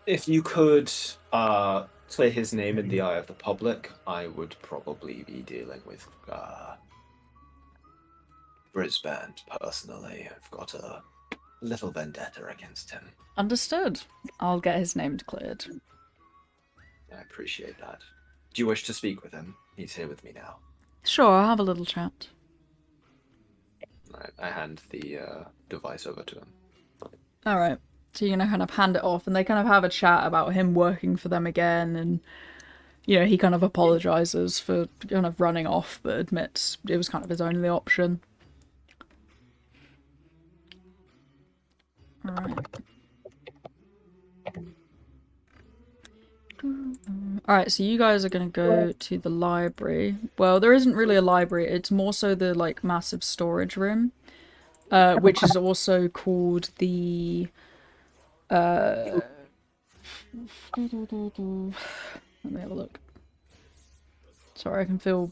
If you could clear his name in the eye of the public, I would probably be dealing with Brisbane personally. I've got a little vendetta against him. Understood. I'll get his name cleared. I appreciate that. Do you wish to speak with him? He's here with me now. Sure, I'll have a little chat. Alright, I hand the device over to him. Alright, so you're gonna kind of hand it off, and they kind of have a chat about him working for them again, and, you know, he kind of apologises for kind of running off, but admits it was kind of his only option. Alright. Alright, so you guys are gonna go to the library. Well, there isn't really a library, it's more so the, like, massive storage room. Which is also called the... Let me have a look. Sorry, I can feel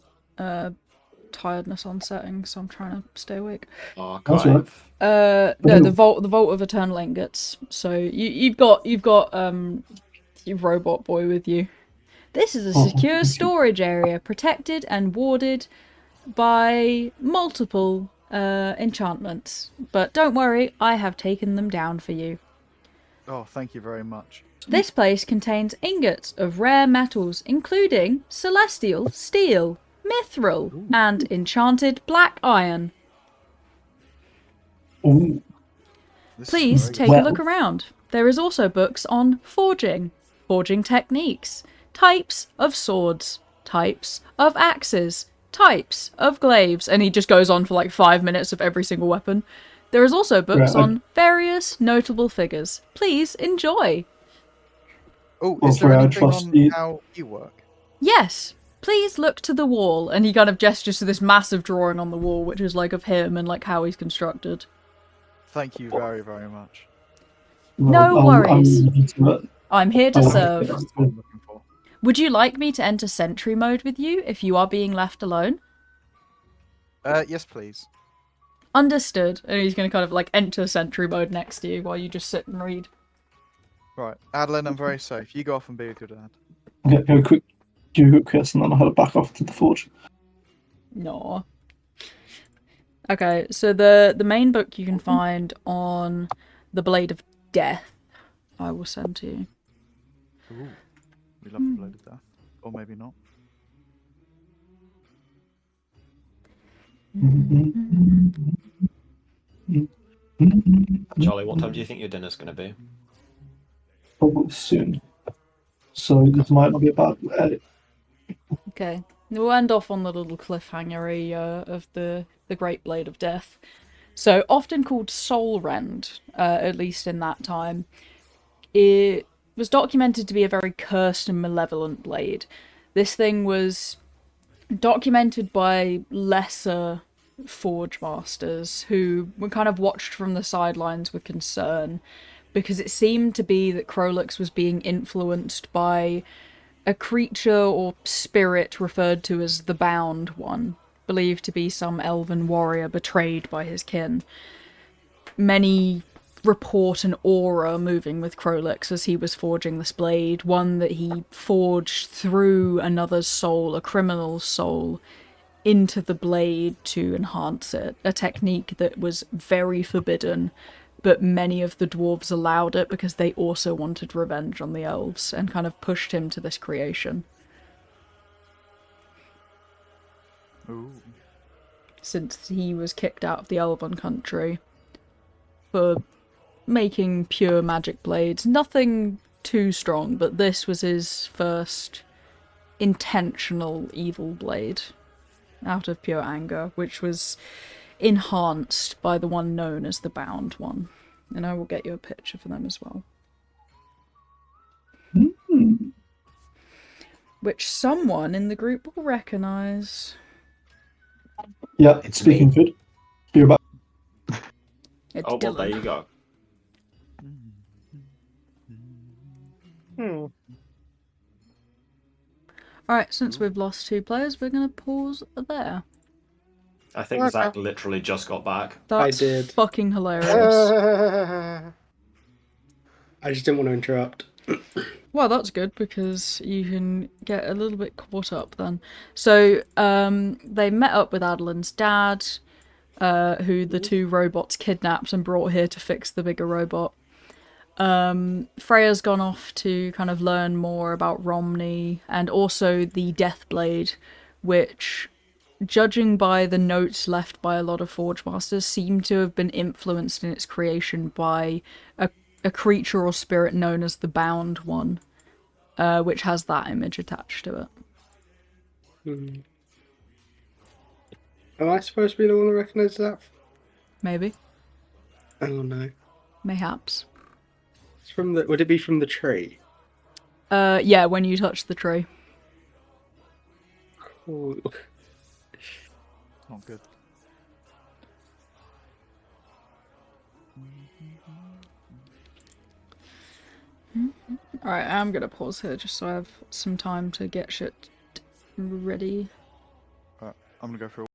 tiredness on setting, so I'm trying to stay awake. Archive. No, the vault of eternal ingots. So you've got your robot boy with you. This is a secure storage area, protected and warded by multiple enchantments. But don't worry, I have taken them down for you. Oh, thank you very much. This place contains ingots of rare metals, including celestial steel, mithril, and enchanted black iron. Ooh. Please take a look around. There is also books on forging techniques, types of swords, types of axes, types of glaives, and he just goes on for like 5 minutes of every single weapon. There is also books on various notable figures. Please enjoy. Oh, is there anything on how you work? Yes, please look to the wall, and he kind of gestures to this massive drawing on the wall, which is like of him and like how he's constructed. Thank you very, very much. No worries. I'm here to serve. That's what I'm looking for. Would you like me to enter sentry mode with you if you are being left alone? Yes, please. Understood. And he's going to kind of like enter sentry mode next to you while you just sit and read. Right, Adolin, I'm very safe. You go off and be with your dad. Okay, go quick kiss, and then I'll head back off to the forge. No. Okay, so the main book you can find on the Blade of Death, I will send to you. Ooh, we love the Blade of Death. Or maybe not. Charlie, what time do you think your dinner's going to be? Probably soon. So this might not be a bad edit. Okay, we'll end off on the little cliffhanger of the Great Blade of Death. So, often called Soul Rend, at least in that time, it was documented to be a very cursed and malevolent blade. This thing was documented by lesser forge masters who were kind of watched from the sidelines with concern, because it seemed to be that Krolix was being influenced by a creature or spirit referred to as the Bound One, believed to be some elven warrior betrayed by his kin. Many report an aura moving with Krolix as he was forging this blade, one that he forged through another's soul, a criminal's soul, into the blade to enhance it. A technique that was very forbidden, but many of the dwarves allowed it because they also wanted revenge on the elves and kind of pushed him to this creation. Ooh. Since he was kicked out of the elven country for making pure magic blades. Nothing too strong, but this was his first intentional evil blade out of pure anger, which was enhanced by the one known as the Bound One. And I will get you a picture for them as well. Hmm. Which someone in the group will recognise. Yeah, It's speaking me. good. You're about. It's Oh, well, there Dylan. you go. Alright, since we've lost 2 players, we're going to pause there. I think Okay. Zach literally just got back. That's I did. fucking hilarious. I just didn't want to interrupt. Well, that's good, because you can get a little bit caught up then. So, they met up with Adolin's dad, who the 2 robots kidnapped and brought here to fix the bigger robot. Freya's gone off to kind of learn more about Romney, and also the Deathblade, which, judging by the notes left by a lot of Forge Masters, seem to have been influenced in its creation by a creature or spirit known as the Bound One, which has that image attached to it. Hmm. Am I supposed to be the one that recognises that? Maybe. Oh no. Mayhaps. It's from the. Would it be from the tree? Yeah, when you touch the tree. Cool. Not good. Alright, I'm gonna pause here just so I have some time to get shit ready. I'm gonna go for a